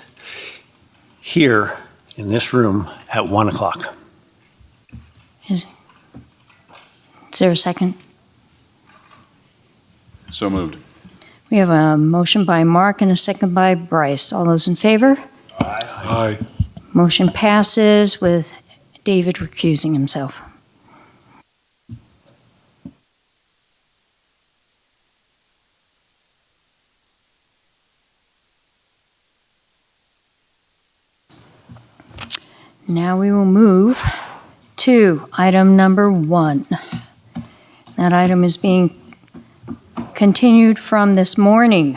here in this room at 1 o'clock. Is there a second? So moved. We have a motion by Mark and a second by Bryce. All those in favor? Aye. Motion passes with David recusing himself. Now we will move to item number 1. That item is being continued from this morning.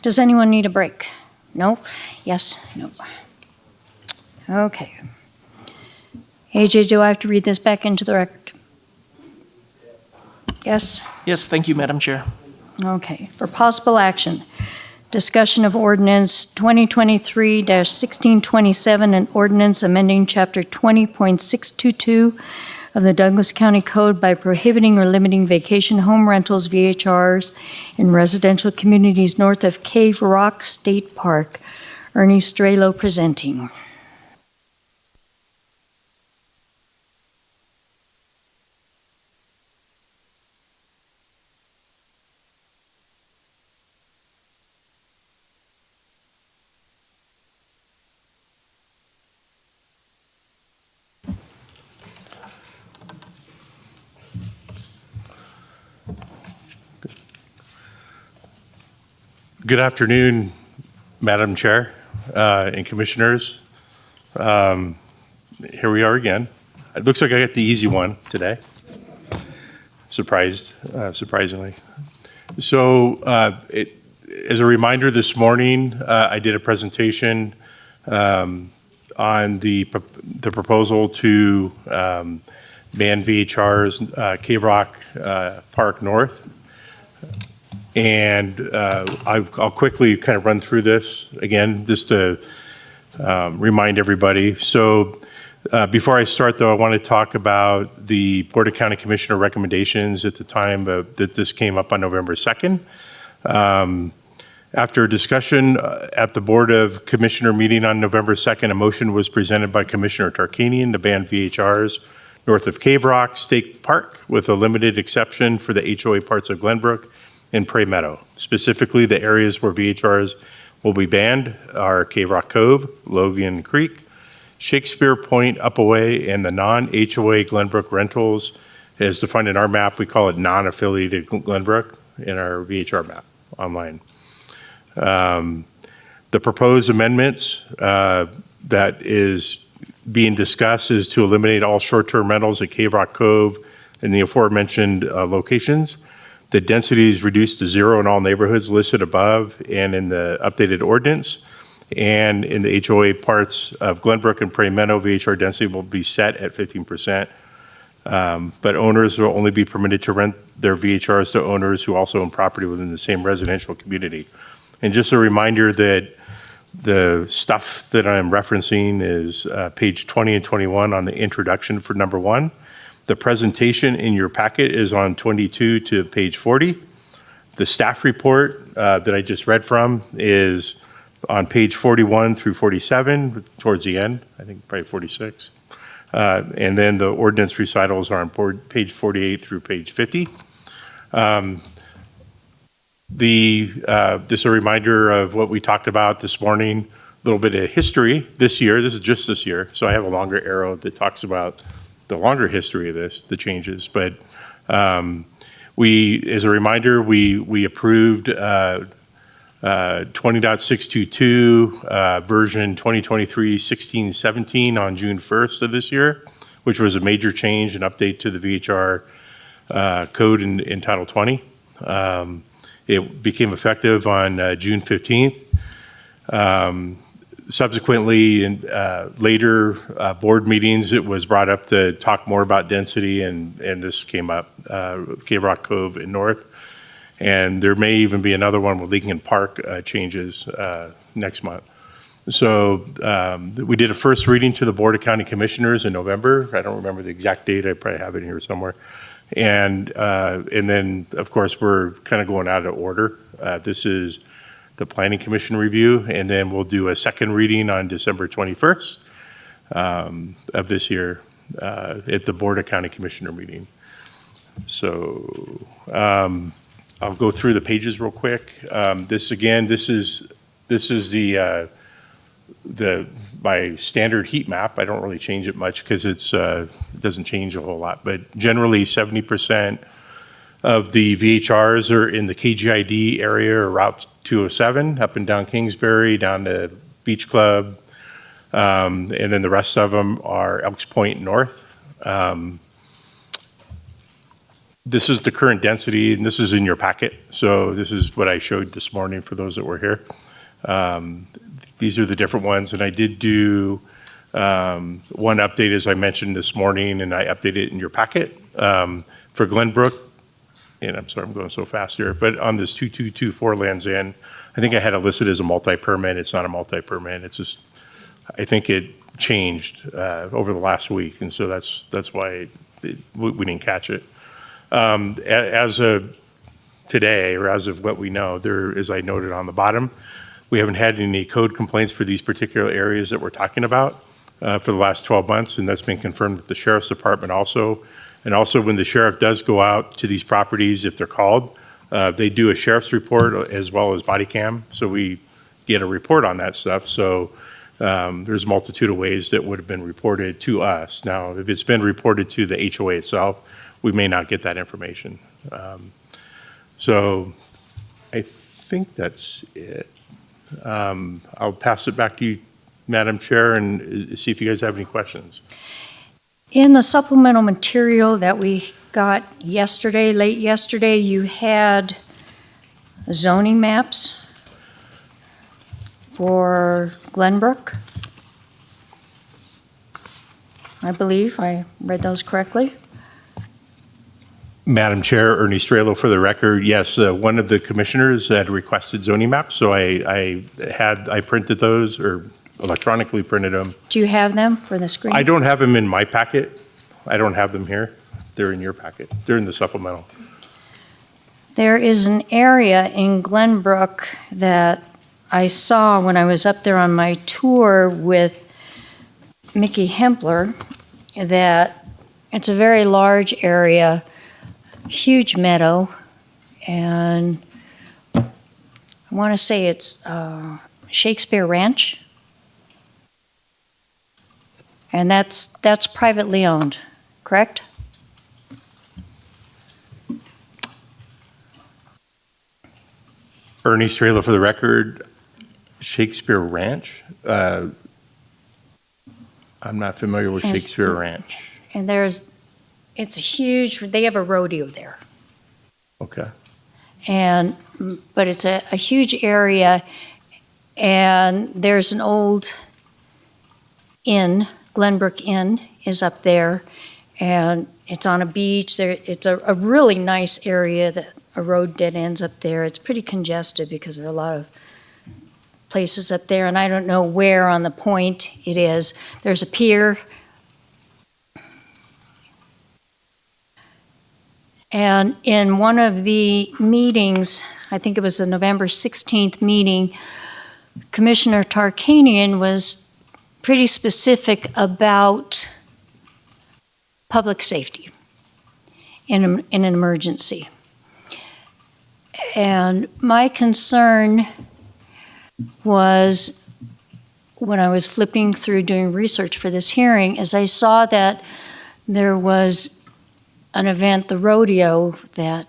Does anyone need a break? No? Yes? No? Okay. AJ, do I have to read this back into the record? Yes? Yes, thank you, Madam Chair. Okay. For possible action, discussion of ordinance 2023-1627, an ordinance amending Chapter 20.622 of the Douglas County Code by prohibiting or limiting vacation home rentals, VHRs, in residential communities north of Cave Rock State Park. Ernie Strelo presenting. Good afternoon, Madam Chair and Commissioners. Here we are again. It looks like I got the easy one today. Surprisingly. So as a reminder, this morning I did a presentation on the proposal to ban VHRs, Cave Rock Park North. And I'll quickly kind of run through this again, just to remind everybody. So before I start, though, I want to talk about the Board of County Commissioner recommendations at the time that this came up on November 2nd. After a discussion at the Board of Commissioner meeting on November 2nd, a motion was presented by Commissioner Tarkanian to ban VHRs north of Cave Rock State Park with a limited exception for the HOA parts of Glenbrook and Prairie Meadow. Specifically, the areas where VHRs will be banned are Cave Rock Cove, Logan Creek, Shakespeare Point, Upaway, and the non-HOA Glenbrook rentals. As defined in our map, we call it non-affiliated Glenbrook in our VHR map online. The proposed amendments that is being discussed is to eliminate all short-term rentals at Cave Rock Cove in the aforementioned locations. The density is reduced to 0 in all neighborhoods listed above and in the updated ordinance. And in the HOA parts of Glenbrook and Prairie Meadow, VHR density will be set at 15%. But owners will only be permitted to rent their VHRs to owners who also own property within the same residential community. And just a reminder that the stuff that I'm referencing is page 20 and 21 on the introduction for number 1. The presentation in your packet is on 22 to page 40. The staff report that I just read from is on page 41 through 47, towards the end, I think probably 46. And then the ordinance recitals are on page 48 through page 50. Just a reminder of what we talked about this morning, a little bit of history this year. This is just this year, so I have a longer arrow that talks about the longer history of this, the changes. But as a reminder, we approved 20.622, version 2023-1617 on June 1st of this year, which was a major change and update to the VHR code in Title 20. It became effective on June 15th. Subsequently, in later board meetings, it was brought up to talk more about density, and this came up, Cave Rock Cove and North. And there may even be another one with Lincoln Park changes next month. So we did a first reading to the Board of County Commissioners in November. I don't remember the exact date. I probably have it here somewhere. And then, of course, we're kind of going out of order. This is the Planning Commission review, and then we'll do a second reading on December 21st of this year at the Board of County Commissioner meeting. So I'll go through the pages real quick. This is my standard heat map. I don't really change it much because it doesn't change a whole lot, but generally 70% of the VHRs are in the KGID area or Route 207 up and down Kingsbury, down to Beach Club, and then the rest of them are Elks Point North. This is the current density, and this is in your packet. So this is what I showed this morning for those that were here. These are the different ones, and I did do one update, as I mentioned this morning, and I updated it in your packet for Glenbrook. And I'm sorry, I'm going so fast here, but on this 2224 Lands End, I think I had it listed as a multi-permit. It's not a multi-permit. It's just, I think it changed over the last week, and so that's why we didn't catch it. As of today, or as of what we know, there, as I noted on the bottom, we haven't had any code complaints for these particular areas that we're talking about for the last 12 months, and that's been confirmed with the Sheriff's Department also. And also, when the sheriff does go out to these properties, if they're called, they do a sheriff's report as well as body cam. So we get a report on that stuff. So there's a multitude of ways that would have been reported to us. Now, if it's been reported to the HOA itself, we may not get that information. So I think that's it. I'll pass it back to you, Madam Chair, and see if you guys have any questions. In the supplemental material that we got yesterday, late yesterday, you had zoning maps for Glenbrook. I believe I read those correctly. Madam Chair, Ernie Strelo for the record. Yes, one of the commissioners had requested zoning maps, so I printed those, or electronically printed them. Do you have them for the screen? I don't have them in my packet. I don't have them here. They're in your packet. They're in the supplemental. There is an area in Glenbrook that I saw when I was up there on my tour with Mickey Hempler, that it's a very large area, huge meadow, and I want to say it's Shakespeare Ranch. And that's privately owned, correct? Ernie Strela for the record. Shakespeare Ranch? I'm not familiar with Shakespeare Ranch. And it's a huge, they have a rodeo there. Okay. But it's a huge area, and there's an old inn, Glenbrook Inn is up there, and it's on a beach. It's a really nice area that a road dead ends up there. It's pretty congested because there are a lot of places up there, and I don't know where on the point it is. There's a pier. And in one of the meetings, I think it was the November 16th meeting, Commissioner Tarkanian was pretty specific about public safety in an emergency. And my concern was, when I was flipping through doing research for this hearing, is I saw that there was an event, the rodeo, that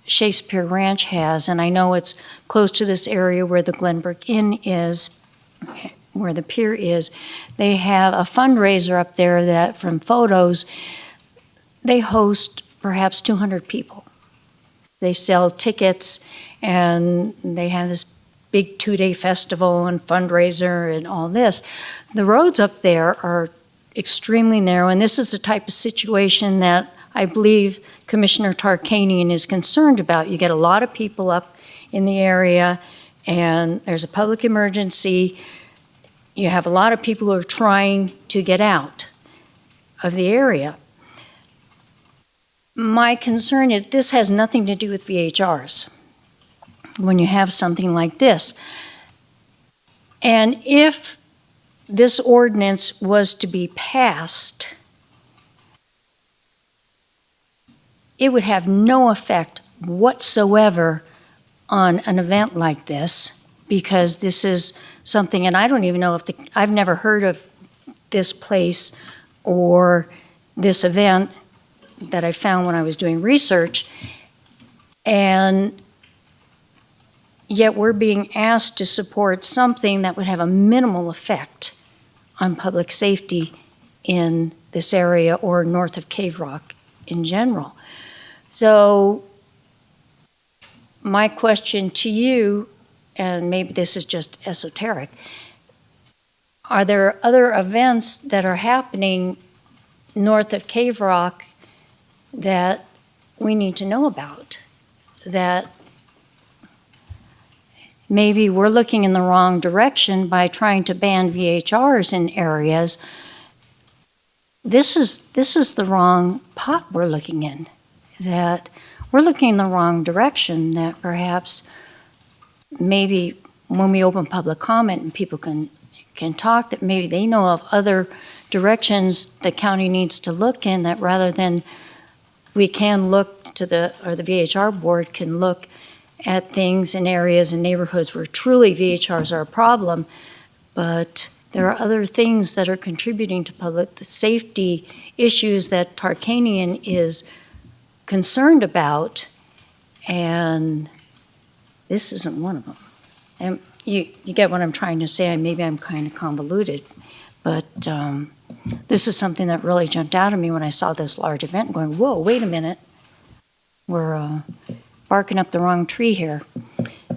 Shakespeare Ranch has, and I know it's close to this area where the Glenbrook Inn is, where the pier is. They have a fundraiser up there that, from photos, they host perhaps 200 people. They sell tickets, and they have this big 2-day festival and fundraiser and all this. The roads up there are extremely narrow, and this is the type of situation that I believe Commissioner Tarkanian is concerned about. You get a lot of people up in the area, and there's a public emergency. You have a lot of people who are trying to get out of the area. My concern is this has nothing to do with VHRs when you have something like this. And if this ordinance was to be passed, it would have no effect whatsoever on an event like this, because this is something, and I don't even know if I've never heard of this place or this event that I found when I was doing research, and yet we're being asked to support something that would have a minimal effect on public safety in this area or north of Cave Rock in general. So my question to you, and maybe this is just esoteric, are there other events that are happening north of Cave Rock that we need to know about? That maybe we're looking in the wrong direction by trying to ban VHRs in areas. This is the wrong pot we're looking in. That we're looking in the wrong direction, that perhaps maybe when we open public comment and people can talk, that maybe they know of other directions the county needs to look in, that rather than we can look to the VHR board can look at things in areas and neighborhoods where truly VHRs are a problem, but there are other things that are contributing to public safety issues that Tarkanian is concerned about, and this isn't one of them. And you get what I'm trying to say, and maybe I'm kind of convoluted, but this is something that really jumped out at me when I saw this large event, going, whoa, wait a minute, we're barking up the wrong tree here.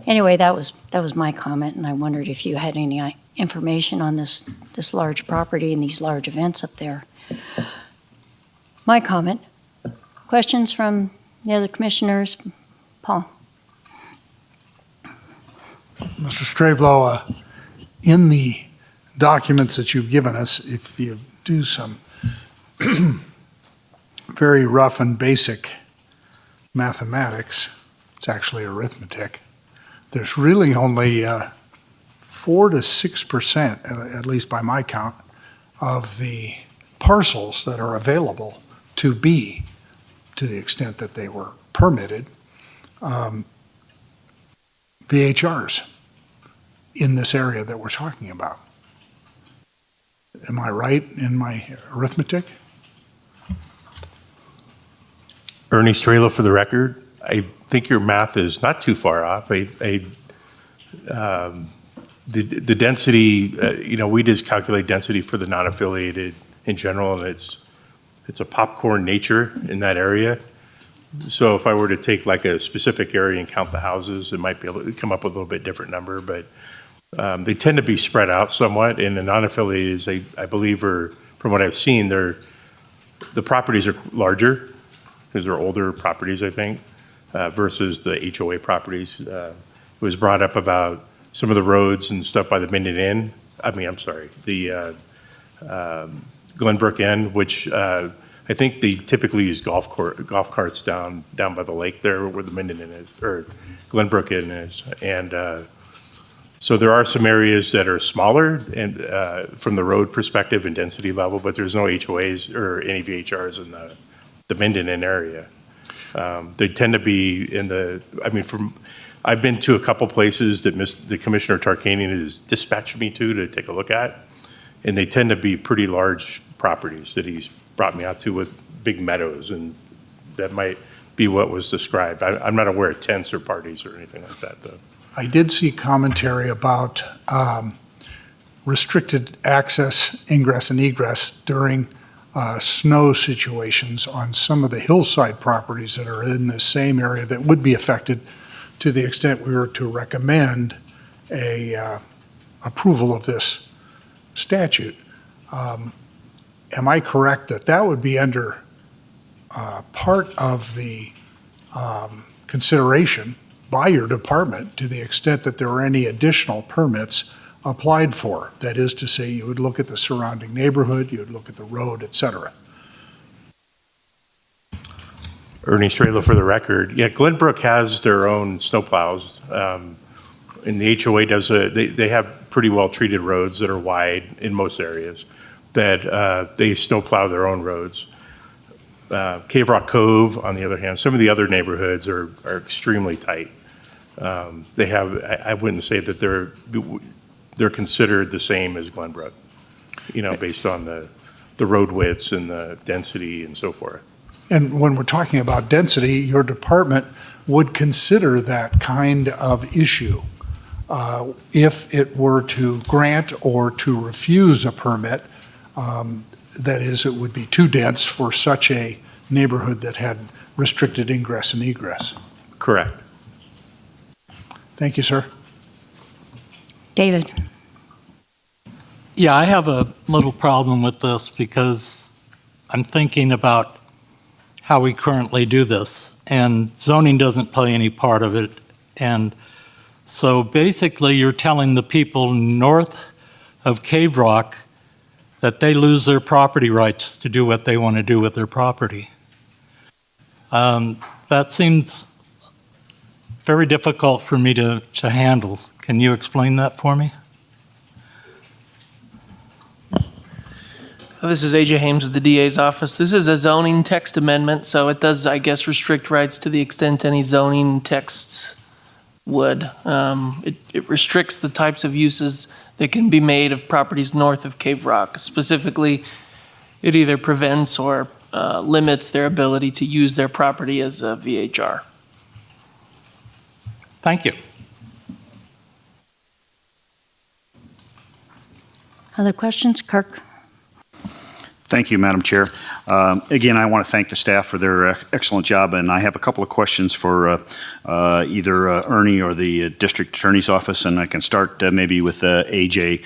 Anyway, that was my comment, and I wondered if you had any information on this large property and these large events up there. My comment. Questions from the other commissioners? Paul? Mr. Stravelo, in the documents that you've given us, if you do some very rough and basic mathematics, it's actually arithmetic, there's really only 4 to 6%, at least by my count, of the parcels that are available to be, to the extent that they were permitted, VHRs in this area that we're talking about. Am I right in my arithmetic? Ernie Strela for the record. I think your math is not too far off. The density, we just calculate density for the non-affiliated in general, and it's a popcorn nature in that area. So if I were to take like a specific area and count the houses, it might be able to come up with a little bit different number, but they tend to be spread out somewhat. And the non-affiliated, I believe, are, from what I've seen, the properties are larger because they're older properties, I think, versus the HOA properties. It was brought up about some of the roads and stuff by the Minden Inn. The Glenbrook Inn, which I think they typically use golf carts down by the lake there where the Minden Inn is, or Glenbrook Inn is. And so there are some areas that are smaller and from the road perspective and density level, but there's no HOAs or any VHRs in the Minden Inn area. They tend to be I've been to a couple places that the Commissioner Tarkanian has dispatched me to take a look at, and they tend to be pretty large properties that he's brought me out to with big meadows, and that might be what was described. I'm not aware of tents or parties or anything like that, though. I did see commentary about restricted access, ingress and egress during snow situations on some of the hillside properties that are in the same area that would be affected to the extent we were to recommend a approval of this statute. Am I correct that that would be under part of the consideration by your department to the extent that there were any additional permits applied for? That is to say, you would look at the surrounding neighborhood, you would look at the road, et cetera. Ernie Strelo for the record. Yeah, Glenbrook has their own snowplows. And the HOA does they have pretty well treated roads that are wide in most areas that they snowplow their own roads. Cave Rock Cove, on the other hand, some of the other neighborhoods are extremely tight. They have, I wouldn't say that they're considered the same as Glenbrook, based on the road widths and the density and so forth. And when we're talking about density, your department would consider that kind of issue if it were to grant or to refuse a permit. That is, it would be too dense for such a neighborhood that had restricted ingress and egress. Correct. Thank you, sir. David? Yeah, I have a little problem with this because I'm thinking about how we currently do this, and zoning doesn't play any part of it. And so basically, you're telling the people north of Cave Rock that they lose their property rights to do what they want to do with their property. That seems very difficult for me to handle. Can you explain that for me? This is AJ Hames with the DA's office. This is a zoning text amendment, so it does, I guess, restrict rights to the extent any zoning text would. It restricts the types of uses that can be made of properties north of Cave Rock. Specifically, it either prevents or limits their ability to use their property as a VHR. Thank you. Other questions? Kirk? Thank you, Madam Chair. Again, I want to thank the staff for their excellent job, and I have a couple of questions for either Ernie or the District Attorney's Office, and I can start maybe with AJ.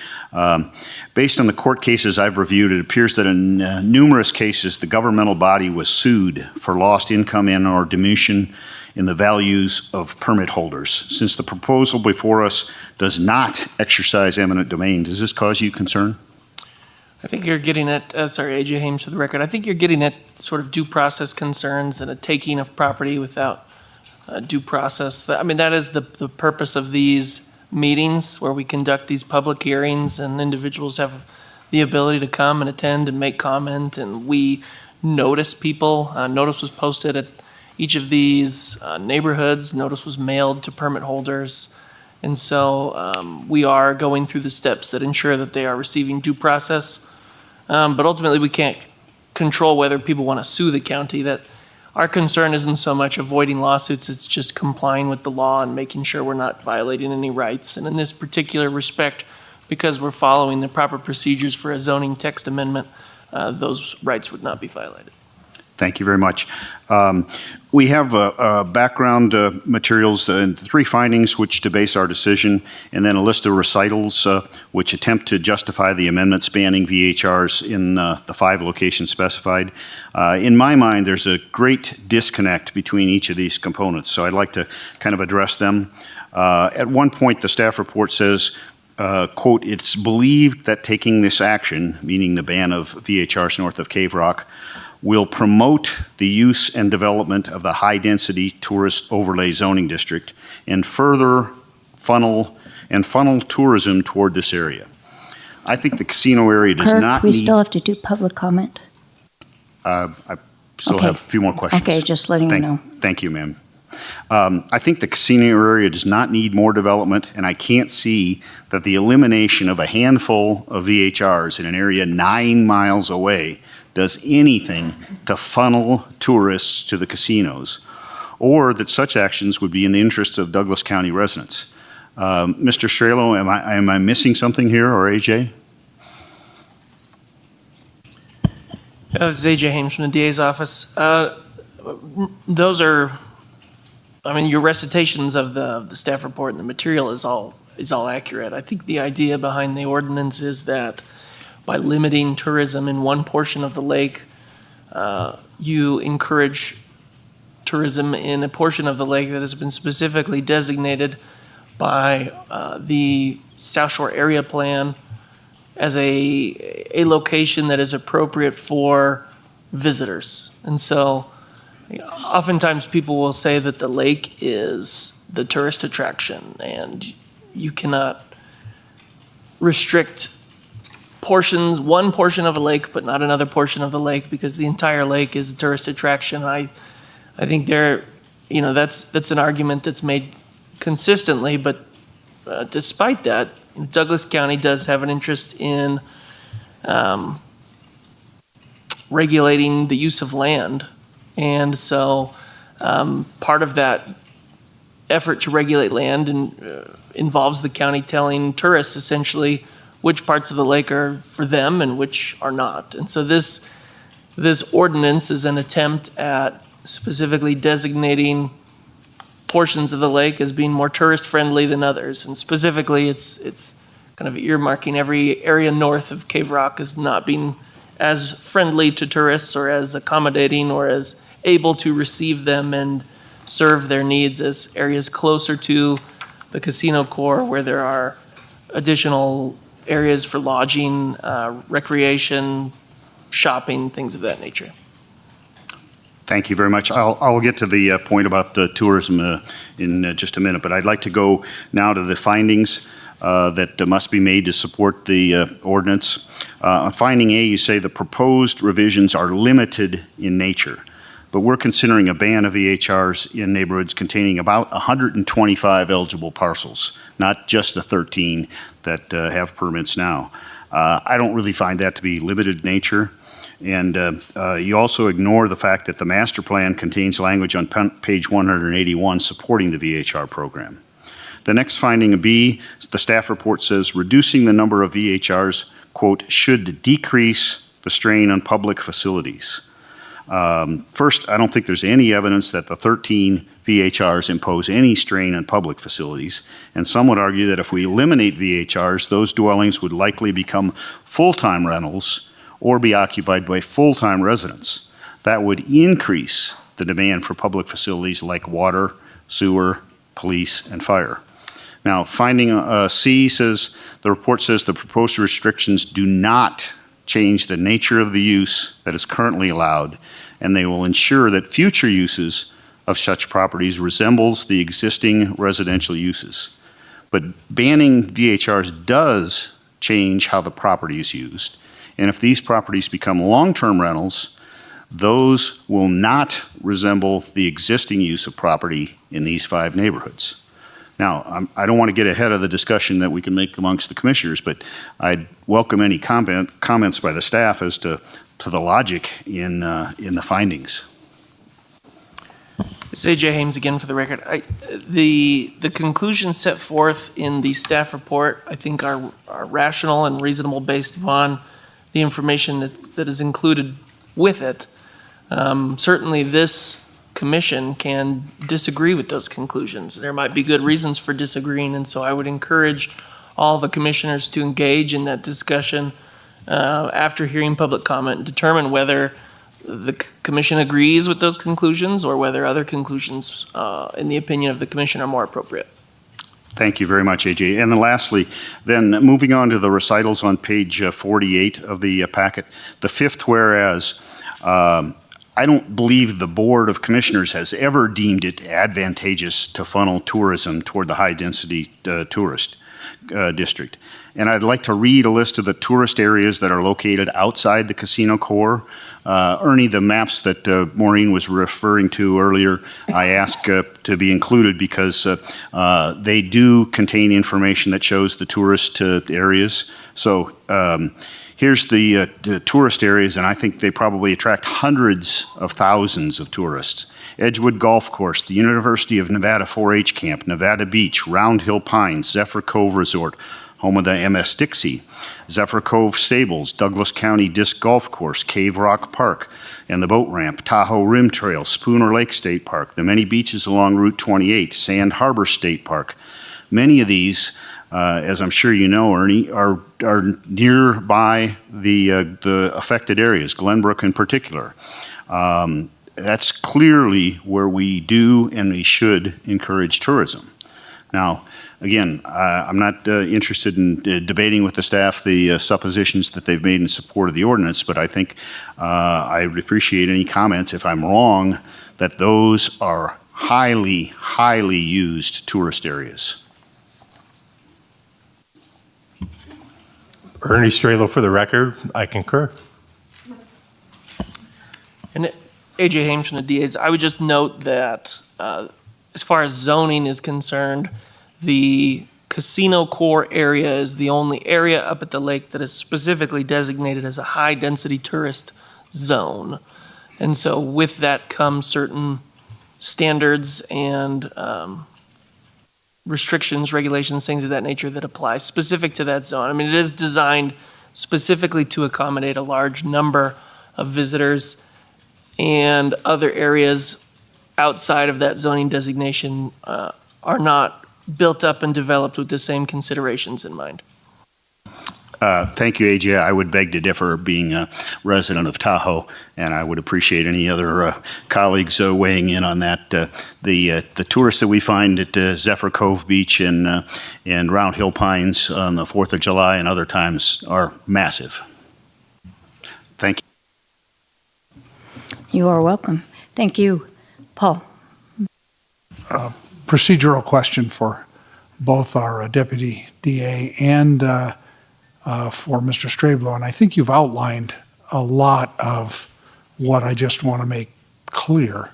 Based on the court cases I've reviewed, it appears that in numerous cases, the governmental body was sued for lost income and or diminution in the values of permit holders. Since the proposal before us does not exercise eminent domain, does this cause you concern? I think you're getting at, sorry, AJ Hames for the record, I think you're getting at sort of due process concerns and a taking of property without due process. I mean, that is the purpose of these meetings where we conduct these public hearings and individuals have the ability to come and attend and make comment, and we notice people. Notice was posted at each of these neighborhoods. Notice was mailed to permit holders. And so we are going through the steps that ensure that they are receiving due process. But ultimately, we can't control whether people want to sue the county. That our concern isn't so much avoiding lawsuits, it's just complying with the law and making sure we're not violating any rights. And in this particular respect, because we're following the proper procedures for a zoning text amendment, those rights would not be violated. Thank you very much. We have background materials and 3 findings which to base our decision, and then a list of recitals which attempt to justify the amendment spanning VHRs in the 5 locations specified. In my mind, there's a great disconnect between each of these components, so I'd like to kind of address them. At one point, the staff report says, quote, "It's believed that taking this action," meaning the ban of VHRs north of Cave Rock, "will promote the use and development of the high-density tourist overlay zoning district and further funnel tourism toward this area." I think the casino area does Kirk, not we need... still have to do public comment. I still Okay. have a few more questions. Okay, just letting you know. Thank you, ma'am. I think the casino area does not need more development, and I can't see that the elimination of a handful of VHRs in an area 9 miles away does anything to funnel tourists to the casinos. or that such actions would be in the interests of Douglas County residents. Mr. Strelo, am I missing something here, or AJ? This is AJ Hames from the DA's office. Those are, I mean, your recitations of the staff report and the material is all accurate. I think the idea behind the ordinance is that by limiting tourism in one portion of the lake, you encourage tourism in a portion of the lake that has been specifically designated by the South Shore Area Plan as a location that is appropriate for visitors. And so oftentimes people will say that the lake is the tourist attraction, and you cannot restrict one portion of a lake but not another portion of the lake because the entire lake is a tourist attraction. I think that's an argument that's made consistently, but despite that, Douglas County does have an interest in regulating the use of land. And so part of that effort to regulate land involves the county telling tourists essentially which parts of the lake are for them and which are not. And so this ordinance is an attempt at specifically designating portions of the lake as being more tourist friendly than others. And specifically, it's kind of earmarking every area north of Cave Rock as not being as friendly to tourists or as accommodating or as able to receive them and serve their needs as areas closer to the casino core where there are additional areas for lodging, recreation, shopping, things of that nature. Thank you very much. I'll get to the point about the tourism in just a minute, but I'd like to go now to the findings that must be made to support the ordinance. On finding A, you say the proposed revisions are limited in nature, but we're considering a ban of VHRs in neighborhoods containing about 125 eligible parcels, not just the 13 that have permits now. I don't really find that to be limited in nature. And you also ignore the fact that the master plan contains language on page 181 supporting the VHR program. The next finding of B, the staff report says reducing the number of VHRs, quote, should decrease the strain on public facilities. First, I don't think there's any evidence that the 13 VHRs impose any strain on public facilities, and some would argue that if we eliminate VHRs, those dwellings would likely become full-time rentals or be occupied by full-time residents. That would increase the demand for public facilities like water, sewer, police, and fire. Now, finding C says, the report says the proposed restrictions do not change the nature of the use that is currently allowed, and they will ensure that future uses of such properties resembles the existing residential uses. But banning VHRs does change how the property is used. And if these properties become long-term rentals, those will not resemble the existing use of property in these 5 neighborhoods. Now, I don't want to get ahead of the discussion that we can make amongst the commissioners, but I'd welcome any comments by the staff as to the logic in the findings. It's AJ Hames again for the record. The conclusions set forth in the staff report, I think, are rational and reasonable based upon the information that is included with it. Certainly this commission can disagree with those conclusions. There might be good reasons for disagreeing, and so I would encourage all the commissioners to engage in that discussion after hearing public comment and determine whether the commission agrees with those conclusions or whether other conclusions, in the opinion of the commission, are more appropriate. Thank you very much, AJ. And then lastly, moving on to the recitals on page 48 of the packet, the fifth whereas, I don't believe the Board of Commissioners has ever deemed it advantageous to funnel tourism toward the high-density tourist district. And I'd like to read a list of the tourist areas that are located outside the casino core. Ernie, the maps that Maureen was referring to earlier, I asked to be included because they do contain information that shows the tourist areas. So here's the tourist areas, and I think they probably attract hundreds of thousands of tourists. Edgewood Golf Course, the University of Nevada 4-H Camp, Nevada Beach, Round Hill Pines, Zephyr Cove Resort, home of the MS Dixie, Zephyr Cove Stables, Douglas County Disc Golf Course, Cave Rock Park, and the boat ramp, Tahoe Rim Trail, Spooner Lake State Park, the many beaches along Route 28, Sand Harbor State Park. Many of these, as I'm sure you know, Ernie, are nearby the affected areas, Glenbrook in particular. That's clearly where we do and we should encourage tourism. Now, again, I'm not interested in debating with the staff the suppositions that they've made in support of the ordinance, but I think I would appreciate any comments, if I'm wrong, that those are highly, highly used tourist areas. Ernie Strelo for the record, I concur. And AJ Hames from the DAs, I would just note that as far as zoning is concerned, the casino core area is the only area up at the lake that is specifically designated as a high-density tourist zone. And so with that comes certain standards and restrictions, regulations, things of that nature that apply specific to that zone. I mean, it is designed specifically to accommodate a large number of visitors, and other areas outside of that zoning designation are not built up and developed with the same considerations in mind. Thank you, AJ. I would beg to differ, being a resident of Tahoe, and I would appreciate any other colleagues weighing in on that. The tourists that we find at Zephyr Cove Beach and Round Hill Pines on the 4th of July and other times are massive. Thank you. You are welcome. Thank you. Paul. Procedural question for both our Deputy DA and for Mr. Strablo, and I think you've outlined a lot of what I just want to make clear.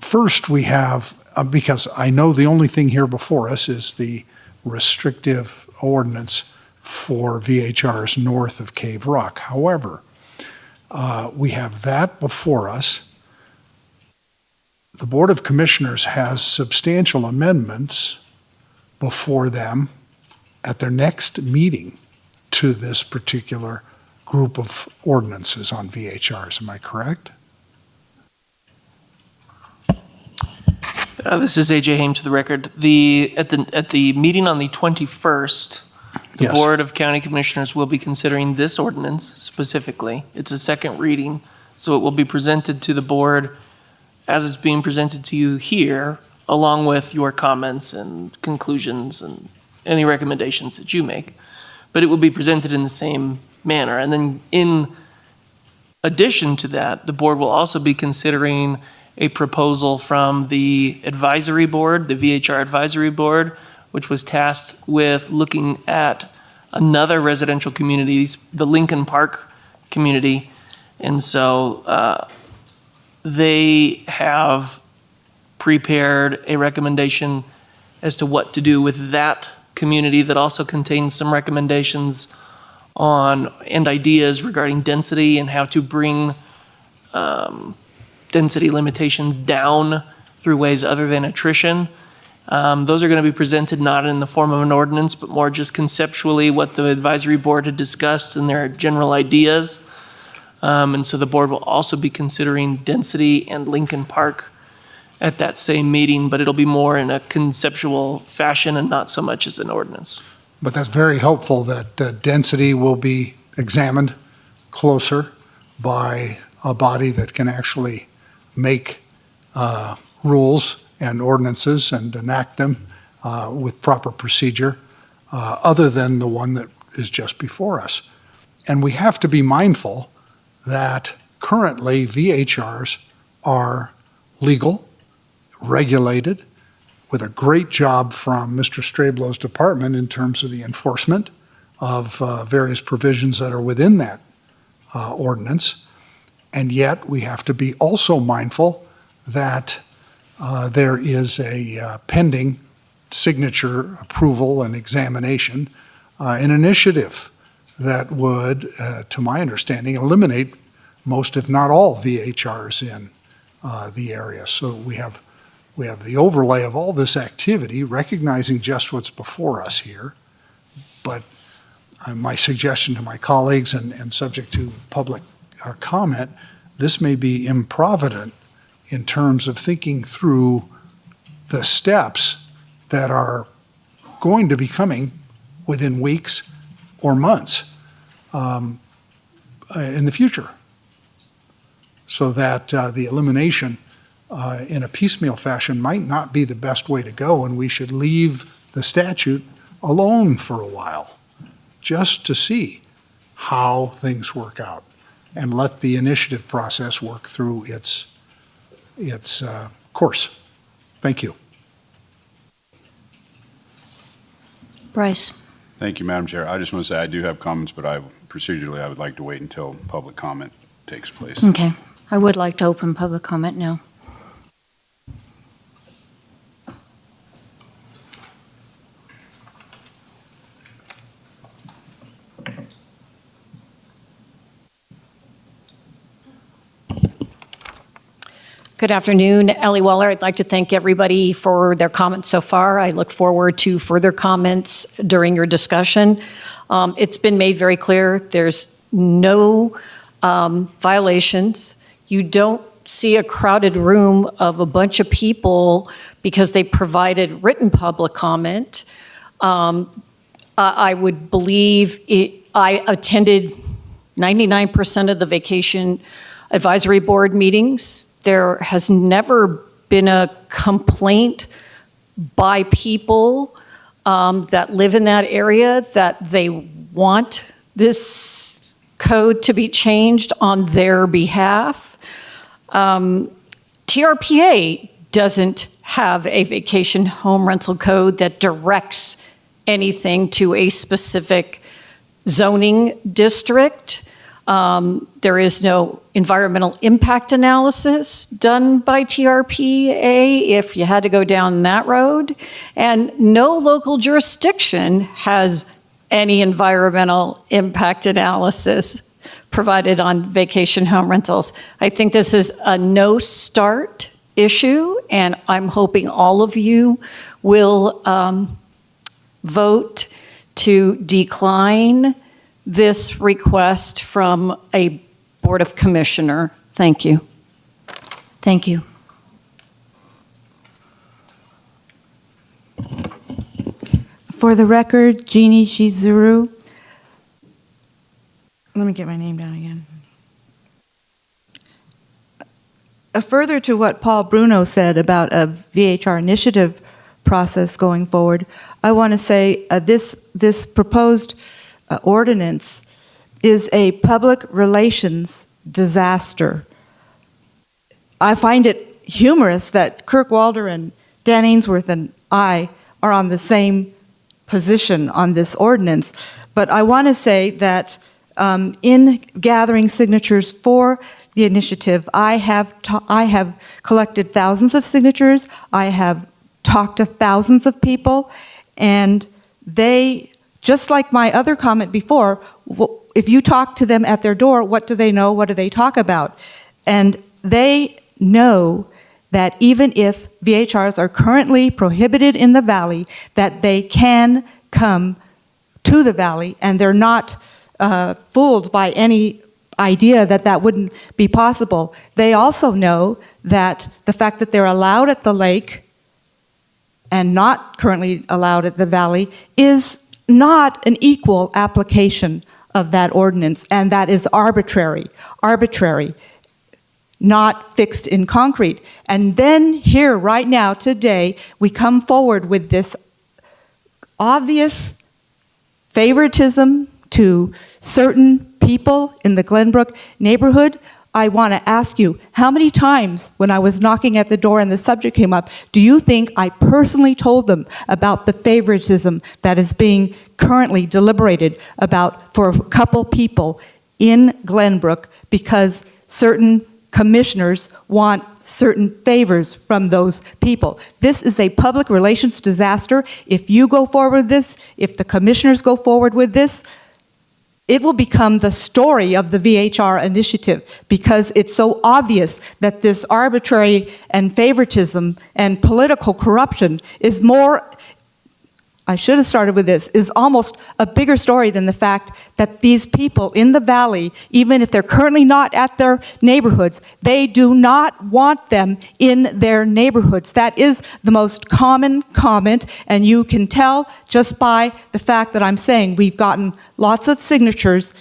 First, we have, because I know the only thing here before us is the restrictive ordinance for VHRs north of Cave Rock. However, we have that before us. The Board of Commissioners has substantial amendments before them at their next meeting to this particular group of ordinances on VHRs. Am I correct? This is AJ Hames to the record. At the meeting on the 21st, the Yes. Board of County Commissioners will be considering this ordinance specifically. It's a second reading, so it will be presented to the board as it's being presented to you here, along with your comments and conclusions and any recommendations that you make. But it will be presented in the same manner. And then in addition to that, the board will also be considering a proposal from the advisory board, the VHR advisory board, which was tasked with looking at another residential community, the Lincoln Park community. And so they have prepared a recommendation as to what to do with that community that also contains some recommendations on and ideas regarding density and how to bring density limitations down through ways other than attrition. Those are going to be presented not in the form of an ordinance, but more just conceptually what the advisory board had discussed and their general ideas. And so the board will also be considering density and Lincoln Park at that same meeting, but it'll be more in a conceptual fashion and not so much as an ordinance. But that's very helpful that density will be examined closer by a body that can actually make rules and ordinances and enact them with proper procedure, other than the one that is just before us. And we have to be mindful that currently VHRs are legal, regulated, with a great job from Mr. Strablow's department in terms of the enforcement of various provisions that are within that ordinance. And yet, we have to be also mindful that there is a pending signature approval and examination, an initiative that would, to my understanding, eliminate most, if not all, VHRs in the area. So we have the overlay of all this activity, recognizing just what's before us here. But my suggestion to my colleagues, and subject to public comment, this may be improvident in terms of thinking through the steps that are going to be coming within weeks or months in the future, so that the elimination in a piecemeal fashion might not be the best way to go, and we should leave the statute alone for a while just to see how things work out and let the initiative process work through its course. Thank you. Bryce. Thank you, Madam Chair. I just want to say I do have comments, but procedurally, I would like to wait until public comment takes place. Okay. I would like to open public comment now. Good afternoon, Ellie Weller. I'd like to thank everybody for their comments so far. I look forward to further comments during your discussion. It's been made very clear there's no violations. You don't see a crowded room of a bunch of people because they provided written public comment. I would believe I attended 99% of the Vacation Advisory Board meetings. There has never been a complaint by people that live in that area that they want this code to be changed on their behalf. TRPA doesn't have a vacation home rental code that directs anything to a specific zoning district. There is no environmental impact analysis done by TRPA if you had to go down that road, and no local jurisdiction has any environmental impact analysis provided on vacation home rentals. I think this is a no-start issue, and I'm hoping all of you will vote to decline this request from a Board of Commissioner. Thank you. Thank you. For the record, Jeannie Shizuru. Let me get my name down again. Further to what Paul Bruno said about a VHR initiative process going forward, I want to say this proposed ordinance is a public relations disaster. I find it humorous that Kirk Walder and Dan Ainsworth and I are on the same position on this ordinance, but I want to say that in gathering signatures for the initiative, I have collected thousands of signatures, I have talked to thousands of people, and they, just like my other comment before, if you talk to them at their door, what do they know? What do they talk about? And they know that even if VHRs are currently prohibited in the valley, that they can come to the valley, and they're not fooled by any idea that that wouldn't be possible. They also know that the fact that they're allowed at the lake and not currently allowed at the valley is not an equal application of that ordinance, and that is arbitrary, not fixed in concrete. And then here, right now, today, we come forward with this obvious favoritism to certain people in the Glenbrook neighborhood. I want to ask you, how many times when I was knocking at the door and the subject came up, do you think I personally told them about the favoritism that is being currently deliberated about for a couple people in Glenbrook because certain commissioners want certain favors from those people? This is a public relations disaster. If you go forward with this, if the commissioners go forward with this, it will become the story of the VHR initiative because it's so obvious that this arbitrary and favoritism and political corruption is more, I should have started with this, is almost a bigger story than the fact that these people in the valley, even if they're currently not at their neighborhoods, they do not want them in their neighborhoods. That is the most common comment, and you can tell just by the fact that I'm saying we've gotten lots of signatures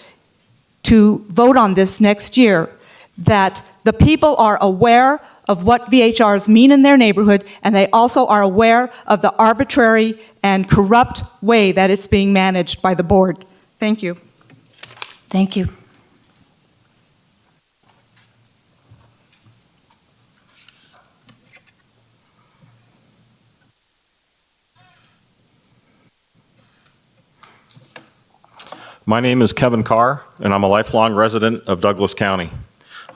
to vote on this next year, that the people are aware of what VHRs mean in their neighborhood, and they also are aware of the arbitrary and corrupt way that it's being managed by the board. Thank you. Thank you. My name is Kevin Carr, and I'm a lifelong resident of Douglas County.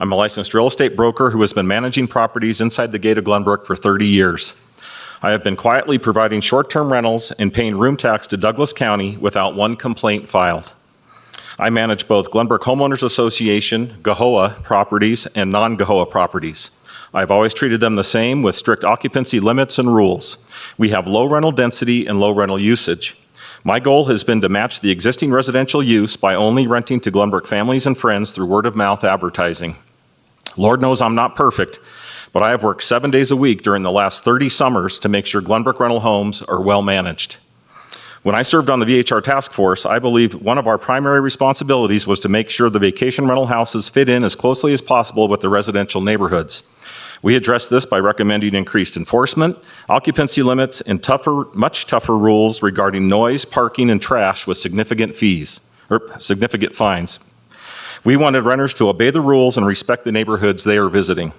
I'm a licensed real estate broker who has been managing properties inside the gate of Glenbrook for 30 years. I have been quietly providing short-term rentals and paying room tax to Douglas County without one complaint filed. I manage both Glenbrook Homeowners Association, GAHOA properties, and non-GAHOA properties. I've always treated them the same with strict occupancy limits and rules. We have low rental density and low rental usage. My goal has been to match the existing residential use by only renting to Glenbrook families and friends through word-of-mouth advertising. Lord knows I'm not perfect, but I have worked 7 days a week during the last 30 summers to make sure Glenbrook rental homes are well managed. When I served on the VHR task force, I believed one of our primary responsibilities was to make sure the vacation rental houses fit in as closely as possible with the residential neighborhoods. We addressed this by recommending increased enforcement, occupancy limits, and much tougher rules regarding noise, parking, and trash with significant fines. We wanted renters to obey the rules and respect the neighborhoods they are visiting.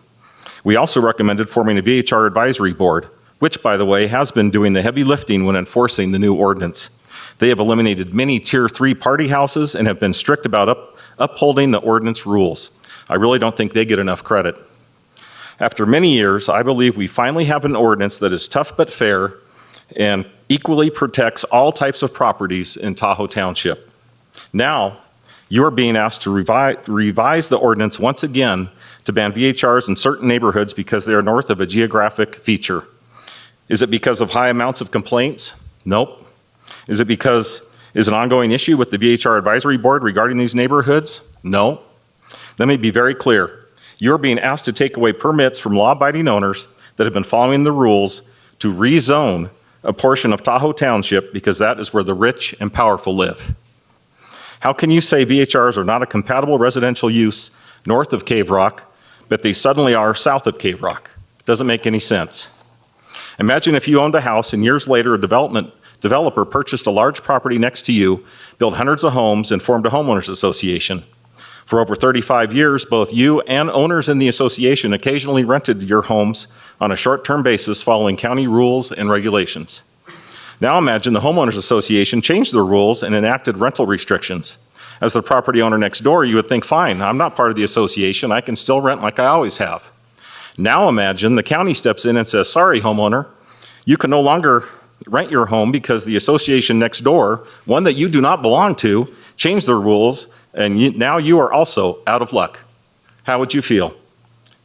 We also recommended forming a VHR advisory board, which, by the way, has been doing the heavy lifting when enforcing the new ordinance. They have eliminated many Tier 3 party houses and have been strict about upholding the ordinance rules. I really don't think they get enough credit. After many years, I believe we finally have an ordinance that is tough but fair and equally protects all types of properties in Tahoe Township. Now, you are being asked to revise the ordinance once again to ban VHRs in certain neighborhoods because they are north of a geographic feature. Is it because of high amounts of complaints? Nope. Is an ongoing issue with the VHR advisory board regarding these neighborhoods? No. Let me be very clear. You're being asked to take away permits from law-abiding owners that have been following the rules to rezone a portion of Tahoe Township because that is where the rich and powerful live. How can you say VHRs are not a compatible residential use north of Cave Rock, but they suddenly are south of Cave Rock? It doesn't make any sense. Imagine if you owned a house and years later a developer purchased a large property next to you, built hundreds of homes, and formed a homeowners association. For over 35 years, both you and owners in the association occasionally rented your homes on a short-term basis following county rules and regulations. Now imagine the homeowners association changed their rules and enacted rental restrictions. As the property owner next door, you would think, fine, I'm not part of the association, I can still rent like I always have. Now imagine the county steps in and says, sorry, homeowner, you can no longer rent your home because the association next door, one that you do not belong to, changed their rules, and now you are also out of luck. How would you feel?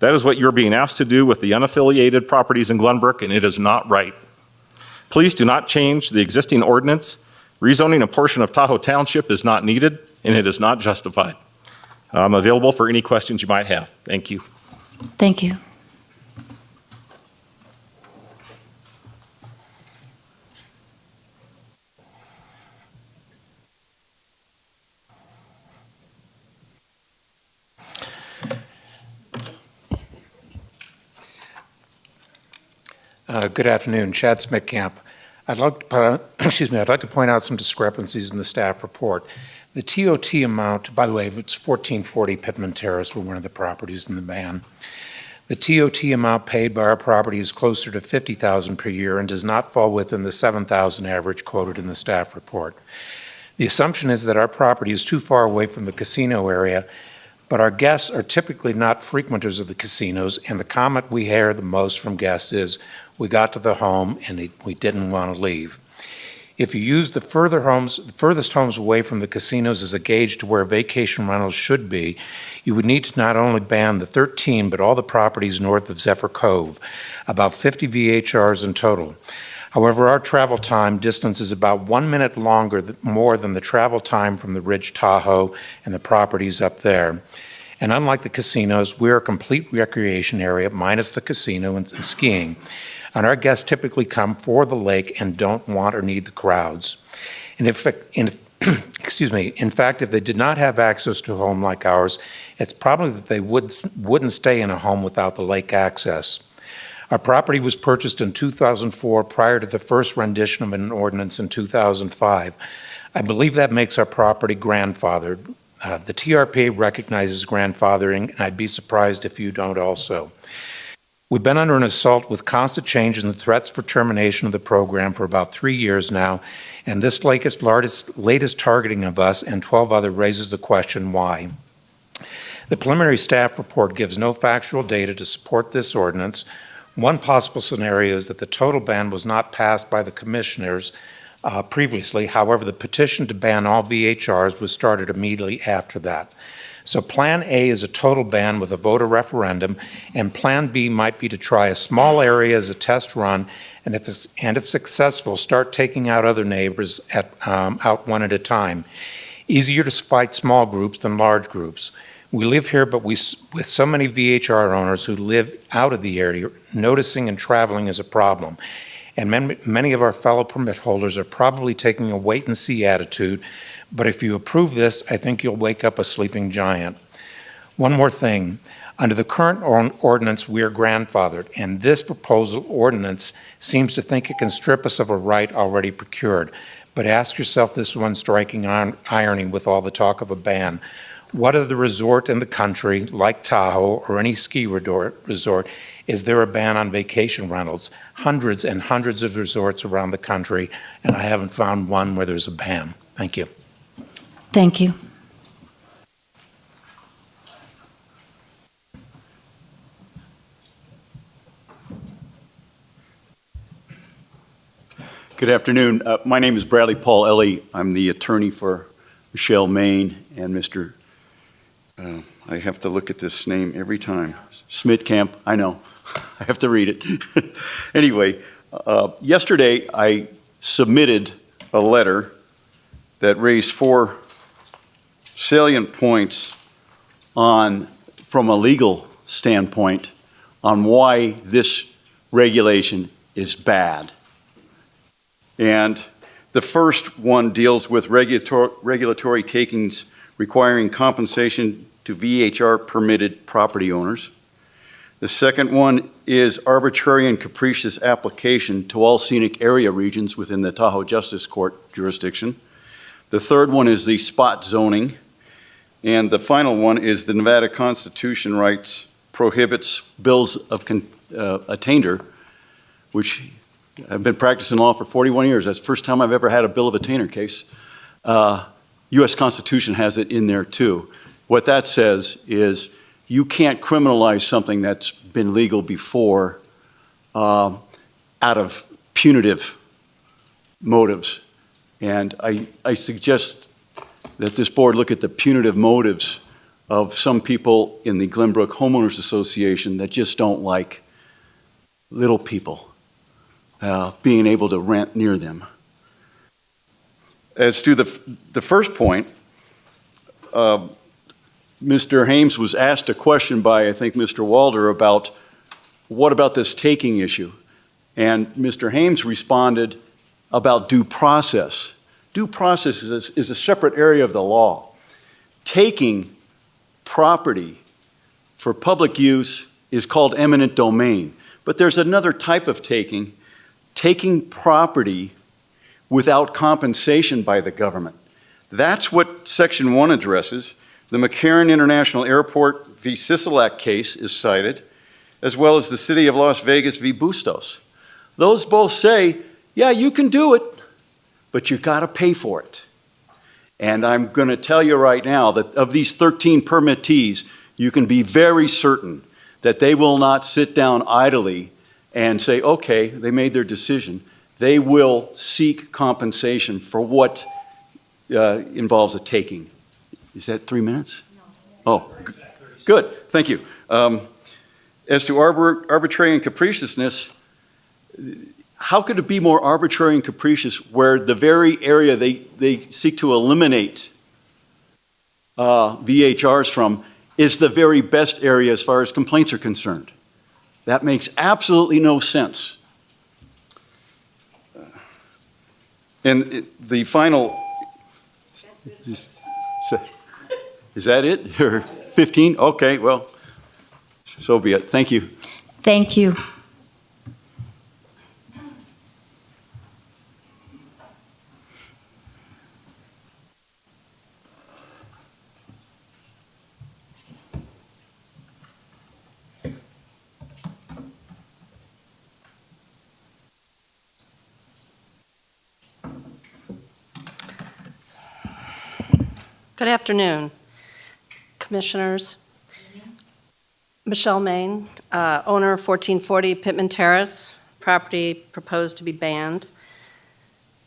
That is what you're being asked to do with the unaffiliated properties in Glenbrook, and it is not right. Please do not change the existing ordinance. Rezoning a portion of Tahoe Township is not needed, and it is not justified. I'm available for any questions you might have. Thank you. Thank you. Good afternoon, Chad Smith-Camp. I'd like to point out some discrepancies in the staff report. The TOT amount, by the way, it's 1440 Pittman Terrace, were one of the properties in the ban. The TOT amount paid by our property is closer to $50,000 per year and does not fall within the $7,000 average quoted in the staff report. The assumption is that our property is too far away from the casino area, but our guests are typically not frequenters of the casinos, and the comment we hear the most from guests is, "We got to the home and we didn't want to leave." If you use the furthest homes away from the casinos as a gauge to where vacation rentals should be, you would need to not only ban the 13, but all the properties north of Zephyr Cove, about 50 VHRs in total. However, our travel time distance is about 1 minute more than the travel time from the Ridge Tahoe and the properties up there. And unlike the casinos, we're a complete recreation area, minus the casino and skiing. And our guests typically come for the lake and don't want or need the crowds. And excuse me, in fact, if they did not have access to a home like ours, it's probably that they wouldn't stay in a home without the lake access. Our property was purchased in 2004 prior to the first rendition of an ordinance in 2005. I believe that makes our property grandfathered. The TRPA recognizes grandfathering, and I'd be surprised if you don't also. We've been under an assault with constant changes and threats for termination of the program for about 3 years now, and this latest targeting of us and 12 other raises the question, why? The preliminary staff report gives no factual data to support this ordinance. One possible scenario is that the total ban was not passed by the commissioners previously. However, the petition to ban all VHRs was started immediately after that. So Plan A is a total ban with a voter referendum, and Plan B might be to try a small area as a test run, and if successful, start taking out other neighbors out one at a time. Easier to fight small groups than large groups. We live here, but with so many VHR owners who live out of the area, noticing and traveling is a problem. And many of our fellow permit holders are probably taking a wait-and-see attitude. But if you approve this, I think you'll wake up a sleeping giant. One more thing. Under the current ordinance, we are grandfathered, and this proposal ordinance seems to think it can strip us of a right already procured. But ask yourself this one striking irony with all the talk of a ban. What other resort in the country, like Tahoe or any ski resort, is there a ban on vacation rentals? Hundreds and hundreds of resorts around the country, and I haven't found one where there's a ban. Thank you. Thank you. Good afternoon. My name is Bradley Paul Ellie. I'm the attorney for Michelle Main and Mr. I have to look at this name every time. Smitkamp. I know. I have to read it. Anyway, yesterday I submitted a letter that raised 4 salient points from a legal standpoint on why this regulation is bad. And the first one deals with regulatory takings requiring compensation to VHR permitted property owners. The second one is arbitrary and capricious application to all scenic area regions within the Tahoe Justice Court jurisdiction. The third one is the spot zoning. And the final one is the Nevada Constitution rights prohibits bills of attainder, which I've been practicing law for 41 years. That's the first time I've ever had a bill of attainder case. U.S. Constitution has it in there too. What that says is you can't criminalize something that's been legal before out of punitive motives. And I suggest that this board look at the punitive motives of some people in the Glenbrook Homeowners Association that just don't like little people being able to rent near them. As to the first point, Mr. Hames was asked a question by, I think, Mr. Walder about what about this taking issue? And Mr. Hames responded about due process. Due process is a separate area of the law. Taking property for public use is called eminent domain. But there's another type of taking property without compensation by the government. That's what Section 1 addresses. The McCarran International Airport v. Sisolak case is cited, as well as the City of Las Vegas v. Bustos. Those both say, yeah, you can do it, but you got to pay for it. And I'm going to tell you right now that of these 13 permittees, you can be very certain that they will not sit down idly and say, okay, they made their decision. They will seek compensation for what involves a taking. Is that 3 minutes? Oh, good, thank you. As to arbitrary and capriciousness, how could it be more arbitrary and capricious where the very area they seek to eliminate VHRs from is the very best area as far as complaints are concerned? That makes absolutely no sense. And the final, is that it? Or 15? Okay, well, so be it. Thank you. Thank you. Good afternoon, Commissioners. Michelle Main, owner of 1440 Pittman Terrace, property proposed to be banned.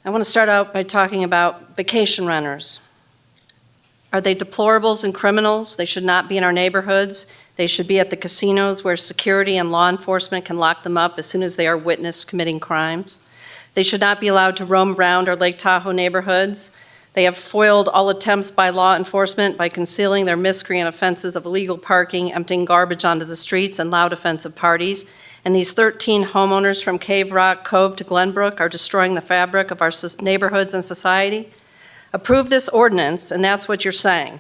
I want to start out by talking about vacation renters. Are they deplorables and criminals? They should not be in our neighborhoods. They should be at the casinos where security and law enforcement can lock them up as soon as they are witnessed committing crimes. They should not be allowed to roam around our Lake Tahoe neighborhoods. They have foiled all attempts by law enforcement by concealing their miscreant offenses of illegal parking, emptying garbage onto the streets, and loud offensive parties. And these 13 homeowners from Cave Rock Cove to Glenbrook are destroying the fabric of our neighborhoods and society. Approve this ordinance, and that's what you're saying.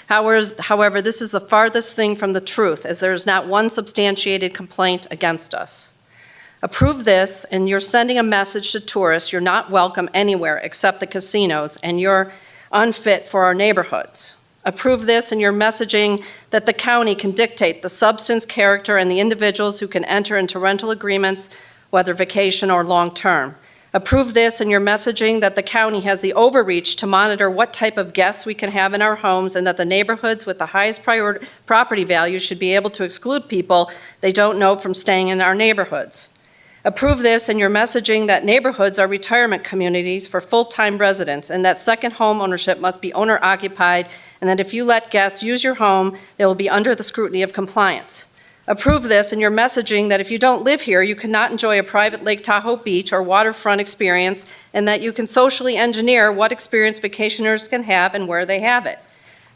However, this is the farthest thing from the truth, as there is not one substantiated complaint against us. Approve this, and you're sending a message to tourists you're not welcome anywhere except the casinos, and you're unfit for our neighborhoods. Approve this, and you're messaging that the county can dictate the substance, character, and the individuals who can enter into rental agreements, whether vacation or long-term. Approve this, and you're messaging that the county has the overreach to monitor what type of guests we can have in our homes, and that the neighborhoods with the highest property values should be able to exclude people they don't know from staying in our neighborhoods. Approve this, and you're messaging that neighborhoods are retirement communities for full-time residents, and that second home ownership must be owner-occupied, and that if you let guests use your home, they will be under the scrutiny of compliance. Approve this, and you're messaging that if you don't live here, you cannot enjoy a private Lake Tahoe beach or waterfront experience, and that you can socially engineer what experience vacationers can have and where they have it.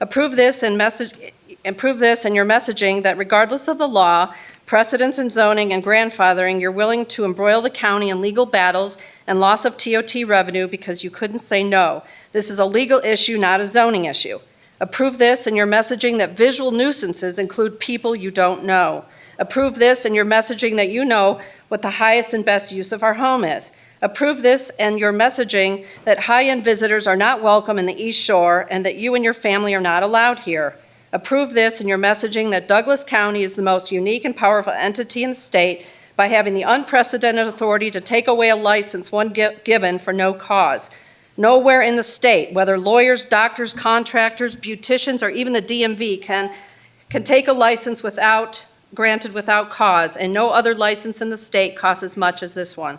Approve this, and you're messaging that regardless of the law, precedents in zoning and grandfathering, you're willing to embroil the county in legal battles and loss of TOT revenue because you couldn't say no. This is a legal issue, not a zoning issue. Approve this, and you're messaging that visual nuisances include people you don't know. Approve this, and you're messaging that you know what the highest and best use of our home is. Approve this, and you're messaging that high-end visitors are not welcome in the East Shore and that you and your family are not allowed here. Approve this, and you're messaging that Douglas County is the most unique and powerful entity in the state by having the unprecedented authority to take away a license one given for no cause. Nowhere in the state, whether lawyers, doctors, contractors, beauticians, or even the DMV can take a license granted without cause, and no other license in the state costs as much as this one.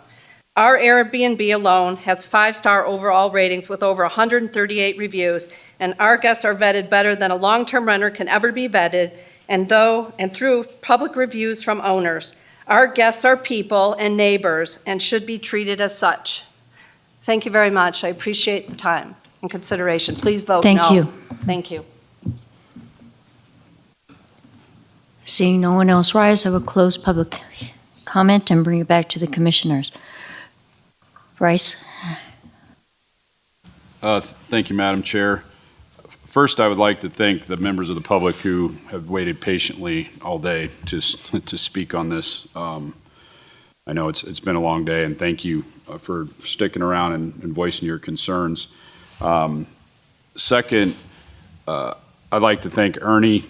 Our Airbnb alone has 5-star overall ratings with over 138 reviews, and our guests are vetted better than a long-term renter can ever be vetted, and through public reviews from owners. Our guests are people and neighbors and should be treated as such. Thank you very much. I appreciate the time and consideration. Please vote no. Thank you. Thank you. Seeing no one else rise, I will close public comment and bring it back to the commissioners. Bryce? Thank you, Madam Chair. First, I would like to thank the members of the public who have waited patiently all day to speak on this. I know it's been a long day, and thank you for sticking around and voicing your concerns. Second, I'd like to thank Ernie,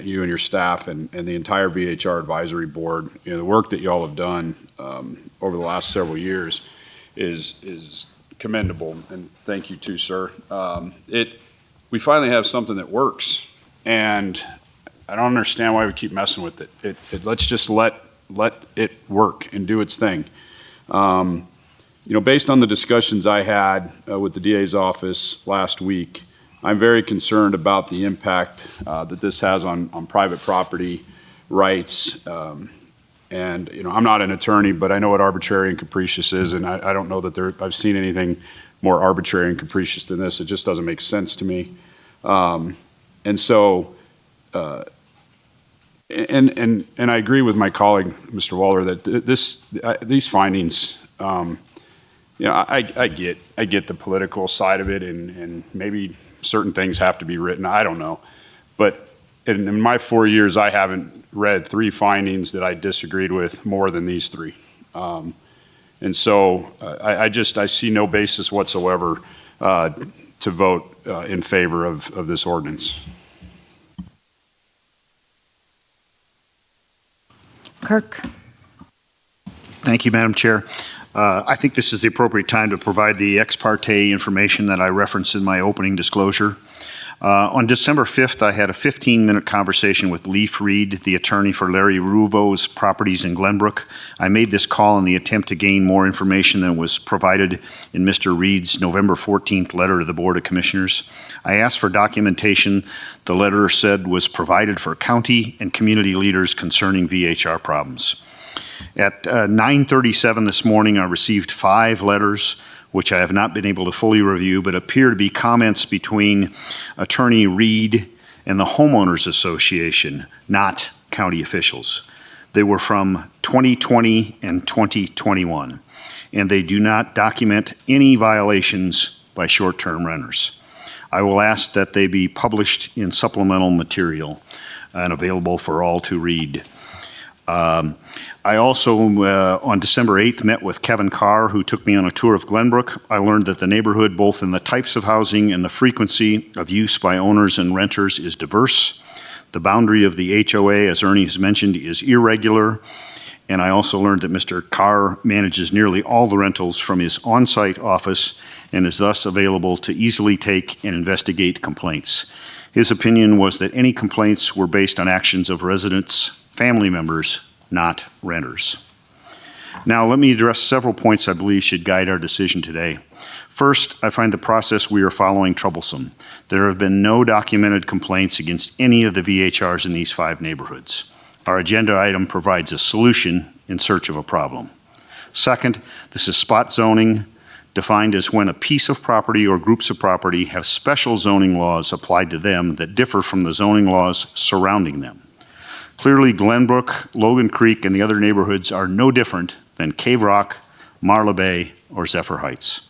you and your staff, and the entire VHR Advisory Board. You know, the work that y'all have done over the last several years is commendable, and thank you too, sir. We finally have something that works, and I don't understand why we keep messing with it. Let's just let it work and do its thing. You know, based on the discussions I had with the DA's office last week, I'm very concerned about the impact that this has on private property rights. And, you know, I'm not an attorney, but I know what arbitrary and capricious is, and I don't know that I've seen anything more arbitrary and capricious than this. It just doesn't make sense to me. And so, and I agree with my colleague, Mr. Waller, that these findings, you know, I get the political side of it, and maybe certain things have to be written. I don't know. But in my 4 years, I haven't read 3 findings that I disagreed with more than these 3. And so I see no basis whatsoever to vote in favor of this ordinance. Kirk. Thank you, Madam Chair. I think this is the appropriate time to provide the ex parte information that I referenced in my opening disclosure. On December 5th, I had a 15-minute conversation with Leif Reed, the attorney for Larry Ruvo's properties in Glenbrook. I made this call in the attempt to gain more information than was provided in Mr. Reed's November 14th letter to the Board of Commissioners. I asked for documentation the letter said was provided for county and community leaders concerning VHR problems. At 9:37 this morning, I received 5 letters, which I have not been able to fully review, but appear to be comments between Attorney Reed and the Homeowners Association, not county officials. They were from 2020 and 2021, and they do not document any violations by short-term renters. I will ask that they be published in supplemental material and available for all to read. I also, on December 8th, met with Kevin Carr, who took me on a tour of Glenbrook. I learned that the neighborhood, both in the types of housing and the frequency of use by owners and renters, is diverse. The boundary of the HOA, as Ernie has mentioned, is irregular. And I also learned that Mr. Carr manages nearly all the rentals from his on-site office and is thus available to easily take and investigate complaints. His opinion was that any complaints were based on actions of residents, family members, not renters. Now, let me address several points I believe should guide our decision today. First, I find the process we are following troublesome. There have been no documented complaints against any of the VHRs in these 5 neighborhoods. Our agenda item provides a solution in search of a problem. Second, this is spot zoning, defined as when a piece of property or groups of property have special zoning laws applied to them that differ from the zoning laws surrounding them. Clearly, Glenbrook, Logan Creek, and the other neighborhoods are no different than Cave Rock, Marla Bay, or Zephyr Heights.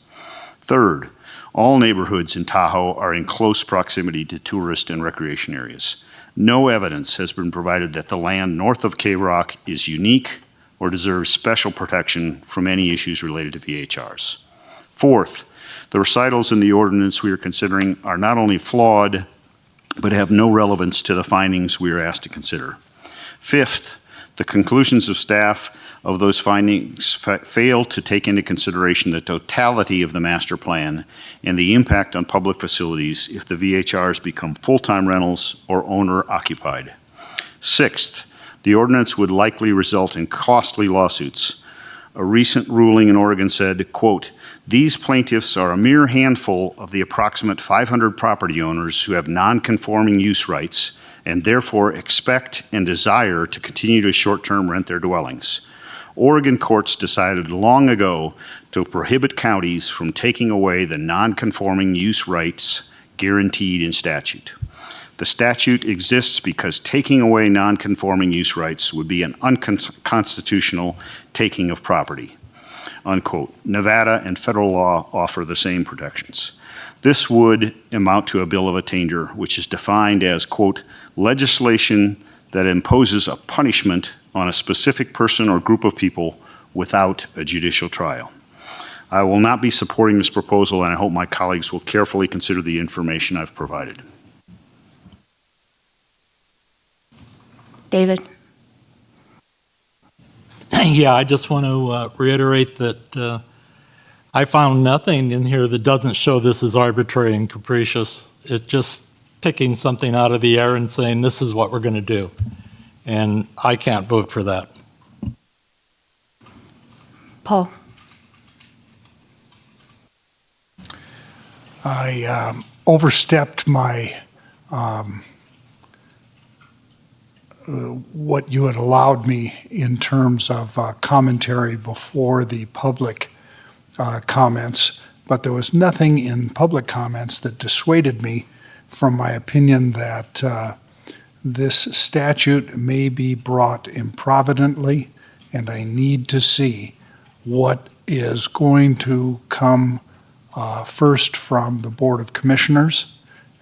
Third, all neighborhoods in Tahoe are in close proximity to tourist and recreation areas. No evidence has been provided that the land north of Cave Rock is unique or deserves special protection from any issues related to VHRs. Fourth, the recitals in the ordinance we are considering are not only flawed, but have no relevance to the findings we are asked to consider. Fifth, the conclusions of staff of those findings fail to take into consideration the totality of the master plan and the impact on public facilities if the VHRs become full-time rentals or owner-occupied. Sixth, the ordinance would likely result in costly lawsuits. A recent ruling in Oregon said, quote, "These plaintiffs are a mere handful of the approximate 500 property owners who have non-conforming use rights and therefore expect and desire to continue to short-term rent their dwellings. Oregon courts decided long ago to prohibit counties from taking away the non-conforming use rights guaranteed in statute. The statute exists because taking away non-conforming use rights would be an unconstitutional taking of property." Unquote. Nevada and federal law offer the same protections. This would amount to a bill of attainder, which is defined as, quote, "legislation that imposes a punishment on a specific person or group of people without a judicial trial." I will not be supporting this proposal, and I hope my colleagues will carefully consider the information I've provided. David? Yeah, I just want to reiterate that I found nothing in here that doesn't show this is arbitrary and capricious. It's just picking something out of the air and saying, this is what we're going to do. And I can't vote for that. Paul? I overstepped my, what you had allowed me in terms of commentary before the public comments, but there was nothing in public comments that dissuaded me from my opinion that this statute may be brought improvidently, and I need to see what is going to come first from the Board of Commissioners,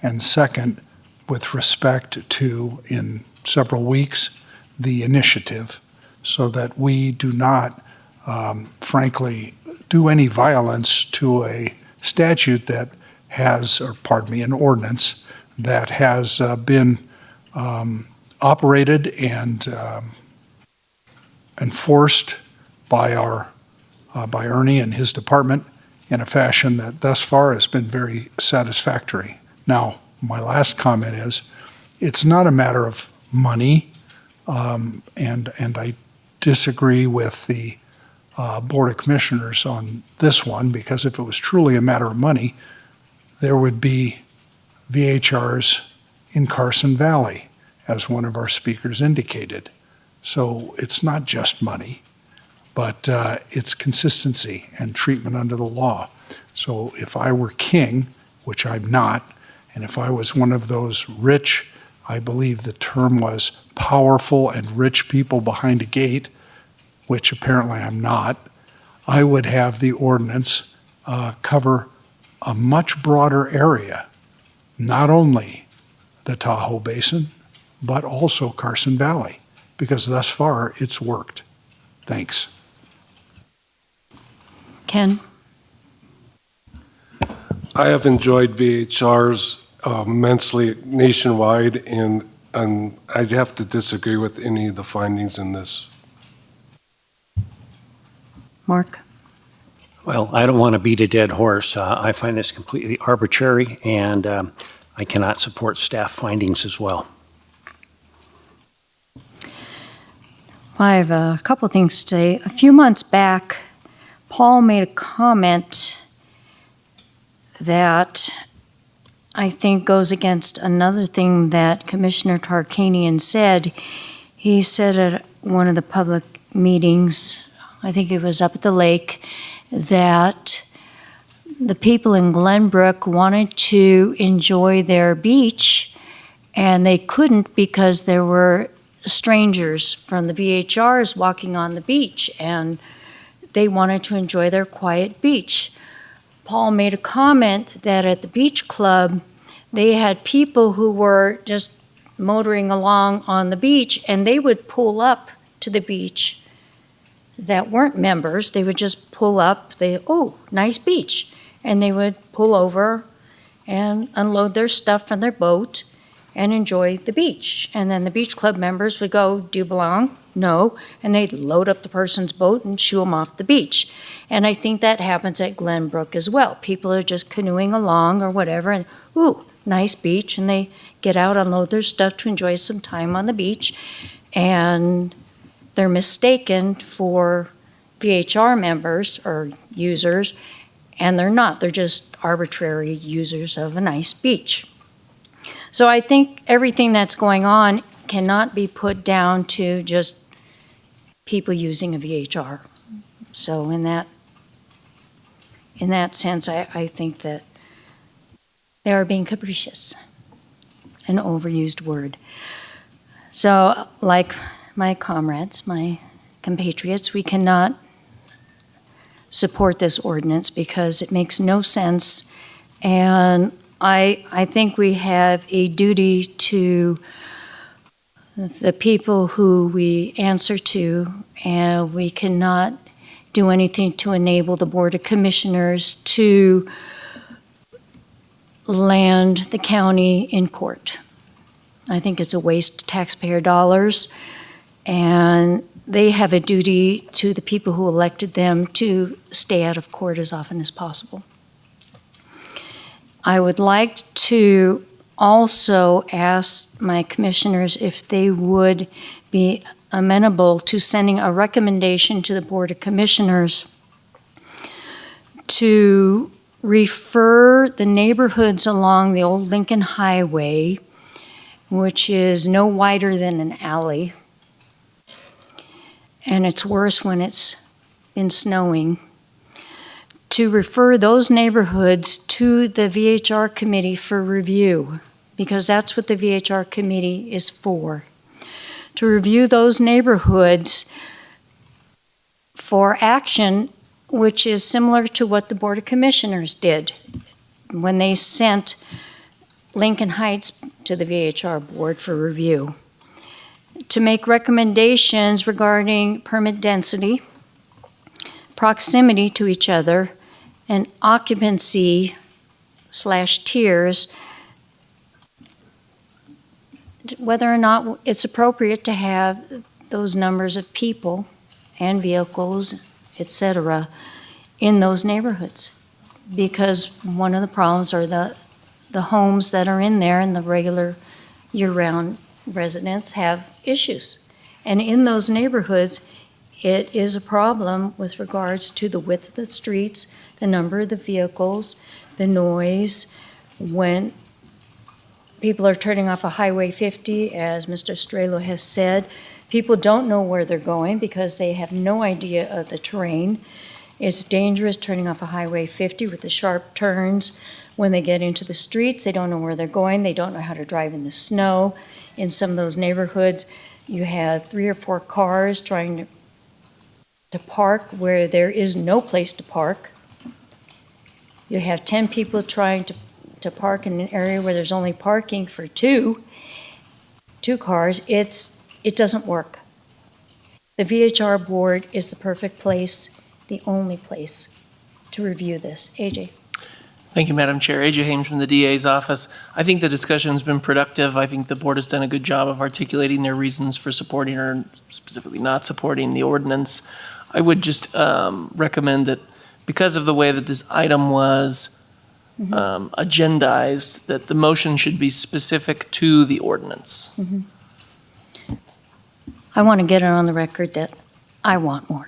and second, with respect to, in several weeks, the initiative, so that we do not, frankly, do any violence to a statute that has, or pardon me, an ordinance that has been operated and enforced by by Ernie and his department in a fashion that thus far has been very satisfactory. Now, my last comment is, it's not a matter of money, and I disagree with the Board of Commissioners on this one, because if it was truly a matter of money, there would be VHRs in Carson Valley, as one of our speakers indicated. So it's not just money, but it's consistency and treatment under the law. So if I were king, which I'm not, and if I was one of those rich, I believe the term was powerful and rich people behind a gate, which apparently I'm not, I would have the ordinance cover a much broader area, not only the Tahoe Basin, but also Carson Valley, because thus far it's worked. Thanks. Ken? I have enjoyed VHRs immensely nationwide, and I'd have to disagree with any of the findings in this. Mark? Well, I don't want to beat a dead horse. I find this completely arbitrary, and I cannot support staff findings as well. I have a couple things to say. A few months back, Paul made a comment that I think goes against another thing that Commissioner Tarkanian said. He said at one of the public meetings, I think it was up at the lake, that the people in Glenbrook wanted to enjoy their beach, and they couldn't because there were strangers from the VHRs walking on the beach, and they wanted to enjoy their quiet beach. Paul made a comment that at the beach club, they had people who were just motoring along on the beach, and they would pull up to the beach that weren't members. They would just pull up, oh, nice beach. And they would pull over and unload their stuff from their boat and enjoy the beach. And then the beach club members would go, do you belong? No. And they'd load up the person's boat and shoo them off the beach. And I think that happens at Glenbrook as well. People are just canoeing along or whatever, and ooh, nice beach. And they get out, unload their stuff to enjoy some time on the beach. And they're mistaken for VHR members or users, and they're not. They're just arbitrary users of a nice beach. So I think everything that's going on cannot be put down to just people using a VHR. So in that sense, I think that they are being capricious, an overused word. So like my comrades, my compatriots, we cannot support this ordinance because it makes no sense. And I think we have a duty to the people who we answer to, and we cannot do anything to enable the Board of Commissioners to land the county in court. I think it's a waste of taxpayer dollars, and they have a duty to the people who elected them to stay out of court as often as possible. I would like to also ask my commissioners if they would be amenable to sending a recommendation to the Board of Commissioners to refer the neighborhoods along the old Lincoln Highway, which is no wider than an alley, and it's worse when it's been snowing, to refer those neighborhoods to the VHR committee for review, because that's what the VHR committee is for. To review those neighborhoods for action, which is similar to what the Board of Commissioners did when they sent Lincoln Heights to the VHR board for review. To make recommendations regarding permit density, proximity to each other, and occupancy/tiers, whether or not it's appropriate to have those numbers of people and vehicles, etc., in those neighborhoods. Because one of the problems are the homes that are in there and the regular year-round residents have issues. And in those neighborhoods, it is a problem with regards to the width of the streets, the number of the vehicles, the noise. When people are turning off a Highway 50, as Mr. Strelo has said, people don't know where they're going because they have no idea of the terrain. It's dangerous turning off a Highway 50 with the sharp turns. When they get into the streets, they don't know where they're going. They don't know how to drive in the snow. In some of those neighborhoods, you have 3 or 4 cars trying to park where there is no place to park. You have 10 people trying to park in an area where there's only parking for two cars. It doesn't work. The VHR board is the perfect place, the only place to review this. AJ. Thank you, Madam Chair. AJ Hames from the DA's office. I think the discussion's been productive. I think the board has done a good job of articulating their reasons for supporting or specifically not supporting the ordinance. I would just recommend that because of the way that this item was agendized, that the motion should be specific to the ordinance. I want to get it on the record that I want more.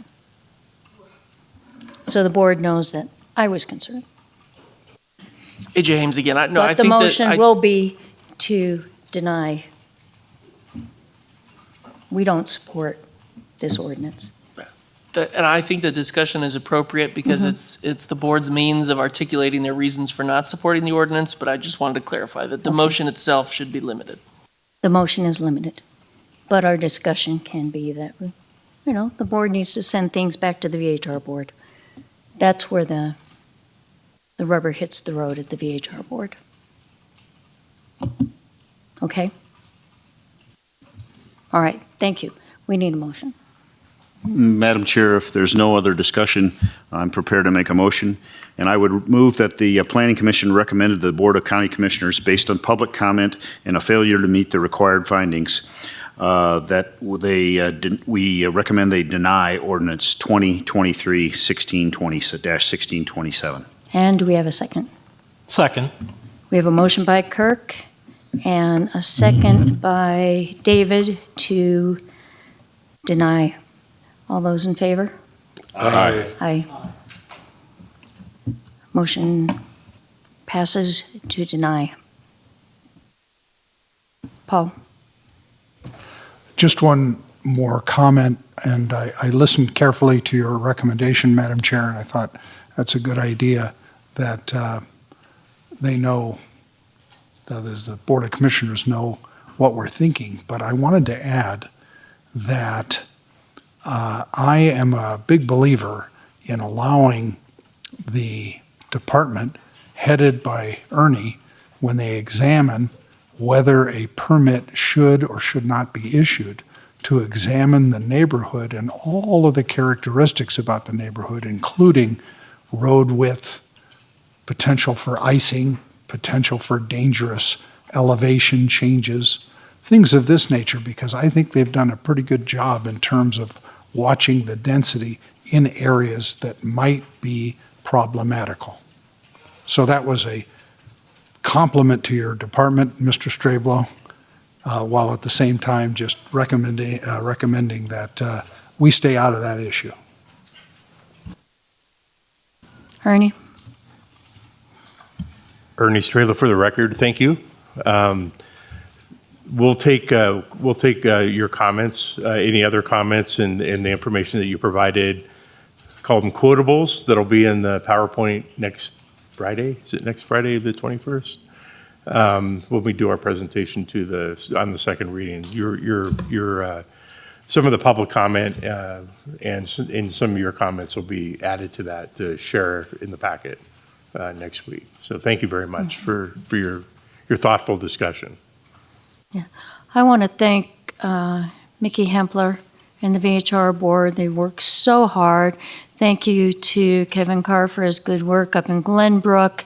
So the board knows that I was concerned. AJ Hames again. I But the think motion will be to deny. We don't support this ordinance. And I think the discussion is appropriate because it's the board's means of articulating their reasons for not supporting the ordinance, but I just wanted to clarify that the motion itself should be limited. The motion is limited, but our discussion can be that, the board needs to send things back to the VHR board. That's where the rubber hits the road at the VHR board. Okay? All right, thank you. We need a motion. Madam Chair, if there's no other discussion, I'm prepared to make a motion. And I would move that the Planning Commission recommended to the Board of County Commissioners, based on public comment and a failure to meet the required findings, that we recommend they deny ordinance 2023-1627. And do we have a second? Second. We have a motion by Kirk and a second by David to deny. All those in favor? Aye. Aye. Motion passes to deny. Paul? Just one more comment, and I listened carefully to your recommendation, Madam Chair, and I thought that's a good idea that they know, that is, the Board of Commissioners know what we're thinking. But I wanted to add that I am a big believer in allowing the department headed by Ernie, when they examine whether a permit should or should not be issued, to examine the neighborhood and all of the characteristics about the neighborhood, including road width, potential for icing, potential for dangerous elevation changes, things of this nature, because I think they've done a pretty good job in terms of watching the density in areas that might be problematical. So that was a compliment to your department, Mr. Strablo, while at the same time just recommending that we stay out of that issue. Ernie? Ernie Strela for the record, thank you. We'll take your comments, any other comments and the information that you provided, call them quotables, that'll be in the PowerPoint next Friday. Is it next Friday, the 21st? When we do our presentation on the second reading. Some of the public comment and some of your comments will be added to that to share in the packet next week. So thank you very much for your thoughtful discussion. Yeah, I want to thank Mickey Hempler and the VHR board. They worked so hard. Thank you to Kevin Carr for his good work up in Glenbrook,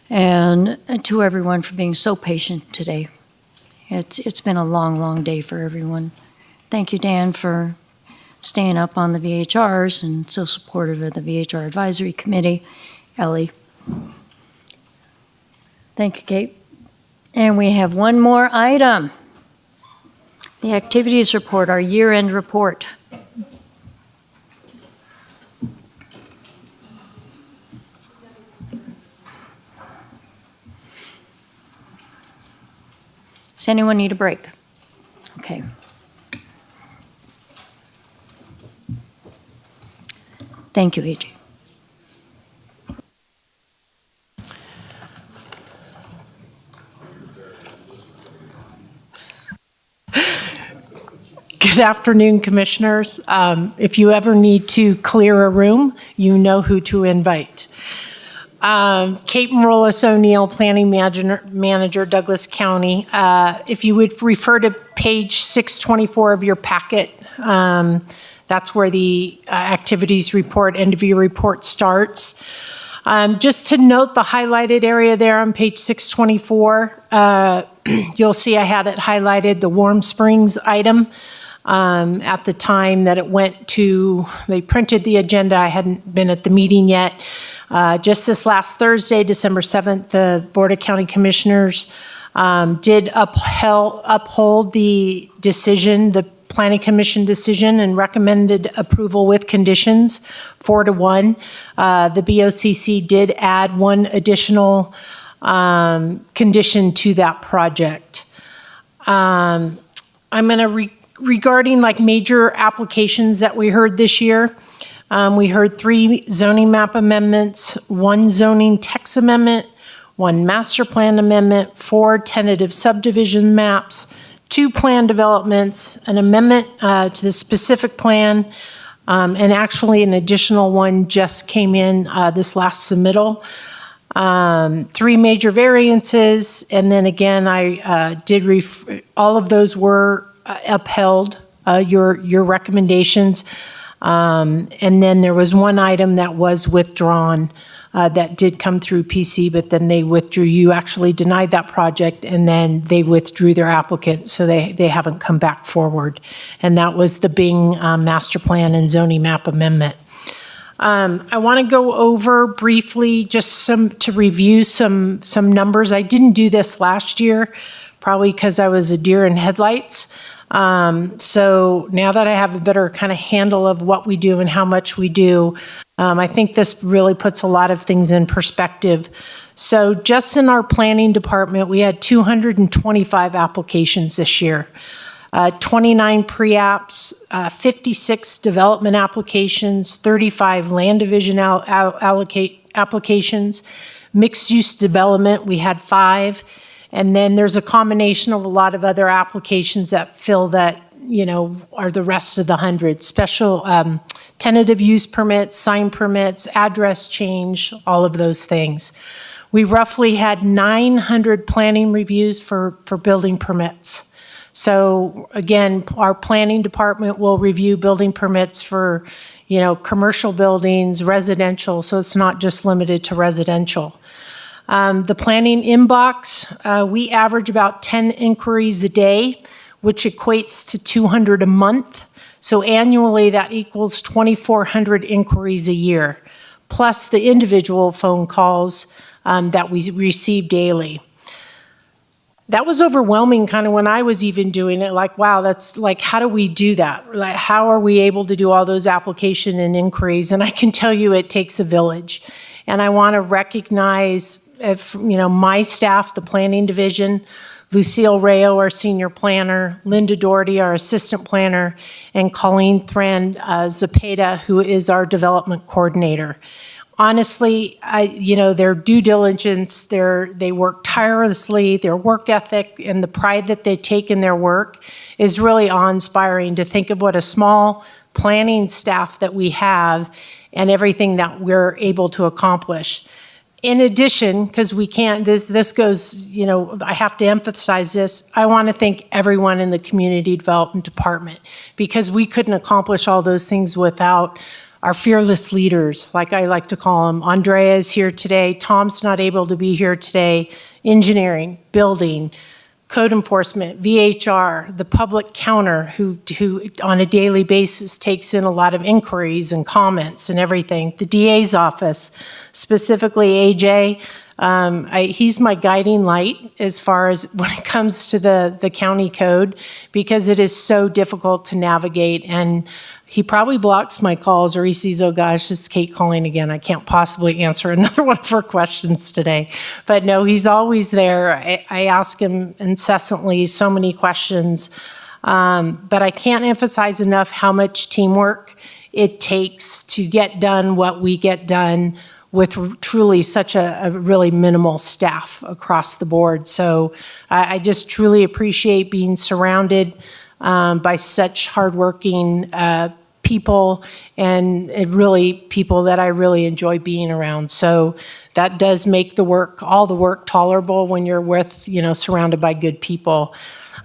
and to everyone for being so patient today. It's been a long, long day for everyone. Thank you, Dan, for staying up on the VHRs and so supportive of the VHR Advisory Committee. Ellie. Thank you, Kate. And we have one more item. The activities report, our year-end report. Does anyone need a break? Okay. Thank you, AJ. Good afternoon, Commissioners. If you ever need to clear a room, you know who to invite. Kate Marolis O'Neill, Planning Manager, Douglas County. If you would refer to page 624 of your packet, that's where the activities report, end of year report starts. Just to note the highlighted area there on page 624, you'll see I had it highlighted, the Warm Springs item. At the time that it went to, they printed the agenda, I hadn't been at the meeting yet. Just this last Thursday, December 7th, the Board of County Commissioners did uphold the decision, the Planning Commission decision, and recommended approval with conditions, 4-1. The BOCC did add one additional condition to that project. I'm going to regarding like major applications that we heard this year, we heard 3 zoning map amendments, 1 zoning text amendment, 1 master plan amendment, 4 tentative subdivision maps, 2 plan developments, an amendment to the specific plan, and actually an additional one just came in this last submittal. 3 major variances, and then again, I did all of those were upheld, your recommendations. And then there was 1 item that was withdrawn that did come through PC, but then they withdrew. You actually denied that project, and then they withdrew their applicant, so they haven't come back forward. And that was the Bing master plan and zoning map amendment. I want to go over briefly just to review some numbers. I didn't do this last year, probably because I was a deer in headlights. So now that I have a better kind of handle of what we do and how much we do, I think this really puts a lot of things in perspective. So just in our planning department, we had 225 applications this year. 29 pre-apps, 56 development applications, 35 land division applications, mixed-use development, we had 5. And then there's a combination of a lot of other applications that fill that, are the rest of the 100. Special tentative use permits, sign permits, address change, all of those things. We roughly had 900 planning reviews for building permits. So again, our planning department will review building permits for, commercial buildings, residential, so it's not just limited to residential. The planning inbox, we average about 10 inquiries a day, which equates to 200 a month. So annually, that equals 2,400 inquiries a year, plus the individual phone calls that we receive daily. That was overwhelming kind of when I was even doing it, like, wow, that's like, how do we do that? Like, how are we able to do all those application and inquiries? And I can tell you it takes a village. And I want to recognize, my staff, the planning division, Lucille Rayo, our senior planner, Linda Doherty, our assistant planner, and Colleen Thrand Zapata, who is our development coordinator. Honestly, their due diligence, they work tirelessly, their work ethic and the pride that they take in their work is really awe-inspiring to think of what a small planning staff that we have and everything that we're able to accomplish. In addition, because we can't, this goes, I have to emphasize this, I want to thank everyone in the Community Development Department because we couldn't accomplish all those things without our fearless leaders, like I like to call them. Andrea is here today. Tom's not able to be here today. Engineering, building, code enforcement, VHR, the public counter who on a daily basis takes in a lot of inquiries and comments and everything. The DA's office, specifically AJ, he's my guiding light as far as when it comes to the county code because it is so difficult to navigate, and he probably blocks my calls or he sees, oh gosh, it's Kate calling again. I can't possibly answer another one of her questions today. But no, he's always there. I ask him incessantly so many questions. But I can't emphasize enough how much teamwork it takes to get done what we get done with truly such a really minimal staff across the board. So I just truly appreciate being surrounded by such hardworking people and really people that I really enjoy being around. So that does make all the work tolerable when you're surrounded by good people.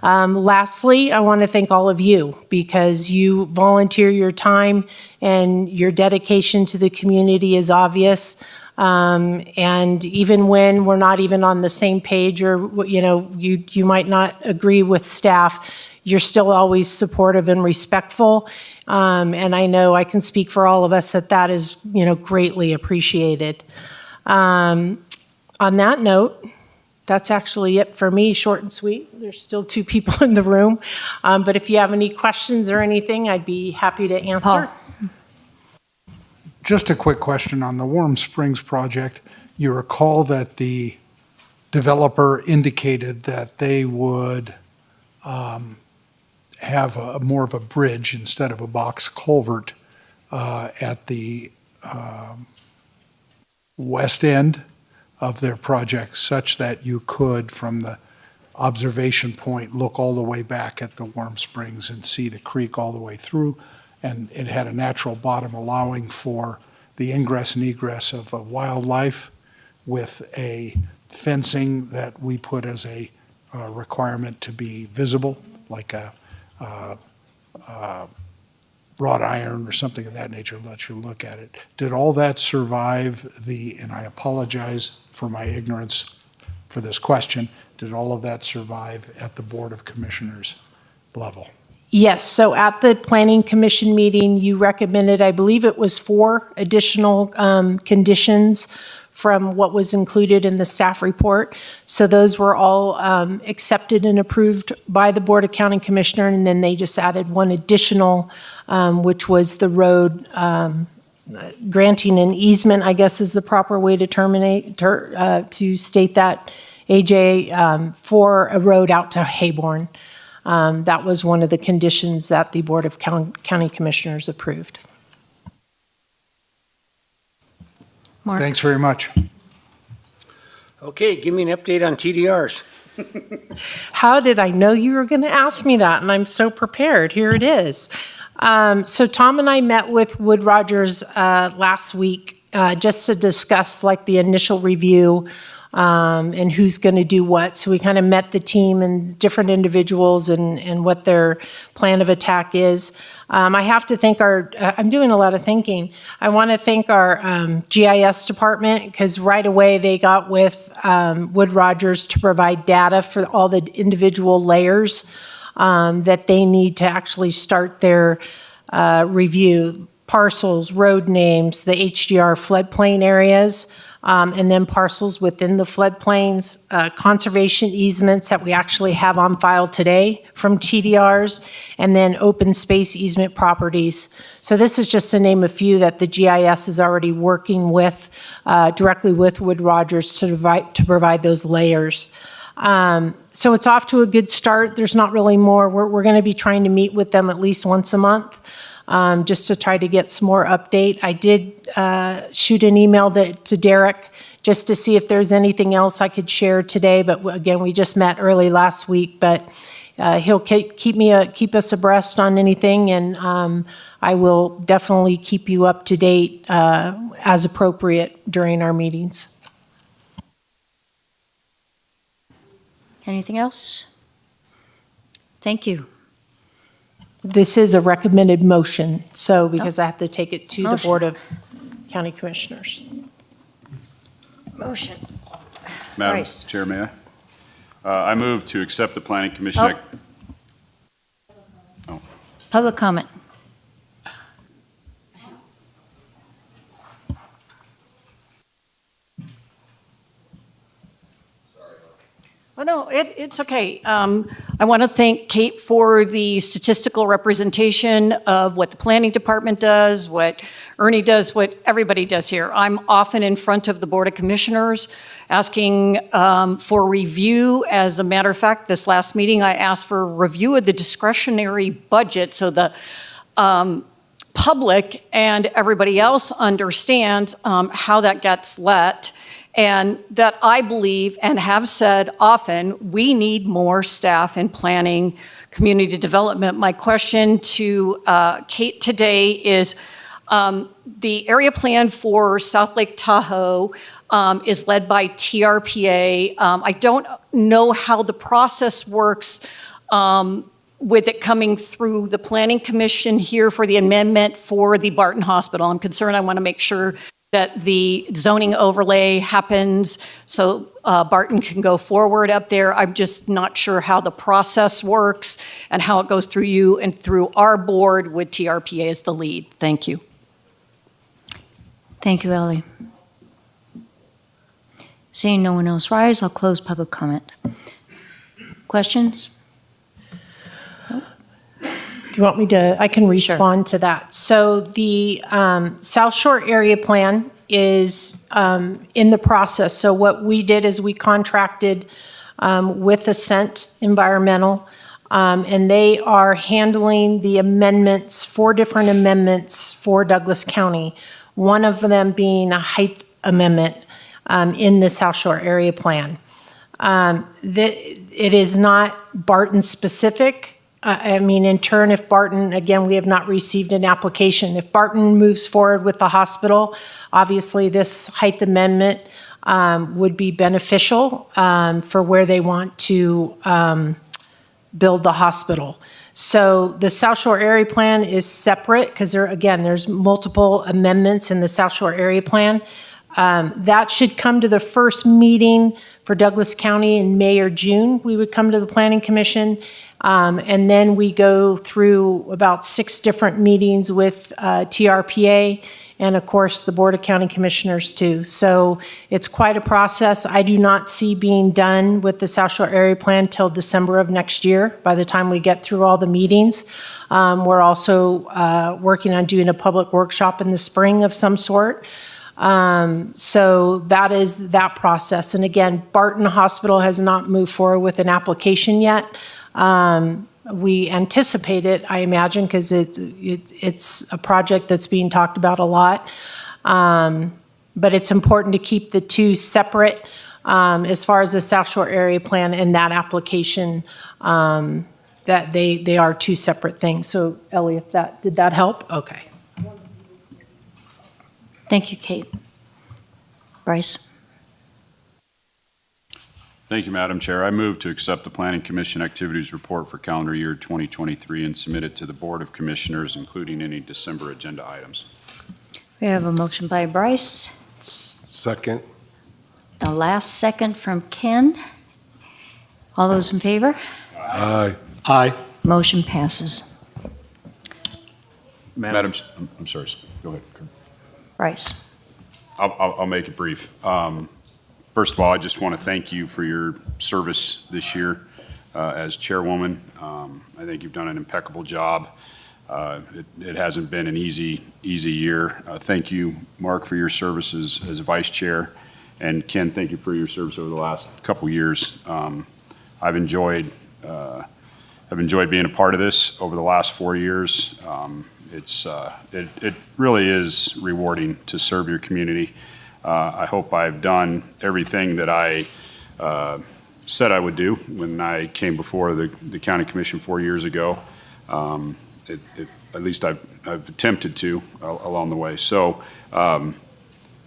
Lastly, I want to thank all of you because you volunteer your time and your dedication to the community is obvious. And even when we're not even on the same page or, you might not agree with staff, you're still always supportive and respectful. And I know I can speak for all of us that is, greatly appreciated. On that note, that's actually it for me, short and sweet. There's still 2 people in the room. But if you have any questions or anything, I'd be happy to answer. Just a quick question on the Warm Springs project. You recall that the developer indicated that they would have more of a bridge instead of a box culvert at the west end of their project, such that you could, from the observation point, look all the way back at the Warm Springs and see the creek all the way through. And it had a natural bottom allowing for the ingress and egress of wildlife with a fencing that we put as a requirement to be visible, like a wrought iron or something of that nature, let you look at it. Did all that survive and I apologize for my ignorance for this question, did all of that survive at the Board of Commissioners level? Yes, so at the Planning Commission meeting, you recommended, I believe it was 4 additional conditions from what was included in the staff report. So those were all accepted and approved by the Board of County Commissioner, and then they just added 1 additional, which was the road granting an easement, I guess is the proper way to to state that, AJ, for a road out to Hayborn. That was one of the conditions that the Board of County Commissioners approved. Mark? Thanks very much. Okay, give me an update on TDRs. How did I know you were going to ask me that? And I'm so prepared. Here it is. So Tom and I met with Wood Rogers last week just to discuss the initial review and who's going to do what. So we kind of met the team and different individuals and what their plan of attack is. I have to thank I'm doing a lot of thinking. I want to thank our GIS department, because right away they got with Wood Rogers to provide data for all the individual layers that they need to actually start their review. Parcels, road names, the HDR floodplain areas, and then parcels within the floodplains, conservation easements that we actually have on file today from TDRs, and then open space easement properties. So this is just to name a few that the GIS is already working with, directly with Wood Rogers to provide those layers. So it's off to a good start. There's not really more. We're going to be trying to meet with them at least once a month. Just to try to get some more update. I did shoot an email to Derek just to see if there's anything else I could share today. But again, we just met early last week. But he'll keep us abreast on anything, and I will definitely keep you up to date as appropriate during our meetings. Anything else? Thank you. This is a recommended motion, so because I have to take it to the Motion. Board of County Commissioners. Motion. Madam Bryce. Chair, may I? I move to accept the Planning Commission. Public comment. Oh, no, it's okay. I want to thank Kate for the statistical representation of what the planning department does, what Ernie does, what everybody does here. I'm often in front of the Board of Commissioners asking for review. As a matter of fact, this last meeting, I asked for a review of the discretionary budget so the public and everybody else understands how that gets let. And that I believe and have said often, we need more staff in planning, community development. My question to Kate today is, the area plan for South Lake Tahoe is led by TRPA. I don't know how the process works with it coming through the Planning Commission here for the amendment for the Barton Hospital. I'm concerned. I want to make sure that the zoning overlay happens so Barton can go forward up there. I'm just not sure how the process works and how it goes through you and through our board with TRPA as the lead. Thank you. Thank you, Ellie. Seeing no one else rise, I'll close public comment. Questions? Do you want me to, I can respond to that. So the South Shore Area Plan is in the process. So what we did is we contracted with Ascent Environmental, and they are handling the amendments, 4 different amendments for Douglas County, one of them being a height amendment in the South Shore Area Plan. It is not Barton specific. I mean, in turn, if Barton, again, we have not received an application. If Barton moves forward with the hospital, obviously this height amendment would be beneficial for where they want to build the hospital. So the South Shore Area Plan is separate because there's multiple amendments in the South Shore Area Plan. That should come to the first meeting for Douglas County in May or June. We would come to the Planning Commission. And then we go through about 6 different meetings with TRPA and, of course, the Board of County Commissioners, too. So it's quite a process. I do not see being done with the South Shore Area Plan till December of next year by the time we get through all the meetings. We're also working on doing a public workshop in the spring of some sort. So that is that process. And again, Barton Hospital has not moved forward with an application yet. We anticipate it, I imagine, because it's a project that's being talked about a lot. But it's important to keep the 2 separate as far as the South Shore Area Plan and that application, that they are 2 separate things. So Ellie, did that help? Okay. Thank you, Kate. Bryce? Thank you, Madam Chair. I move to accept the Planning Commission Activities Report for calendar year 2023 and submit it to the Board of Commissioners, including any December agenda items. We have a motion by Bryce, Second. the last second from Ken. All those in favor? Aye. Aye. Motion passes. Madam, I'm sorry, go ahead. Bryce. I'll make it brief. First of all, I just want to thank you for your service this year as chairwoman. I think you've done an impeccable job. It hasn't been an easy year. Thank you, Mark, for your services as vice chair. And Ken, thank you for your service over the last couple years. I've enjoyed being a part of this over the last 4 years. It really is rewarding to serve your community. I hope I've done everything that I said I would do when I came before the county commission 4 years ago. At least I've attempted to along the way. So,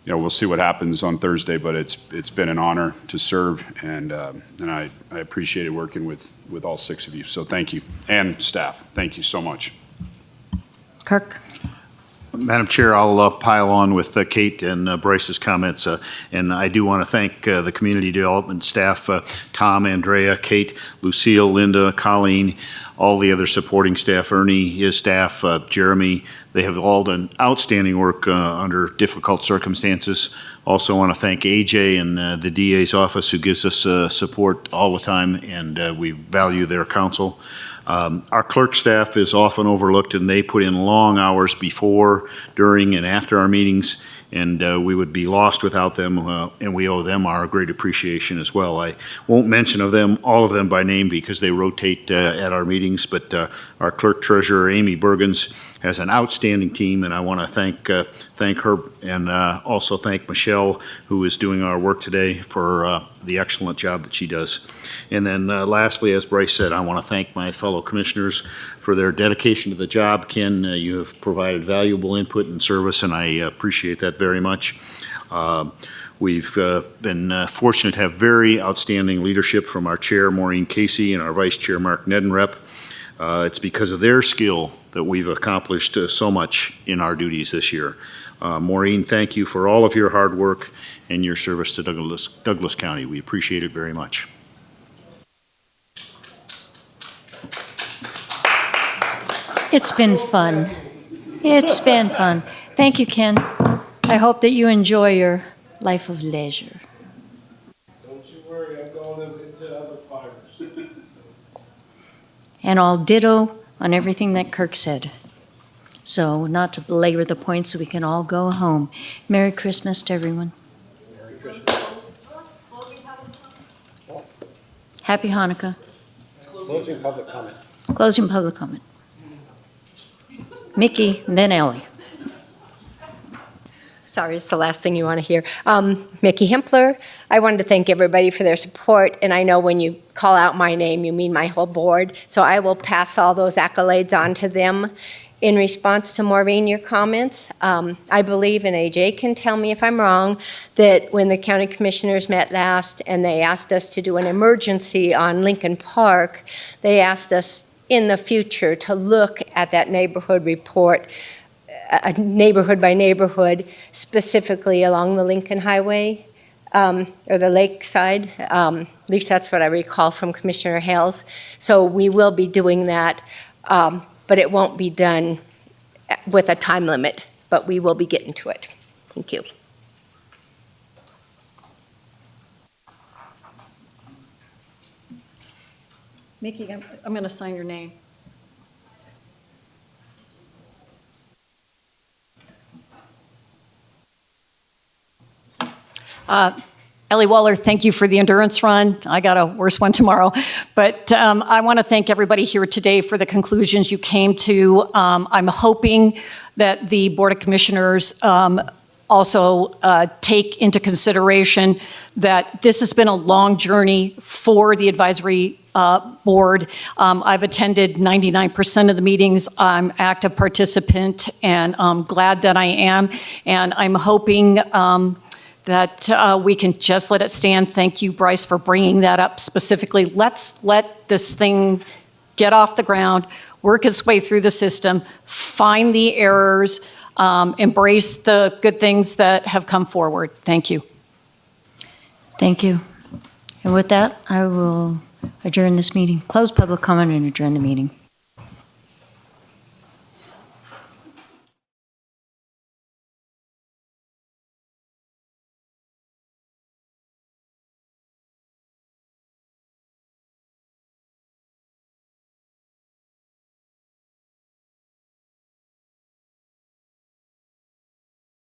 we'll see what happens on Thursday, but it's been an honor to serve, and I appreciated working with all 6 of you. So thank you, and staff. Thank you so much. Kirk. Madam Chair, I'll pile on with Kate and Bryce's comments, and I do want to thank the community development staff, Tom, Andrea, Kate, Lucille, Linda, Colleen, all the other supporting staff, Ernie, his staff, Jeremy. They have all done outstanding work under difficult circumstances. Also want to thank AJ and the DA's office, who gives us support all the time, and we value their counsel. Our clerk staff is often overlooked, and they put in long hours before, during, and after our meetings, and we would be lost without them, and we owe them our great appreciation as well. I won't mention all of them by name because they rotate at our meetings, but our clerk treasurer, Amy Bergens, has an outstanding team, and I want to thank her, and also thank Michelle, who is doing our work today, for the excellent job that she does. And then lastly, as Bryce said, I want to thank my fellow commissioners for their dedication to the job. Ken, you have provided valuable input and service, and I appreciate that very much. We've been fortunate to have very outstanding leadership from our chair, Maureen Casey, and our vice chair, Mark Nedenrep. It's because of their skill that we've accomplished so much in our duties this year. Maureen, thank you for all of your hard work and your service to Douglas County. We appreciate it very much. It's been fun. It's been fun. Thank you, Ken. I hope that you enjoy your life of leisure. Don't you worry, I'm going into other fires. And I'll ditto on everything that Kirk said. So not to belabor the point, so we can all go home. Merry Christmas to everyone. Merry Christmas. Happy Hanukkah. Closing public comment. Closing public comment. Mickey, and then Ellie. Sorry, it's the last thing you want to hear. Mickey Hempler, I wanted to thank everybody for their support, and I know when you call out my name, you mean my whole board, so I will pass all those accolades on to them. In response to Maureen, your comments, I believe, and AJ can tell me if I'm wrong, that when the county commissioners met last and they asked us to do an emergency on Lincoln Park, they asked us in the future to look at that neighborhood report, neighborhood by neighborhood, specifically along the Lincoln Highway or the lakeside. At least that's what I recall from Commissioner Hales. So we will be doing that, but it won't be done with a time limit, but we will be getting to it. Thank you. Mickey, I'm going to sign your name. Ellie Waller, thank you for the endurance run. I got a worse one tomorrow. But I want to thank everybody here today for the conclusions you came to. I'm hoping that the Board of Commissioners also take into consideration that this has been a long journey for the advisory board. I've attended 99% of the meetings. I'm active participant, and I'm glad that I am. And I'm hoping that we can just let it stand. Thank you, Bryce, for bringing that up specifically. Let's let this thing get off the ground, work its way through the system, find the errors, embrace the good things that have come forward. Thank you. Thank you. And with that, I will adjourn this meeting, close public comment and adjourn the meeting.